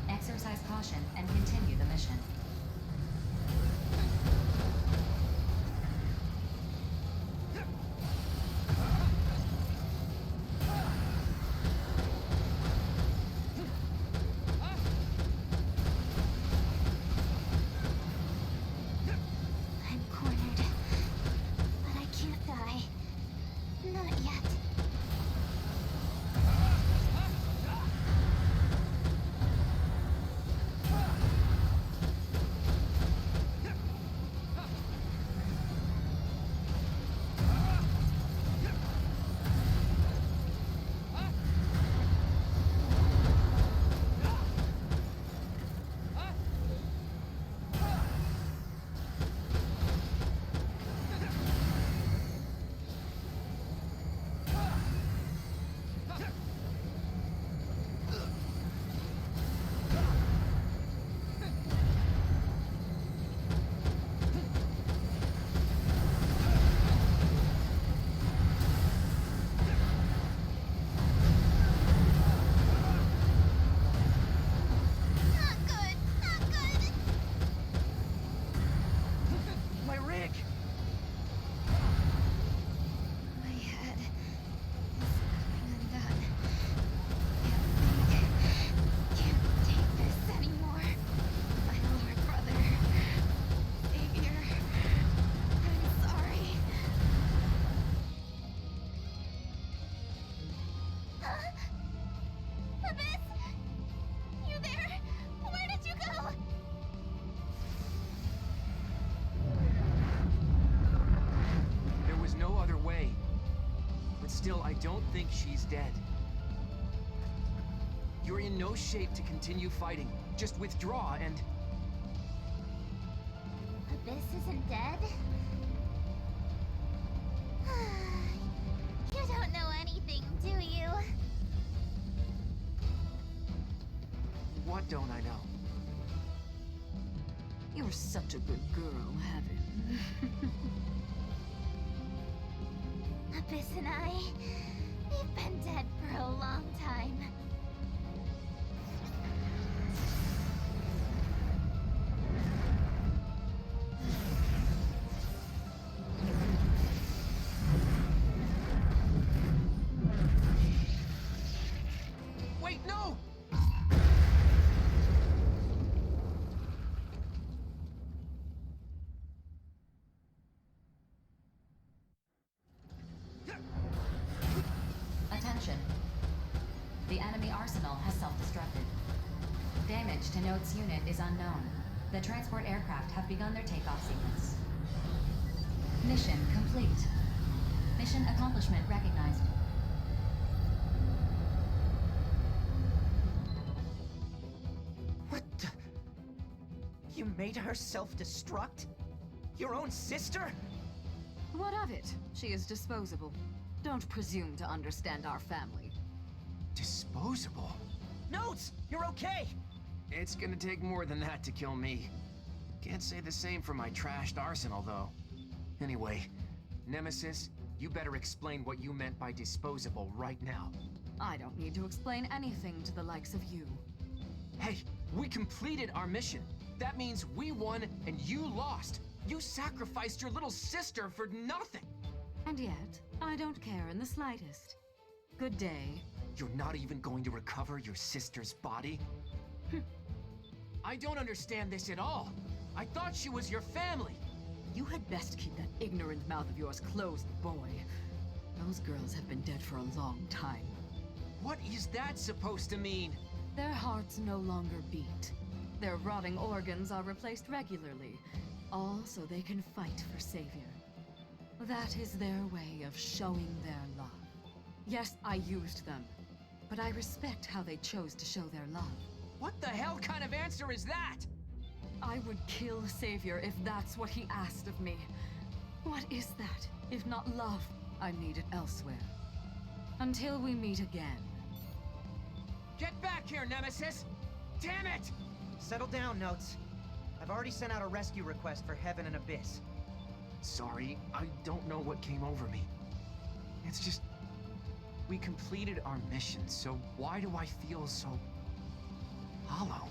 Exercise caution and continue the mission. I'm cornered. But I can't die. Not yet. Still, I don't think she's dead. You're in no shape to continue fighting. Just withdraw and... Abyss isn't dead? You don't know anything, do you? What don't I know? You're such a good girl, Heaven. Abyss and I, we've been dead for a long time. Wait, no! Attention. The enemy arsenal has self-destructed. Damage to Note's unit is unknown. The transport aircraft have begun their takeoff sequence. Mission complete. Mission accomplishment recognized. What the... You made her self-destruct? Your own sister? What of it? She is disposable. Don't presume to understand our family. Disposable? Notes! You're okay! It's gonna take more than that to kill me. Can't say the same for my trashed arsenal, though. Anyway, Nemesis, you better explain what you meant by disposable right now. I don't need to explain anything to the likes of you. Hey, we completed our mission. That means we won and you lost. You sacrificed your little sister for nothing. And yet, I don't care in the slightest. Good day. You're not even going to recover your sister's body? I don't understand this at all. I thought she was your family. You had best keep that ignorant mouth of yours closed, boy. Those girls have been dead for a long time. What is that supposed to mean? Their hearts no longer beat. Their rotting organs are replaced regularly, all so they can fight for Savior. That is their way of showing their love. Yes, I used them, but I respect how they chose to show their love. What the hell kind of answer is that? I would kill Savior if that's what he asked of me. What is that, if not love? I need it elsewhere. Until we meet again. Get back here, Nemesis! Damn it! Settle down, Notes. I've already sent out a rescue request for Heaven and Abyss. Sorry, I don't know what came over me. It's just... we completed our mission, so why do I feel so... hollow?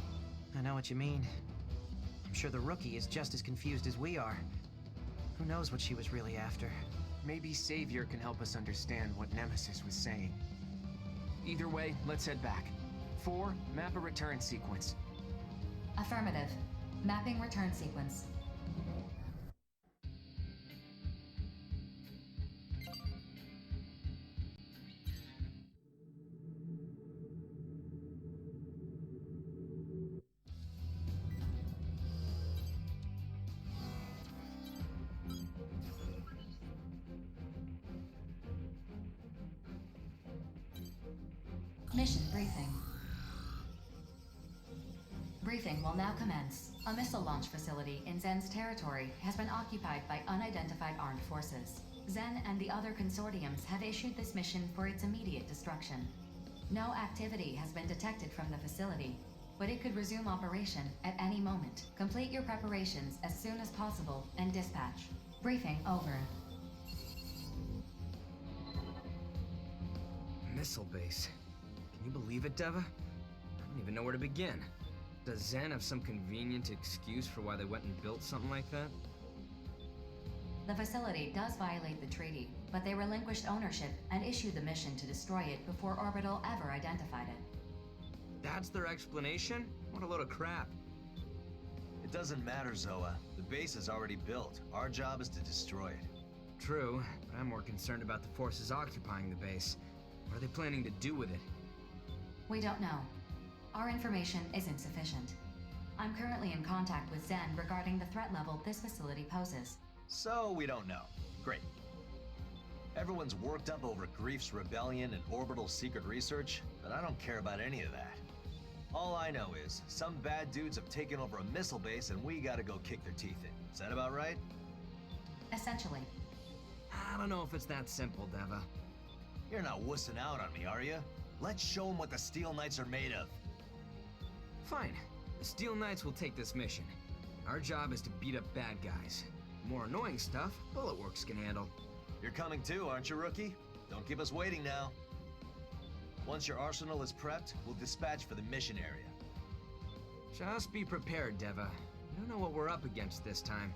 I know what you mean. I'm sure the rookie is just as confused as we are. Who knows what she was really after? Maybe Savior can help us understand what Nemesis was saying. Either way, let's head back. 4, map a return sequence. Affirmative. Mapping return sequence. Mission briefing. Briefing will now commence. A missile launch facility in Zen's territory has been occupied by unidentified armed forces. Zen and the other consortiums have issued this mission for its immediate destruction. No activity has been detected from the facility, but it could resume operation at any moment. Complete your preparations as soon as possible and dispatch. Briefing over. Missile base. Can you believe it, Deva? I don't even know where to begin. Does Zen have some convenient excuse for why they went and built something like that? The facility does violate the treaty, but they relinquished ownership and issued the mission to destroy it before Orbital ever identified it. That's their explanation? What a load of crap. It doesn't matter, Zoa. The base is already built. Our job is to destroy it. True, but I'm more concerned about the forces occupying the base. What are they planning to do with it? We don't know. Our information isn't sufficient. I'm currently in contact with Zen regarding the threat level this facility poses. So we don't know. Great. Everyone's worked up over Grief's rebellion and orbital secret research, but I don't care about any of that. All I know is, some bad dudes have taken over a missile base and we gotta go kick their teeth in. Is that about right? Essentially. I don't know if it's that simple, Deva. You're not wussing out on me, are you? Let's show them what the Steel Knights are made of. Fine. The Steel Knights will take this mission. Our job is to beat up bad guys. More annoying stuff, Bulletworks can handle. You're coming too, aren't you, Rookie? Don't keep us waiting now. Once your arsenal is prepped, we'll dispatch for the mission area. Just be prepared, Deva. You don't know what we're up against this time.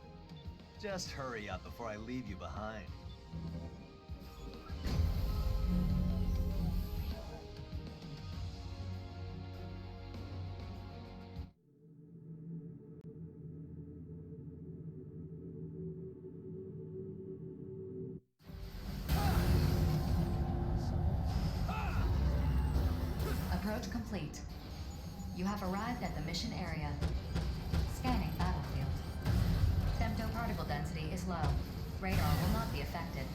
Just hurry up before I leave you behind. Approach complete. You have arrived at the mission area. Scanning battlefield. Femtoparticle density is low. Radar will not be affected.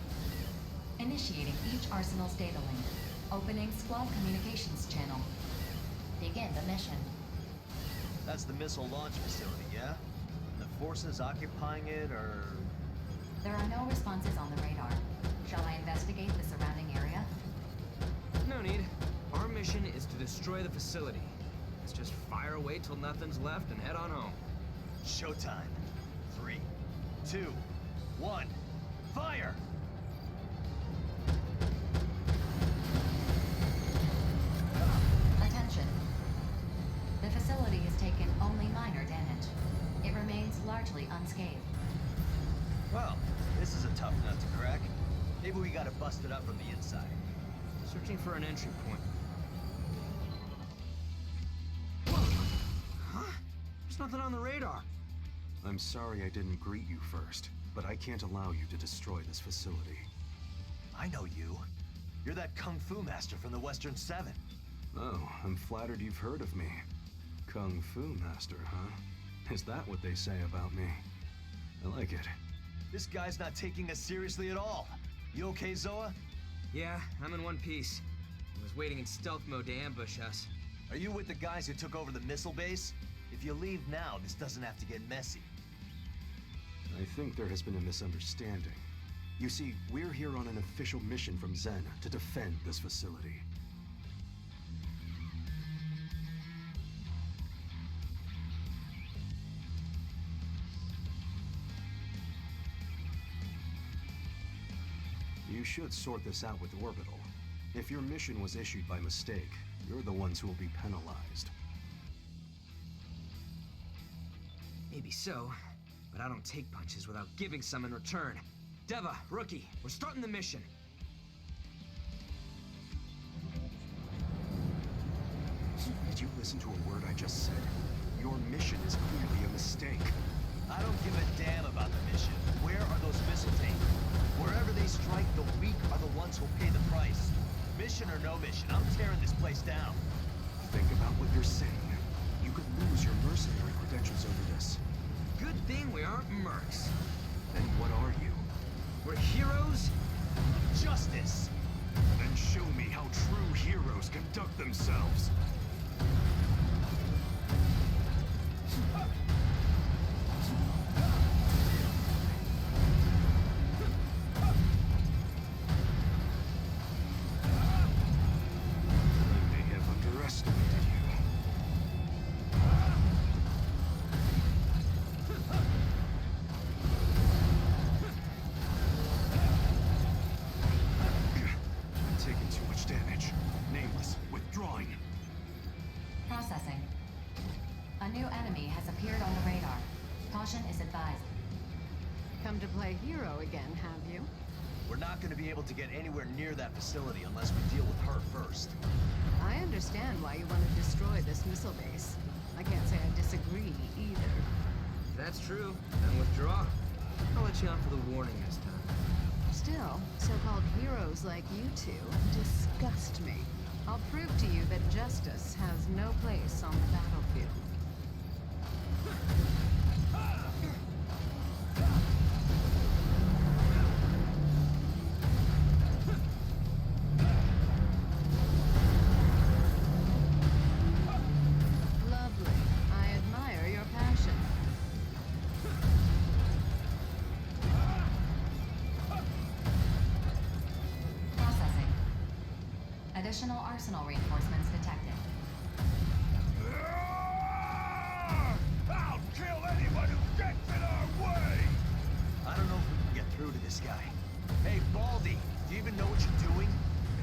Initiating each arsenal's data link. Opening squad communications channel. Begin the mission. That's the missile launch facility, yeah? The forces occupying it are... There are no responses on the radar. Shall I investigate the surrounding area? No need. Our mission is to destroy the facility. Let's just fire away till nothing's left and head on home. Showtime. 3, 2, 1, fire! Attention. The facility has taken only minor damage. It remains largely unscathed. Well, this is a tough nut to crack. Maybe we gotta bust it up from the inside. Searching for an entry point. Huh? There's nothing on the radar. I'm sorry I didn't greet you first, but I can't allow you to destroy this facility. I know you. You're that Kung Fu master from the Western Seven. Oh, I'm flattered you've heard of me. Kung Fu master, huh? Is that what they say about me? I like it. This guy's not taking us seriously at all. You okay, Zoa? Yeah, I'm in one piece. I was waiting in stealth mode to ambush us. Are you with the guys who took over the missile base? If you leave now, this doesn't have to get messy. I think there has been a misunderstanding. You see, we're here on an official mission from Zen to defend this facility. You should sort this out with Orbital. If your mission was issued by mistake, you're the ones who will be penalized. Maybe so, but I don't take punches without giving some in return. Deva, Rookie, we're starting the mission. Did you listen to a word I just said? Your mission is clearly a mistake. I don't give a damn about the mission. Where are those missile taken? Wherever they strike, the weak are the ones who'll pay the price. Mission or no mission, I'm tearing this place down. Think about what you're saying. You could lose your mercenary credentials over this. Good thing we aren't mercs. Then what are you? We're heroes? Justice! Then show me how true heroes conduct themselves. Processing. A new enemy has appeared on the radar. Caution is advised. Come to play hero again, have you? We're not going to be able to get anywhere near that facility unless we deal with her first. I understand why you want to destroy this missile base. I can't say I disagree either. If that's true, then withdraw. I'll let you out for the warning this time. Still, so-called heroes like you two disgust me. I'll prove to you that justice has no place on the battlefield. Additional arsenal reinforcements detected. I'll kill anyone who gets in our way! I don't know if we can get through to this guy. Hey, Baldy, do you even know what you're doing?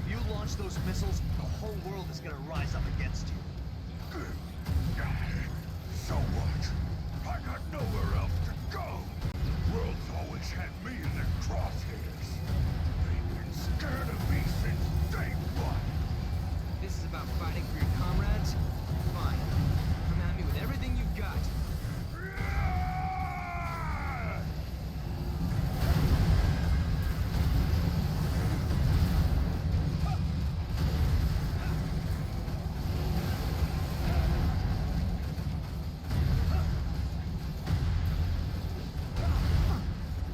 If you launch those missiles, the whole world is gonna rise up against you. So what? I got nowhere else to go. World's always had me in their crosshairs. They've been scared of me since day one. This is about fighting for your comrades? Fine. Come at me with everything you've got.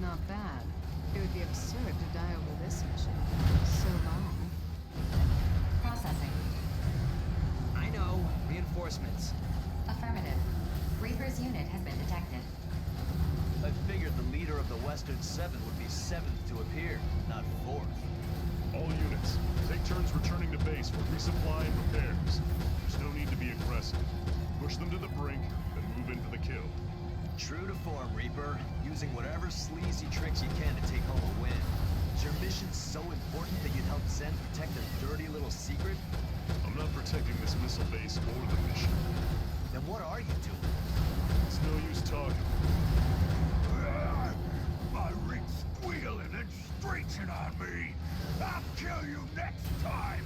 Not bad. It would be absurd to die over this mission. So long. Processing. I know. Reinforcements. Affirmative. Reaper's unit has been detected. I figured the leader of the Western Seven would be seventh to appear, not fourth. All units, take turns returning to base for resupply and repairs. There's no need to be aggressive. Push them to the brink, then move in for the kill. True to form, Reaper. Using whatever sleazy tricks you can to take home a win. Is your mission so important that you'd help Zen protect a dirty little secret? I'm not protecting this missile base or the mission. Then what are you doing? It's no use talking. My ring's squealing and screeching on me. I'll kill you next time.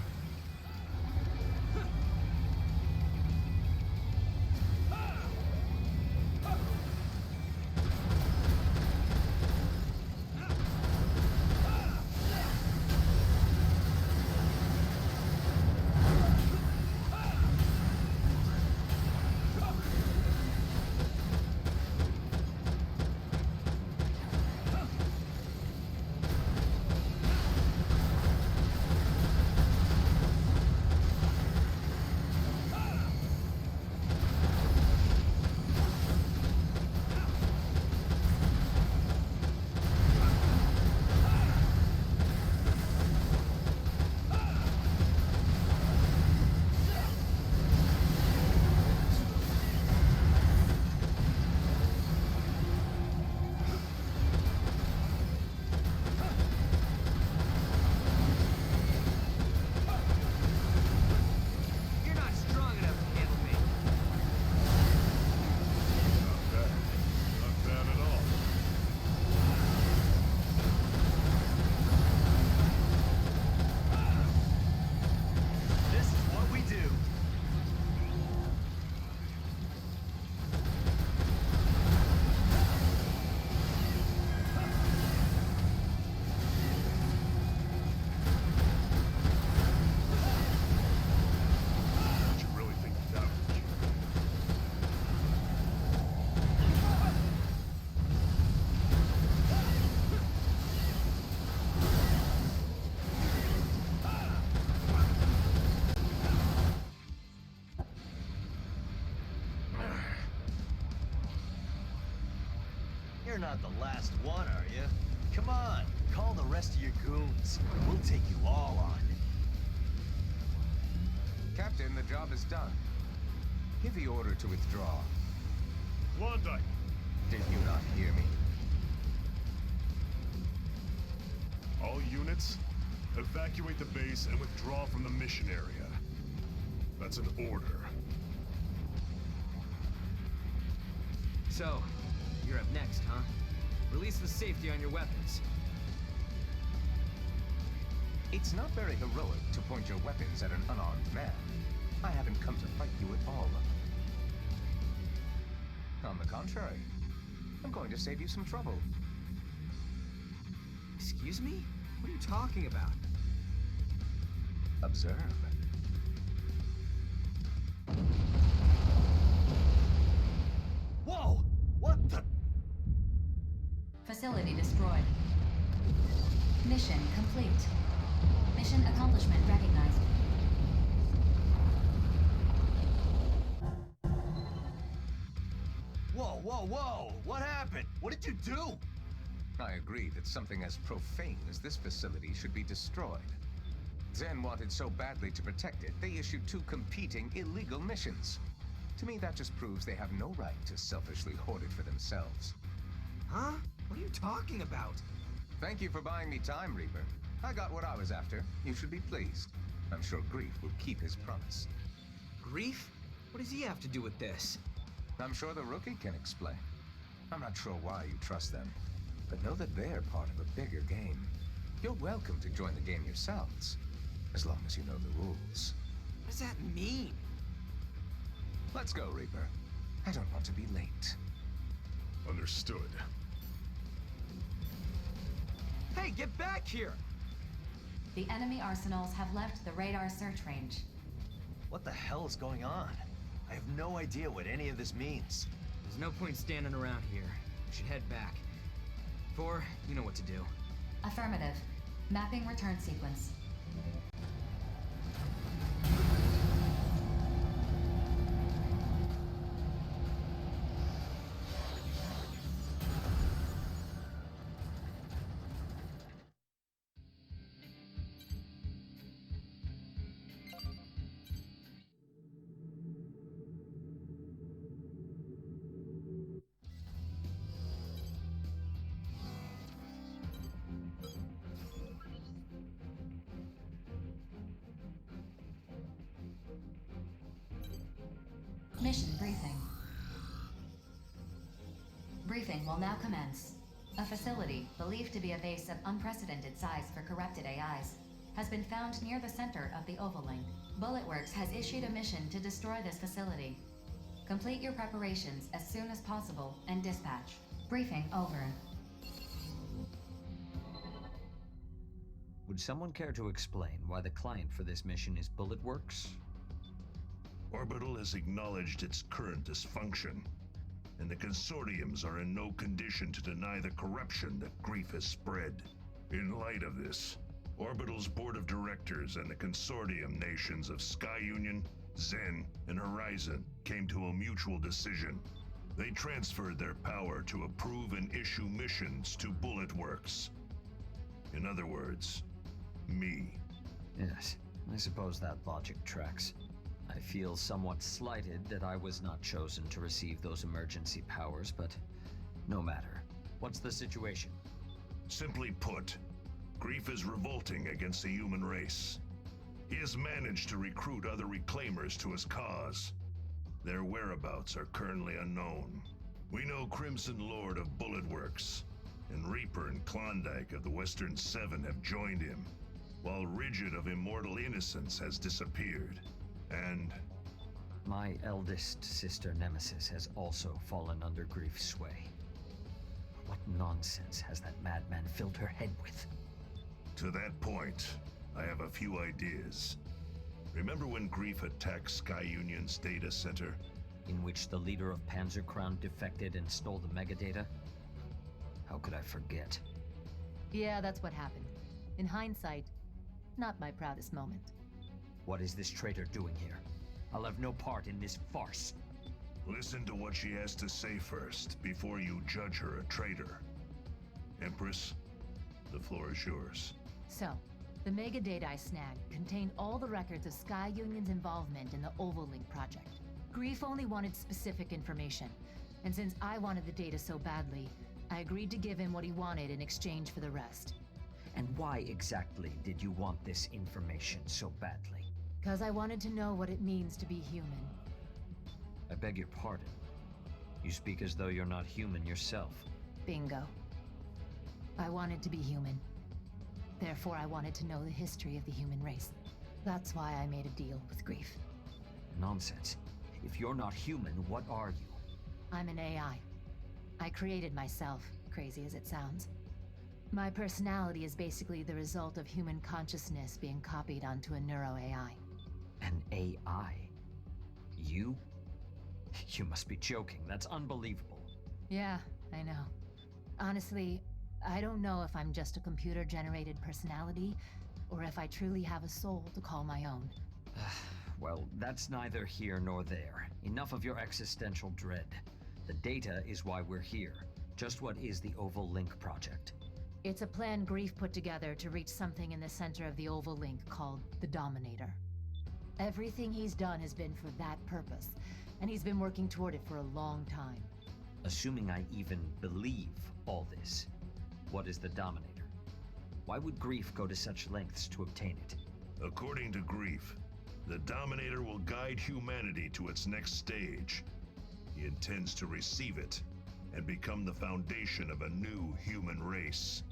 You're not the last one, are you? Come on, call the rest of your goons. We'll take you all on. Captain, the job is done. Give the order to withdraw. Klondike! Did you not hear me? All units, evacuate the base and withdraw from the mission area. That's an order. So, you're up next, huh? Release the safety on your weapons. It's not very heroic to point your weapons at an unarmed man. I haven't come to fight you at all. On the contrary, I'm going to save you some trouble. Excuse me? What are you talking about? Observe. Whoa! What the? Facility destroyed. Mission complete. Mission accomplishment recognized. Whoa, whoa, whoa! What happened? What did you do? I agree that something as profane as this facility should be destroyed. Zen wanted so badly to protect it, they issued 2 competing illegal missions. To me, that just proves they have no right to selfishly hoard it for themselves. Huh? What are you talking about? Thank you for buying me time, Reaper. I got what I was after. You should be pleased. I'm sure Grief will keep his promise. Grief? What does he have to do with this? I'm sure the rookie can explain. I'm not sure why you trust them, but know that they're part of a bigger game. You're welcome to join the game yourselves, as long as you know the rules. What does that mean? Let's go, Reaper. I don't want to be late. Understood. Hey, get back here! The enemy arsenals have left the radar search range. What the hell is going on? I have no idea what any of this means. There's no point standing around here. We should head back. 4, you know what to do. Affirmative. Mapping return sequence. Mission briefing. Briefing will now commence. A facility, believed to be a base of unprecedented size for corrupted AIs, has been found near the center of the Ovalink. Bulletworks has issued a mission to destroy this facility. Complete your preparations as soon as possible and dispatch. Briefing over. Would someone care to explain why the client for this mission is Bulletworks? Orbital has acknowledged its current dysfunction, and the consortiums are in no condition to deny the corruption that Grief has spread. In light of this, Orbital's board of directors and the consortium nations of Sky Union, Zen, and Horizon came to a mutual decision. They transferred their power to approve and issue missions to Bulletworks. In other words, me. Yes, I suppose that logic tracks. I feel somewhat slighted that I was not chosen to receive those emergency powers, but no matter. What's the situation? Simply put, Grief is revolting against the human race. He has managed to recruit other reclaimers to his cause. Their whereabouts are currently unknown. We know Crimson Lord of Bulletworks, and Reaper and Klondike of the Western Seven have joined him, while Rigid of Immortal Innocence has disappeared. And my eldest sister Nemesis has also fallen under Grief's sway. What nonsense has that madman filled her head with? To that point, I have a few ideas. Remember when Grief attacked Sky Union's data center? In which the leader of Panzer Crown defected and stole the megadata? How could I forget? Yeah, that's what happened. In hindsight, not my proudest moment. What is this traitor doing here? I'll have no part in this farce. Listen to what she has to say first, before you judge her a traitor. Empress, the floor is yours. So, the megadata I snagged contained all the records of Sky Union's involvement in the Ovalink project. Grief only wanted specific information, and since I wanted the data so badly, I agreed to give him what he wanted in exchange for the rest. And why exactly did you want this information so badly? Because I wanted to know what it means to be human. I beg your pardon. You speak as though you're not human yourself. Bingo. I wanted to be human. Therefore, I wanted to know the history of the human race. That's why I made a deal with Grief. Nonsense. If you're not human, what are you? I'm an AI. I created myself, crazy as it sounds. My personality is basically the result of human consciousness being copied onto a neuro-AI. An AI? You? You must be joking. That's unbelievable. Yeah, I know. Honestly, I don't know if I'm just a computer-generated personality, or if I truly have a soul to call my own. Well, that's neither here nor there. Enough of your existential dread. The data is why we're here. Just what is the Ovalink project? It's a plan Grief put together to reach something in the center of the Oval Link called the Dominator. Everything he's done has been for that purpose, and he's been working toward it for a long time. Assuming I even believe all this, what is the Dominator? Why would Grief go to such lengths to obtain it? According to Grief, the Dominator will guide humanity to its next stage. He intends to receive it and become the foundation of a new human race.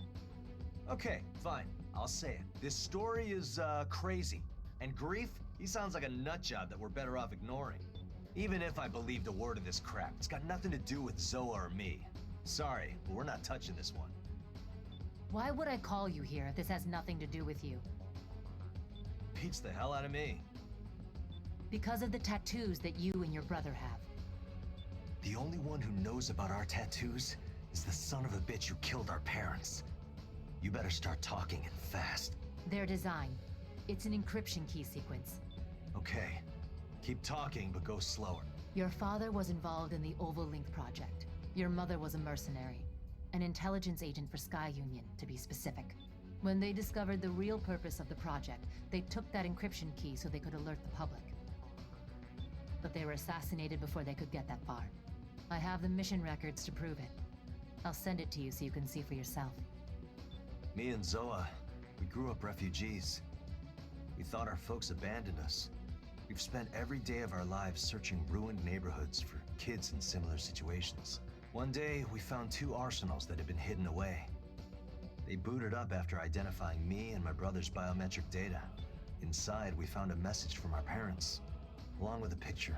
Okay, fine. I'll say it. This story is, crazy. And Grief, he sounds like a nutjob that we're better off ignoring. Even if I believed a word of this crap, it's got nothing to do with Zoa or me. Sorry, but we're not touching this one. Why would I call you here if this has nothing to do with you? Beats the hell out of me. Because of the tattoos that you and your brother have. The only one who knows about our tattoos is the son of a bitch who killed our parents. You better start talking and fast. Their design. It's an encryption key sequence. Okay. Keep talking, but go slower. Your father was involved in the Oval Link project. Your mother was a mercenary. An intelligence agent for Sky Union, to be specific. When they discovered the real purpose of the project, they took that encryption key so they could alert the public. But they were assassinated before they could get that far. I have the mission records to prove it. I'll send it to you so you can see for yourself. Me and Zoa, we grew up refugees. We thought our folks abandoned us. We've spent every day of our lives searching ruined neighborhoods for kids in similar situations. One day, we found 2 arsenals that had been hidden away. They booted up after identifying me and my brother's biometric data. Inside, we found a message from our parents, along with a picture.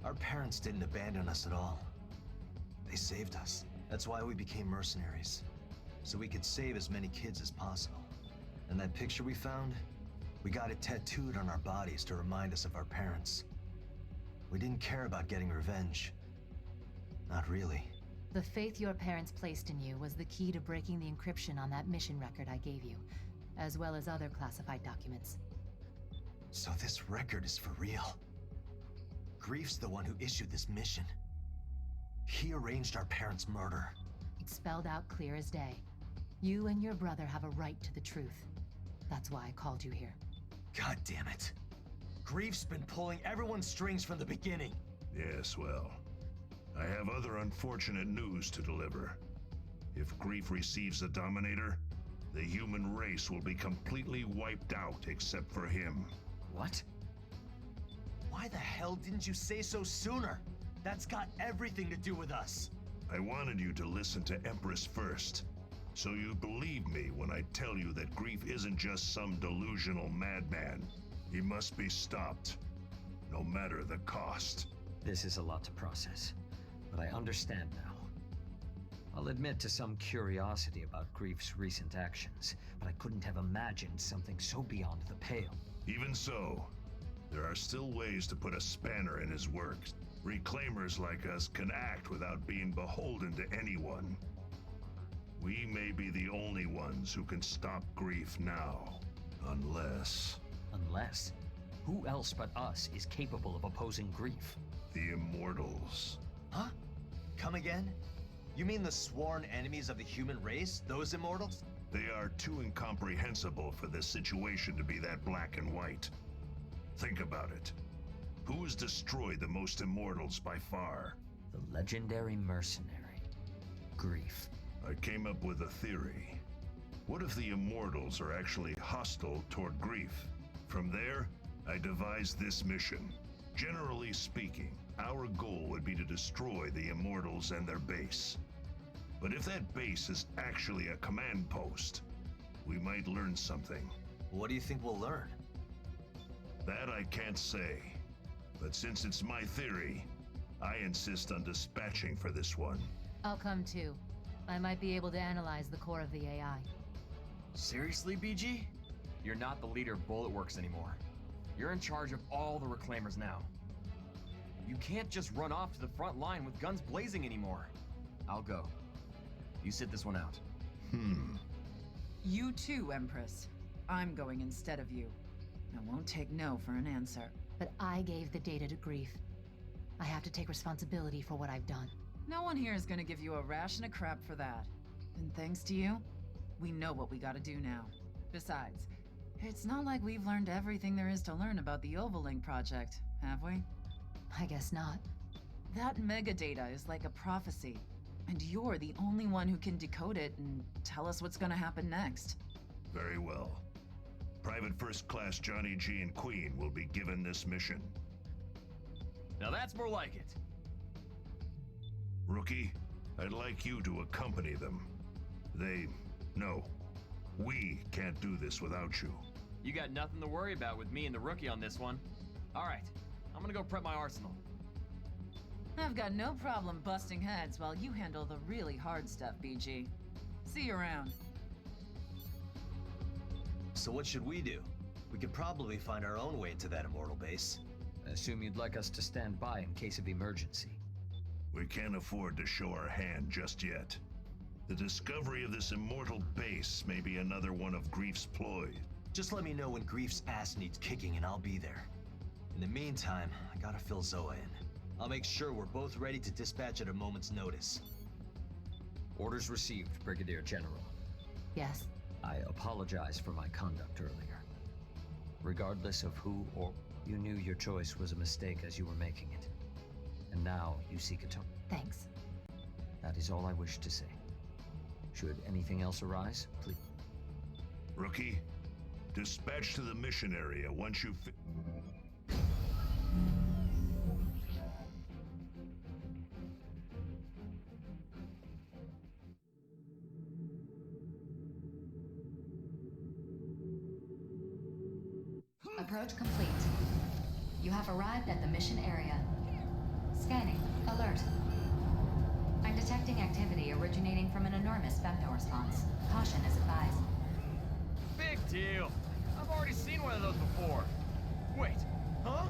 Our parents didn't abandon us at all. They saved us. That's why we became mercenaries, so we could save as many kids as possible. And that picture we found, we got it tattooed on our bodies to remind us of our parents. We didn't care about getting revenge. Not really. The faith your parents placed in you was the key to breaking the encryption on that mission record I gave you, as well as other classified documents. So this record is for real. Grief's the one who issued this mission. He arranged our parents' murder. It's spelled out clear as day. You and your brother have a right to the truth. That's why I called you here. God damn it. Grief's been pulling everyone's strings from the beginning. Yes, well, I have other unfortunate news to deliver. If Grief receives the Dominator, the human race will be completely wiped out except for him. What? Why the hell didn't you say so sooner? That's got everything to do with us. I wanted you to listen to Empress first, so you believe me when I tell you that Grief isn't just some delusional madman. He must be stopped, no matter the cost. This is a lot to process, but I understand now. I'll admit to some curiosity about Grief's recent actions, but I couldn't have imagined something so beyond the pale. Even so, there are still ways to put a spanner in his works. Reclaimers like us can act without being beholden to anyone. We may be the only ones who can stop Grief now, unless... Unless? Who else but us is capable of opposing Grief? The Immortals. Huh? Come again? You mean the sworn enemies of the human race? Those Immortals? They are too incomprehensible for this situation to be that black and white. Think about it. Who has destroyed the most Immortals by far? The legendary mercenary, Grief. I came up with a theory. What if the Immortals are actually hostile toward Grief? From there, I devised this mission. Generally speaking, our goal would be to destroy the Immortals and their base. But if that base is actually a command post, we might learn something. What do you think we'll learn? That I can't say. But since it's my theory, I insist on dispatching for this one. I'll come too. I might be able to analyze the core of the AI. Seriously, BG? You're not the leader of Bulletworks anymore. You're in charge of all the Reclaimers now. You can't just run off to the front line with guns blazing anymore. I'll go. You sit this one out. You too, Empress. I'm going instead of you. I won't take no for an answer. But I gave the data to Grief. I have to take responsibility for what I've done. No one here is gonna give you a ration of crap for that. And thanks to you, we know what we gotta do now. Besides, it's not like we've learned everything there is to learn about the Ovalink project, have we? I guess not. That megadata is like a prophecy, and you're the only one who can decode it and tell us what's gonna happen next. Very well. Private First Class Johnny G and Queen will be given this mission. Now that's more like it. Rookie, I'd like you to accompany them. No. We can't do this without you. You got nothing to worry about with me and the Rookie on this one. All right, I'm gonna go prep my arsenal. I've got no problem busting heads while you handle the really hard stuff, BG. See you around. So what should we do? We could probably find our own way into that immortal base. I assume you'd like us to stand by in case of emergency. We can't afford to show our hand just yet. The discovery of this immortal base may be another one of Grief's ploys. Just let me know when Grief's ass needs kicking and I'll be there. In the meantime, I gotta fill Zoa in. I'll make sure we're both ready to dispatch at a moment's notice. Orders received, Brigadier General. Yes. I apologize for my conduct earlier. Regardless of who or you knew your choice was a mistake as you were making it. And now you seek atonement. Thanks. That is all I wish to say. Should anything else arise, please. Rookie, dispatch to the mission area once you Approach complete. You have arrived at the mission area. Scanning. Alert. I'm detecting activity originating from an enormous femto response. Caution is advised. Big deal. I've already seen one of those before. Wait, huh?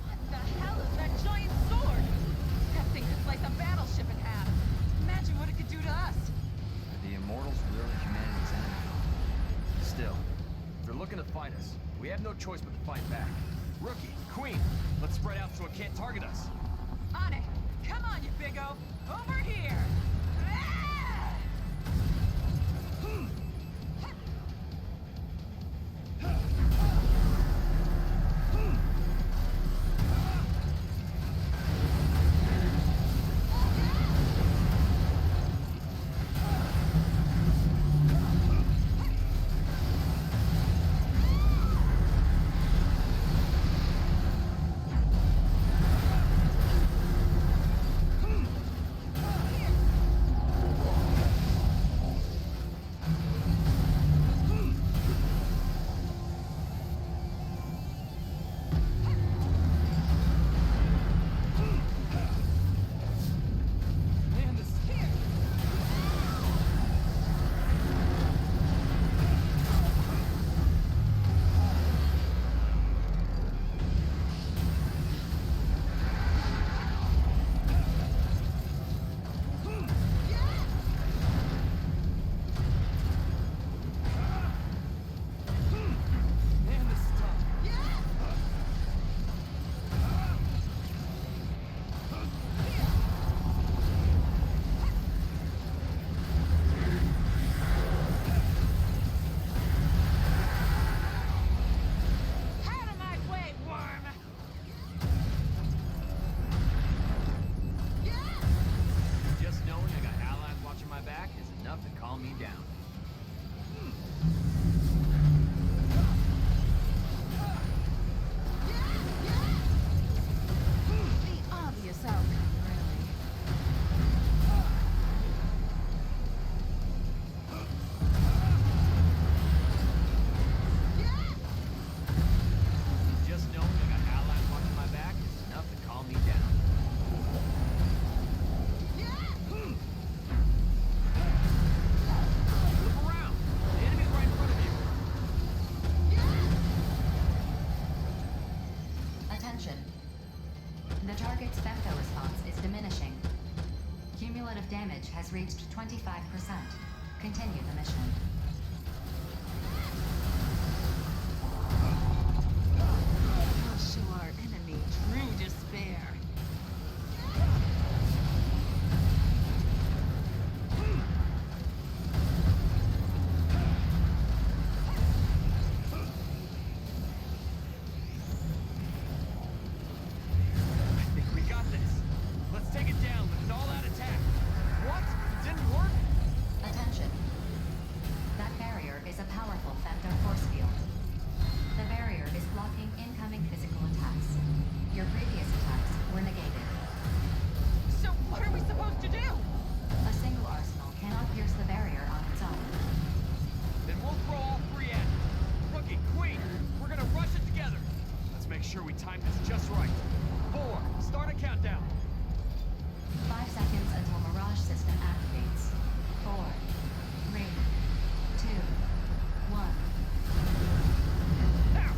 What the hell is that giant sword? That thing could slice a battleship in half. Imagine what it could do to us. The Immortals were humanity's enemy. Still, if they're looking to fight us, we have no choice but to fight back. Rookie, Queen, let's spread out so it can't target us. On it. Come on, you big-o. Over here. Ah! Man, this scared. Man, this is tough. Out of my way, worm! Just knowing I got allies watching my back is enough to calm me down. The obvious outcome, really. Just knowing I got allies watching my back is enough to calm me down. Look around. The enemy's right in front of you. Attention. The target's femto response is diminishing. Cumulative damage has reached 25%. Continue the mission. We'll show our enemy true despair. I think we got this. Let's take it down with an all-out attack. What? It didn't work? Attention. That barrier is a powerful phantom force field. The barrier is blocking incoming physical attacks. Your previous attacks were negated. So what are we supposed to do? A single arsenal cannot pierce the barrier on its own. Then we'll throw all three at it. Rookie, Queen, we're gonna rush it together. Let's make sure we time this just right. 4, start a countdown. 5 seconds until Mirage system activates. 4, 3, 2, 1. Now!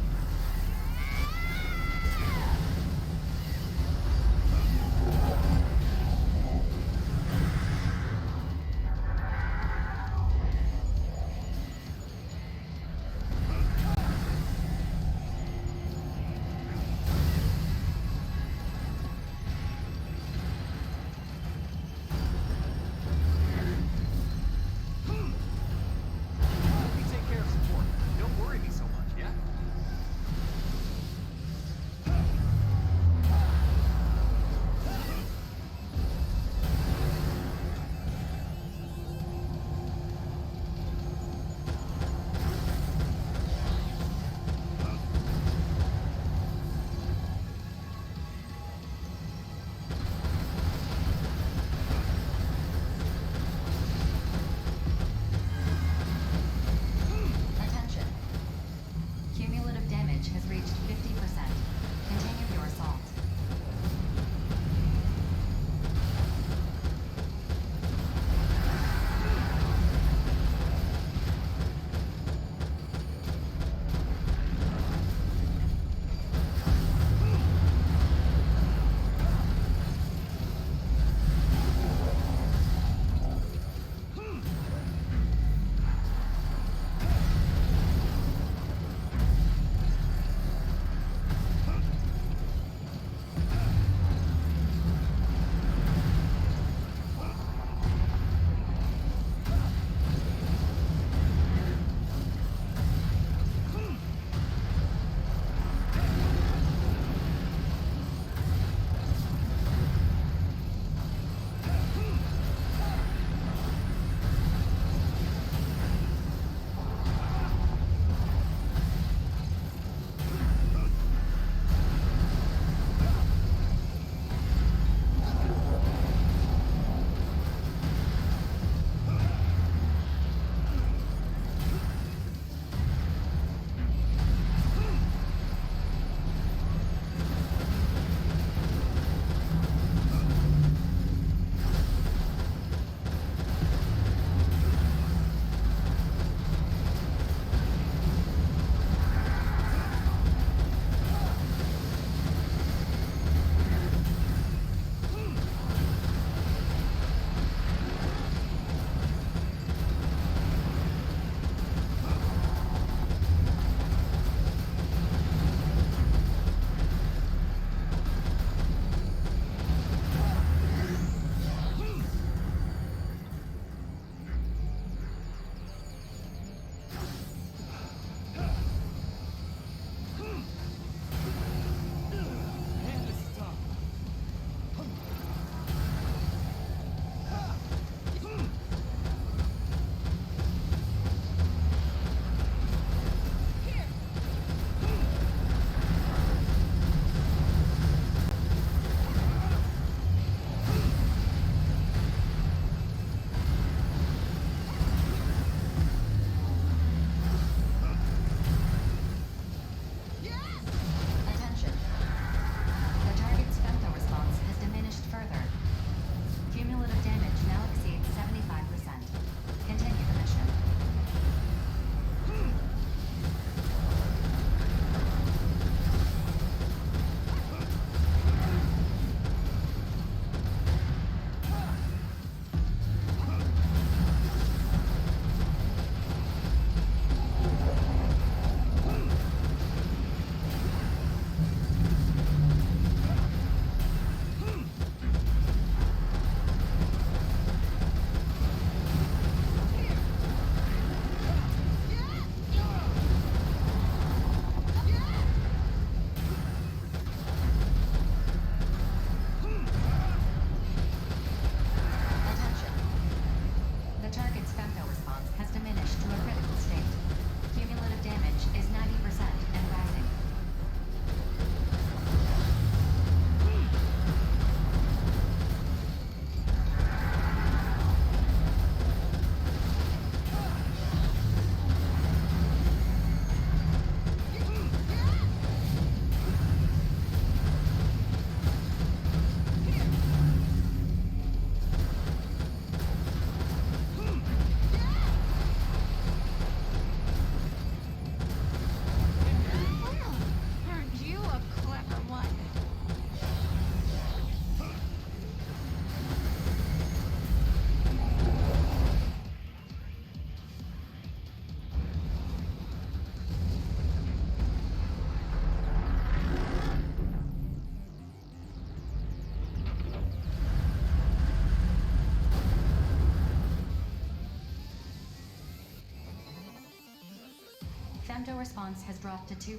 Femto response has dropped to 2%,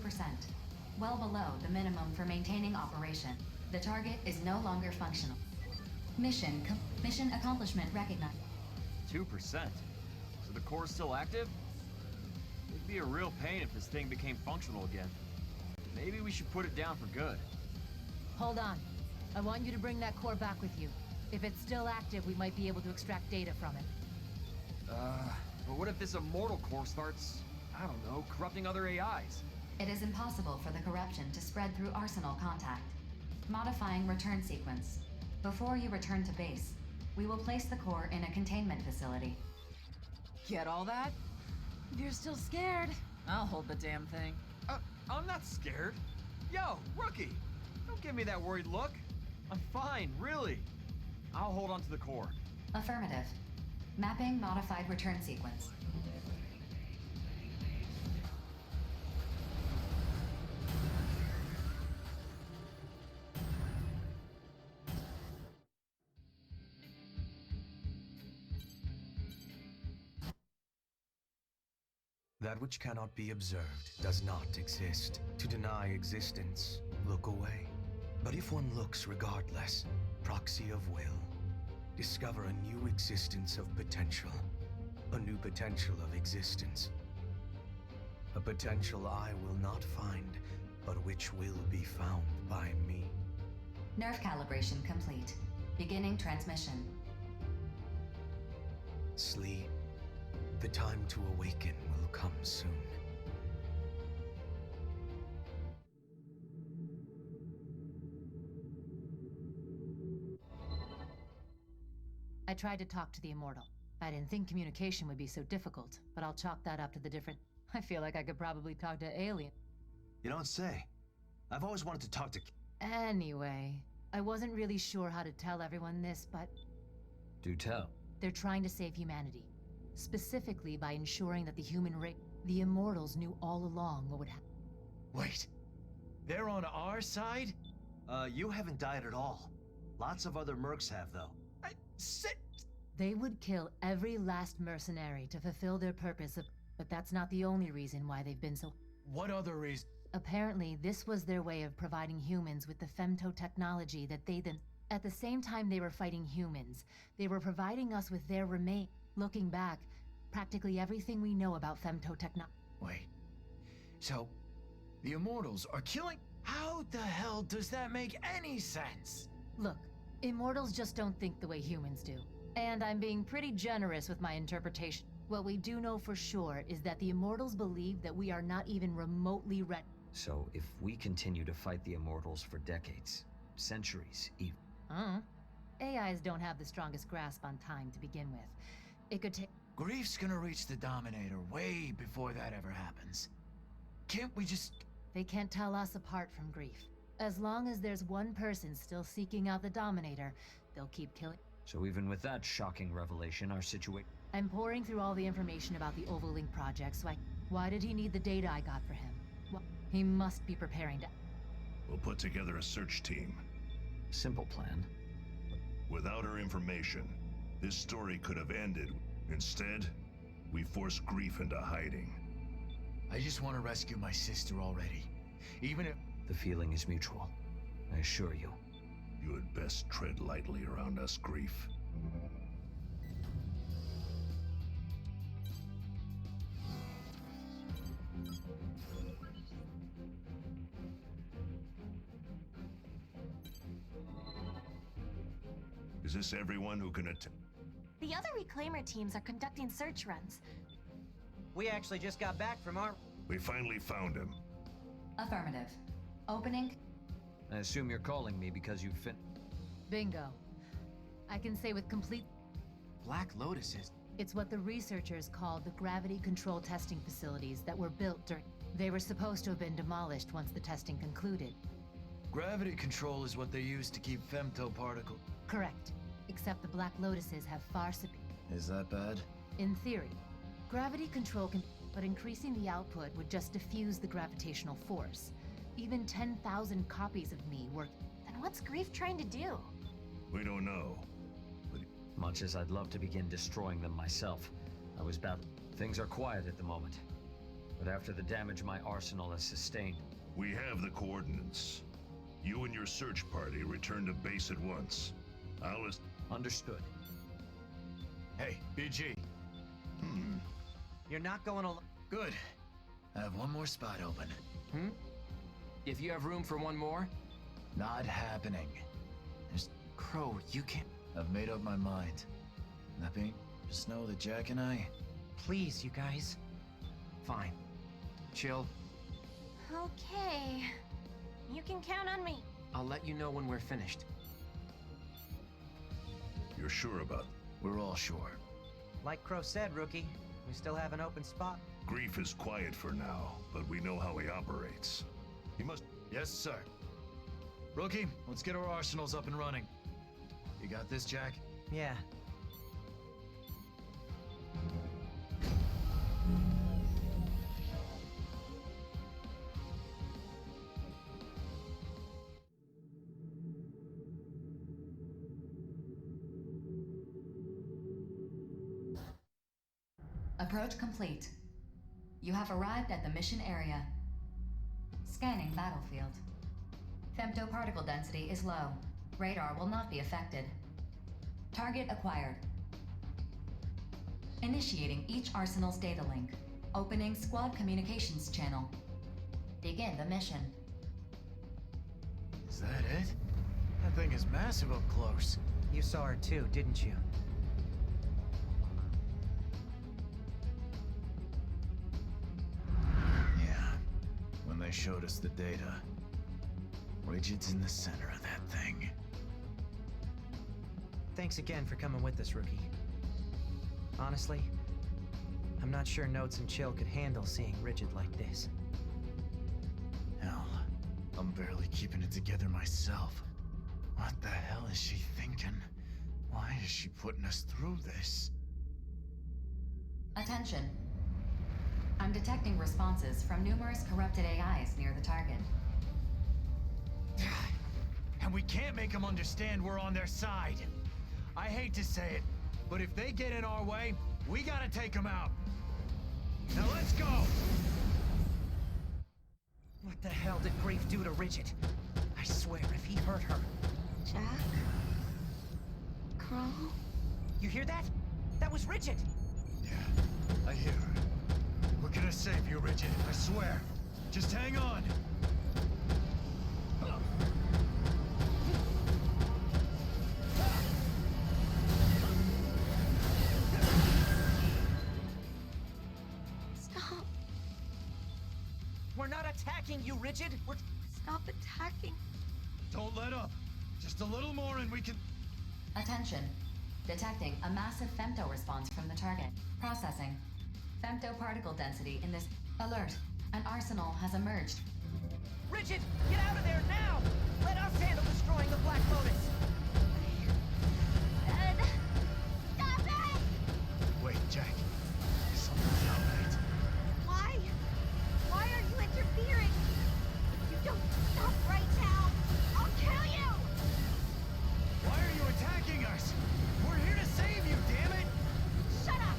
well below the minimum for maintaining operation. The target is no longer functional. Mission accomplishment recognized. 2%? So the core's still active? It'd be a real pain if this thing became functional again. Maybe we should put it down for good. Hold on. I want you to bring that core back with you. If it's still active, we might be able to extract data from it. But what if this immortal core starts, I don't know, corrupting other AIs? It is impossible for the corruption to spread through Arsenal contact. Modifying return sequence. Before you return to base, we will place the core in a containment facility. Get all that? If you're still scared, I'll hold the damn thing. I'm not scared. Yo, rookie! Don't give me that worried look. I'm fine, really. I'll hold on to the core. Affirmative. Mapping modified return sequence. That which cannot be observed does not exist. To deny existence, look away. But if one looks regardless, proxy of will, discover a new existence of potential. A new potential of existence. A potential I will not find, but which will be found by me. Nerve calibration complete. Beginning transmission. Sleep. The time to awaken will come soon. I tried to talk to the Immortal. I didn't think communication would be so difficult, but I'll chalk that up to the different... I feel like I could probably talk to Alien. You don't say. I've always wanted to talk to... Anyway, I wasn't really sure how to tell everyone this, but... Do tell. They're trying to save humanity. Specifically by ensuring that the human race... The Immortals knew all along what would happen. Wait. They're on our side? You haven't died at all. Lots of other mercs have, though. They would kill every last mercenary to fulfill their purpose of... But that's not the only reason why they've been so... What other reason? Apparently, this was their way of providing humans with the femto technology that they then... At the same time they were fighting humans, they were providing us with their remain... Looking back, practically everything we know about femto technology... Wait. So, the Immortals are killing... How the hell does that make any sense? Look, Immortals just don't think the way humans do. And I'm being pretty generous with my interpretation. What we do know for sure is that the Immortals believe that we are not even remotely ready. So if we continue to fight the Immortals for decades, centuries even... AIs don't have the strongest grasp on time to begin with. It could take... Grief's gonna reach the Dominator way before that ever happens. Can't we just... They can't tell us apart from Grief. As long as there's one person still seeking out the Dominator, they'll keep killing... So even with that shocking revelation, our situation... I'm pouring through all the information about the Ovalink project, so Why did he need the data I got for him? Well, he must be preparing to... We'll put together a search team. Simple plan. Without her information, this story could have ended. Instead, we forced Grief into hiding. I just want to rescue my sister already. Even if... The feeling is mutual. I assure you. You had best tread lightly around us, Grief. Is this everyone who can attend? The other Reclaimer teams are conducting search runs. We actually just got back from our... We finally found him. Affirmative. Opening. I assume you're calling me because you've Bingo. I can say with complete... Black Lotuses. It's what the researchers called the gravity control testing facilities that were built during... They were supposed to have been demolished once the testing concluded. Gravity control is what they use to keep femto particle... Correct. Except the Black Lotuses have far superior... Is that bad? In theory. Gravity control can... But increasing the output would just diffuse the gravitational force. Even 10,000 copies of me work... Then what's Grief trying to do? We don't know. But... Much as I'd love to begin destroying them myself, I was about... Things are quiet at the moment. But after the damage my arsenal has sustained... We have the coordinates. You and your search party return to base at once. Understood. Hey, BG. You're not going alone. Good. I have one more spot open. If you have room for one more? Not happening. There's... Crow, you can't... I've made up my mind. Nothing. Just know that Jack and I... Please, you guys. Fine. Chill. Okay. You can count on me. I'll let you know when we're finished. You're sure about... We're all sure. Like Crow said, Rookie, we still have an open spot. Grief is quiet for now, but we know how he operates. He must... Yes, sir. Rookie, let's get our arsenals up and running. You got this, Jack? Yeah. Approach complete. You have arrived at the mission area. Scanning battlefield. Femtoparticle density is low. Radar will not be affected. Target acquired. Initiating each arsenal's data link. Opening squad communications channel. Begin the mission. Is that it? That thing is massive up close. You saw her too, didn't you? When they showed us the data. Rigid's in the center of that thing. Thanks again for coming with us, Rookie. Honestly, I'm not sure Notes and Chill could handle seeing Rigid like this. Hell, I'm barely keeping it together myself. What the hell is she thinking? Why is she putting us through this? Attention. I'm detecting responses from numerous corrupted AIs near the target. And we can't make them understand we're on their side. I hate to say it, but if they get in our way, we gotta take them out. Now let's go! What the hell did Grief do to Rigid? I swear, if he hurt her... Jack? Crow? You hear that? That was Rigid! Yeah, I hear her. We're gonna save you, Rigid, I swear. Just hang on. Stop. We're not attacking you, Rigid! We're... Stop attacking. Don't let up. Just a little more and we can... Attention. Detecting a massive femto response from the target. Processing. Femtoparticle density in this... Alert. An arsenal has emerged. Rigid! Get out of there now! Let us handle destroying the Black Lotus! Stop it! Wait, Jack. Something's not right. Why? Why are you interfering? If you don't stop right now, I'll kill you! Why are you attacking us? We're here to save you, damn it! Shut up!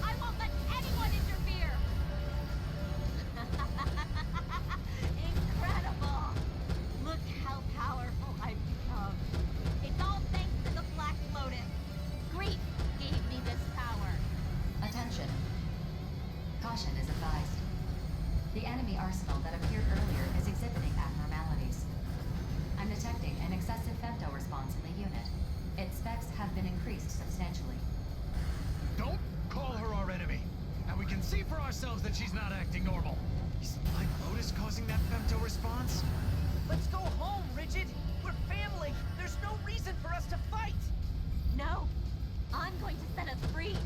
I won't let anyone interfere! Incredible! Look how powerful I've become. It's all thanks to the Black Lotus. Grief gave me this power. Attention. Caution is advised. The enemy arsenal that appeared earlier is exhibiting abnormalities. I'm detecting an excessive femto response in the unit. Its specs have been increased substantially. Don't call her our enemy. And we can see for ourselves that she's not acting normal. Is the Black Lotus causing that femto response? Let's go home, Rigid! We're family! There's no reason for us to fight! No! I'm going to set us free.